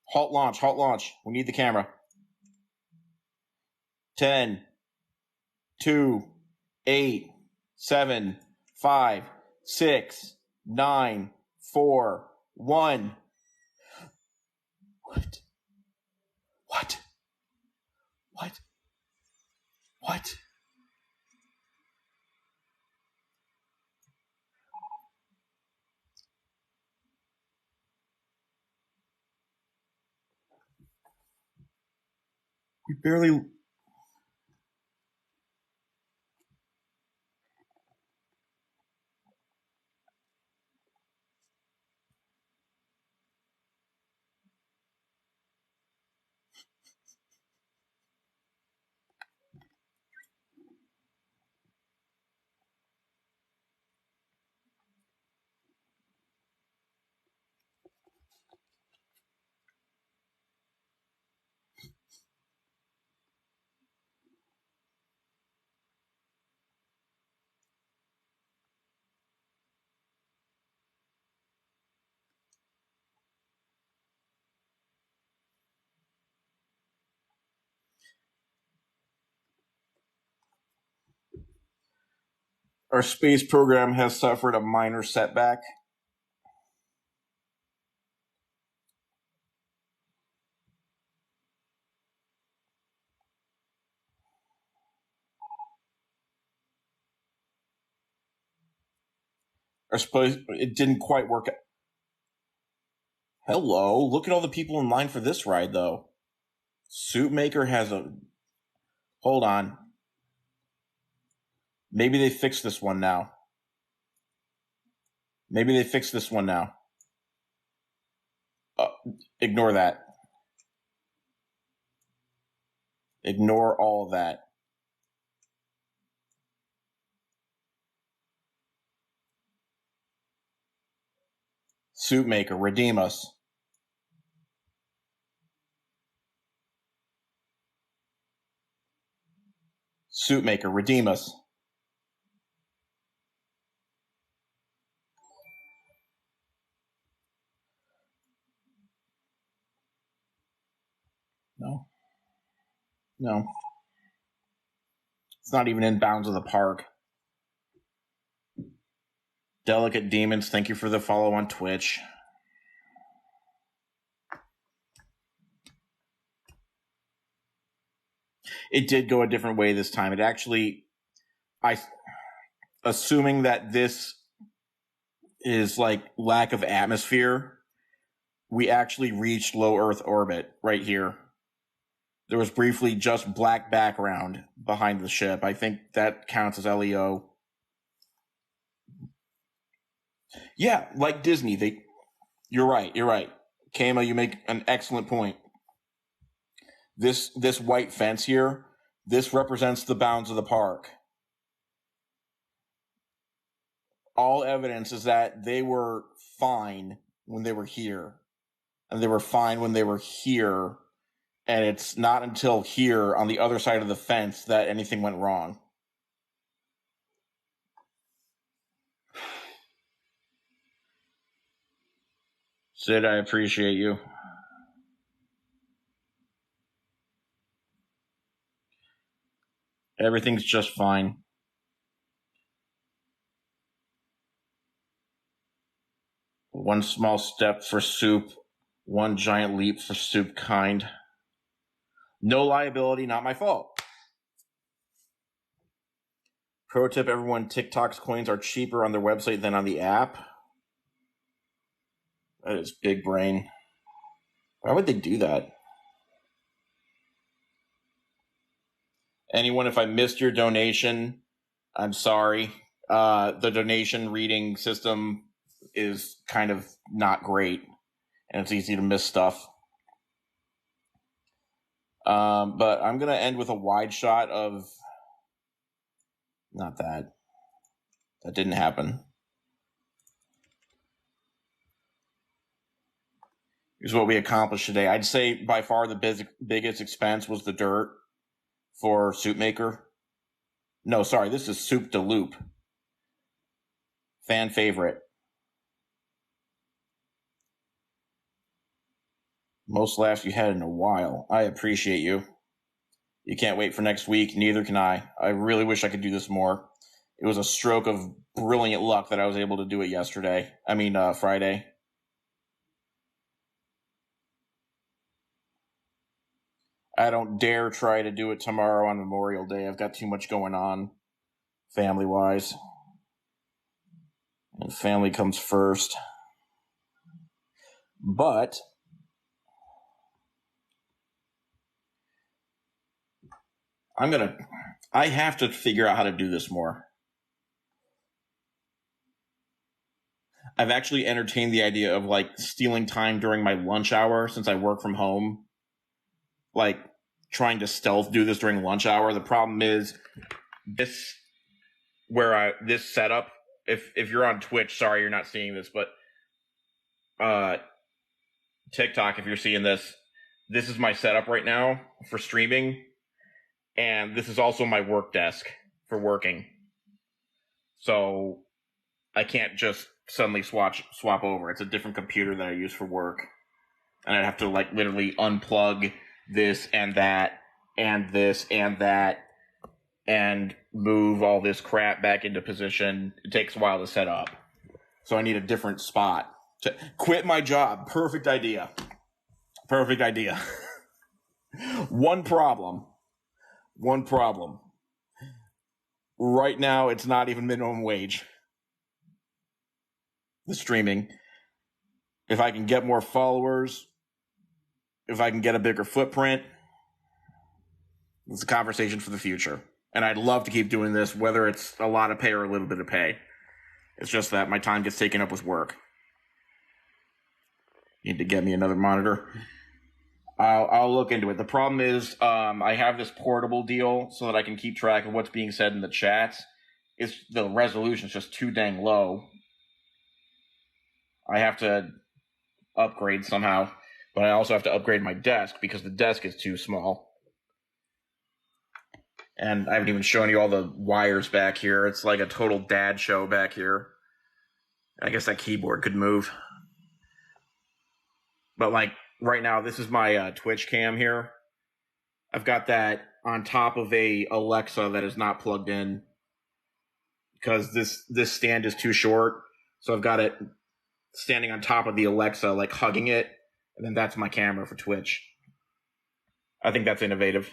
Halt launch, halt launch. We need the camera. 10, 2, 8, 7, 5, 6, 9, 4, 1. What? What? What? What? We barely... Our space program has suffered a minor setback. It didn't quite work out. Hello, look at all the people in line for this ride, though. Suitmaker has a... Hold on. Maybe they fixed this one now. Maybe they fixed this one now. Ignore that. Ignore all of that. Suitmaker, redeem us. Suitmaker, redeem us. No. No. It's not even in bounds of the park. Delicate Demons, thank you for the follow on Twitch. It did go a different way this time. It actually, assuming that this is like lack of atmosphere, we actually reached low Earth orbit right here. There was briefly just black background behind the ship. I think that counts as LEO. Yeah, like Disney. You're right. Kama, you make an excellent point. This white fence here, this represents the bounds of the park. All evidence is that they were fine when they were here. and they were fine when they were here, and it's not until here on the other side of the fence that anything went wrong. Sid, I appreciate you. Everything's just fine. One small step for soup, one giant leap for soup kind. No liability, not my fault. Pro tip, everyone, TikTok's coins are cheaper on their website than on the app. That is big brain. Why would they do that? Anyone, if I missed your donation, I'm sorry. The donation reading system is kind of not great, and it's easy to miss stuff. But I'm going to end with a wide shot of... Not that. That didn't happen. Here's what we accomplished today. I'd say by far the biggest expense was the dirt for Soup Maker. No, sorry, this is Soup de Loop. Fan favorite. Most laughs you had in a while. I appreciate you. You can't wait for next week. Neither can I. I really wish I could do this more. It was a stroke of brilliant luck that I was able to do it yesterday. Friday. I don't dare try to do it tomorrow on Memorial Day. I've got too much going on, family-wise. And family comes first. But I have to figure out how to do this more. I've actually entertained the idea of like stealing time during my lunch hour since I work from home. Like trying to stealth do this during lunch hour. The problem is this setup, if you're on Twitch, sorry you're not seeing this, but TikTok, if you're seeing this is my setup right now for streaming. And this is also my work desk for working. So I can't just suddenly swap over. It's a different computer that I use for work. And I'd have to like literally unplug this and that and this and that and move all this crap back into position. It takes a while to set up. So I need a different spot to quit my job. Perfect idea. Perfect idea. One problem. Right now, it's not even minimum wage. The streaming. If I can get more followers, if I can get a bigger footprint, it's a conversation for the future. And I'd love to keep doing this, whether it's a lot of pay or a little bit of pay. It's just that my time gets taken up with work. Need to get me another monitor. I'll look into it. The problem is I have this portable deal so that I can keep track of what's being said in the chats. The resolution is just too dang low. I have to upgrade somehow, but I also have to upgrade my desk because the desk is too small. And I haven't even shown you all the wires back here. It's like a total dad show back here. I guess that keyboard could move. But like right now, this is my Twitch cam here. I've got that on top of a Alexa that is not plugged in because this stand is too short. So I've got it standing on top of the Alexa, like hugging it, and then that's my camera for Twitch. I think that's innovative.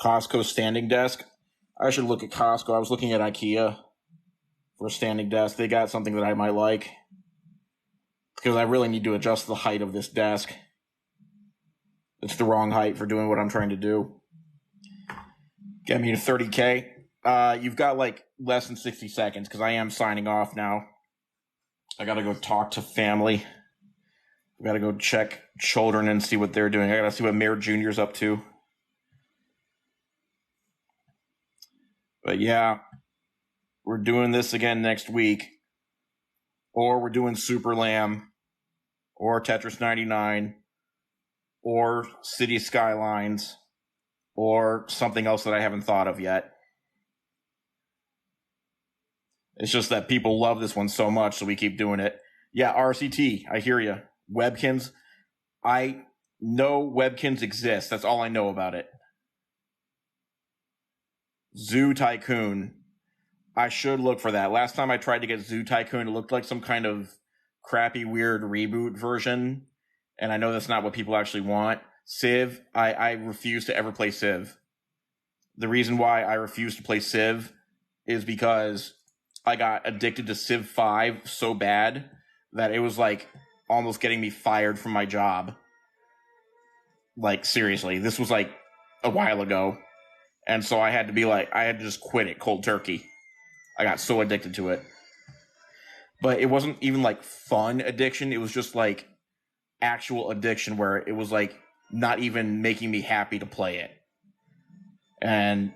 Costco standing desk. I should look at Costco. I was looking at IKEA for a standing desk. They got something that I might like because I really need to adjust the height of this desk. It's the wrong height for doing what I'm trying to do. Get me to 30K. You've got like less than 60 seconds because I am signing off now. I got to go talk to family. I got to go check children and see what they're doing. I got to see what Mayor Jr.'s up to. But yeah, we're doing this again next week. or we're doing Super Lamb, or Tetris 99, or City Skylines, or something else that I haven't thought of yet. It's just that people love this one so much, so we keep doing it. Yeah, RCT, I hear you. Webkins, I know Webkins exist. That's all I know about it. Zoo Tycoon, I should look for that. Last time I tried to get Zoo Tycoon, it looked like some kind of crappy, weird reboot version, and I know that's not what people actually want. Civ, I refuse to ever play Civ. The reason why I refuse to play Civ is because I got addicted to Civ 5 so bad that it was like almost getting me fired from my job. Like, seriously, this was like a while ago. And so I had to just quit it cold turkey. I got so addicted to it. But it wasn't even like fun addiction. It was just like actual addiction where it was like not even making me happy to play it. And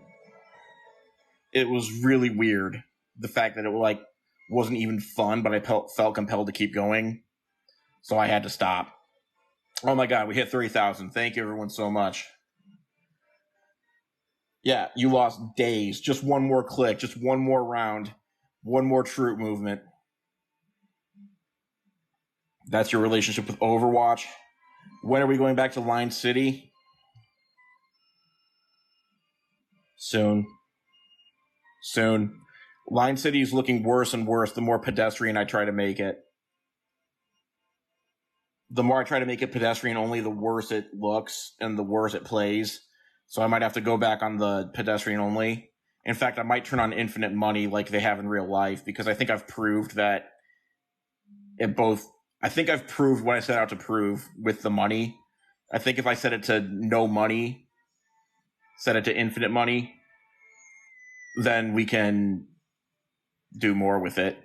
it was really weird. The fact that it like wasn't even fun, but I felt compelled to keep going. So I had to stop. Oh my God, we hit 30,000. Thank you everyone so much. Yeah, you lost days. Just one more click, just one more round, one more troop movement. That's your relationship with Overwatch. When are we going back to Line City? Soon. Line City is looking worse and worse the more pedestrian I try to make it. The more I try to make it pedestrian only, the worse it looks and the worse it plays. So I might have to go back on the pedestrian only. In fact, I might turn on infinite money like they have in real life, because I think I've proved that I think I've proved what I set out to prove with the money. I think if I set it to no money, set it to infinite money, then we can do more with it.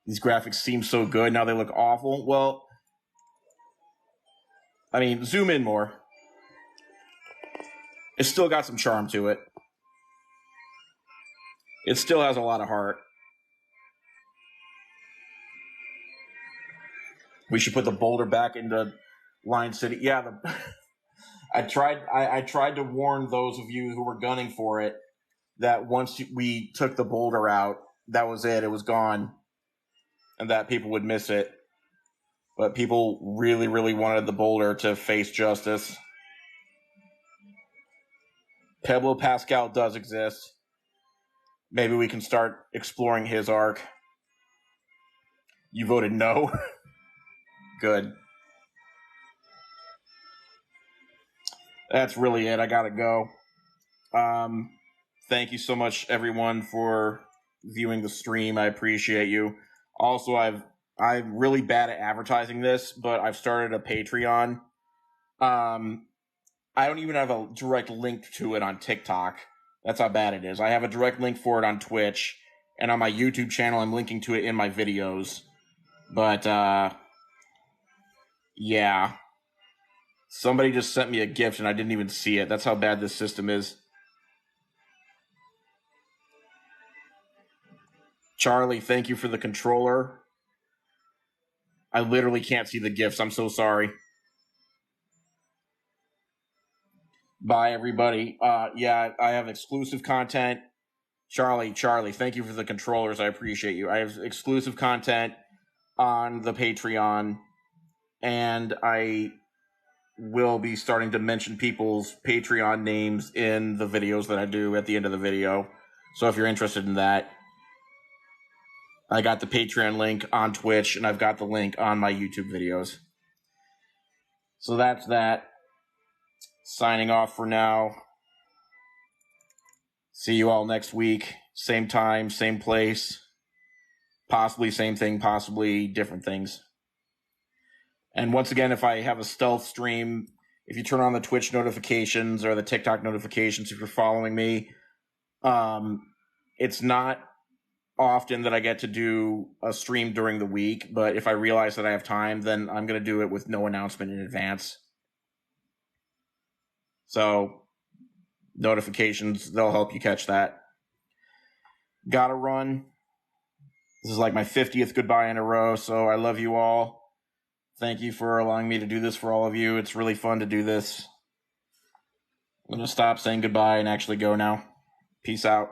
These graphics seem so good. Now they look awful. Well, I mean, zoom in more. It's still got some charm to it. It still has a lot of heart. We should put the boulder back into Line City. Yeah, I tried to warn those of you who were gunning for it that once we took the boulder out, that was it. It was gone. And that people would miss it. But people really, really wanted the boulder to face justice. Pablo Pascal does exist. Maybe we can start exploring his arc. You voted no? Good. That's really it. I gotta go. Thank you so much, everyone, for viewing the stream. I appreciate you. Also, I'm really bad at advertising this, but I've started a Patreon. I don't even have a direct link to it on TikTok. That's how bad it is. I have a direct link for it on Twitch, and on my YouTube channel, I'm linking to it in my videos. But, yeah. Somebody just sent me a gift, and I didn't even see it. That's how bad this system is. Charlie, thank you for the controller. I literally can't see the gifts. I'm so sorry. Bye, everybody. Yeah, I have exclusive content. Charlie, thank you for the controllers. I appreciate you. I have exclusive content on the Patreon, and I will be starting to mention people's Patreon names in the videos that I do at the end of the video. So if you're interested in that, I got the Patreon link on Twitch, and I've got the link on my YouTube videos. So that's that. Signing off for now. See you all next week. Same time, same place. Possibly same thing, possibly different things. And once again, if I have a stealth stream, if you turn on the Twitch notifications or the TikTok notifications, if you're following me, it's not often that I get to do a stream during the week, but if I realize that I have time, then I'm going to do it with no announcement in advance. So, notifications, they'll help you catch that. Gotta run. This is like my 50th goodbye in a row, so I love you all. Thank you for allowing me to do this for all of you. It's really fun to do this. I'm going to stop saying goodbye and actually go now. Peace out.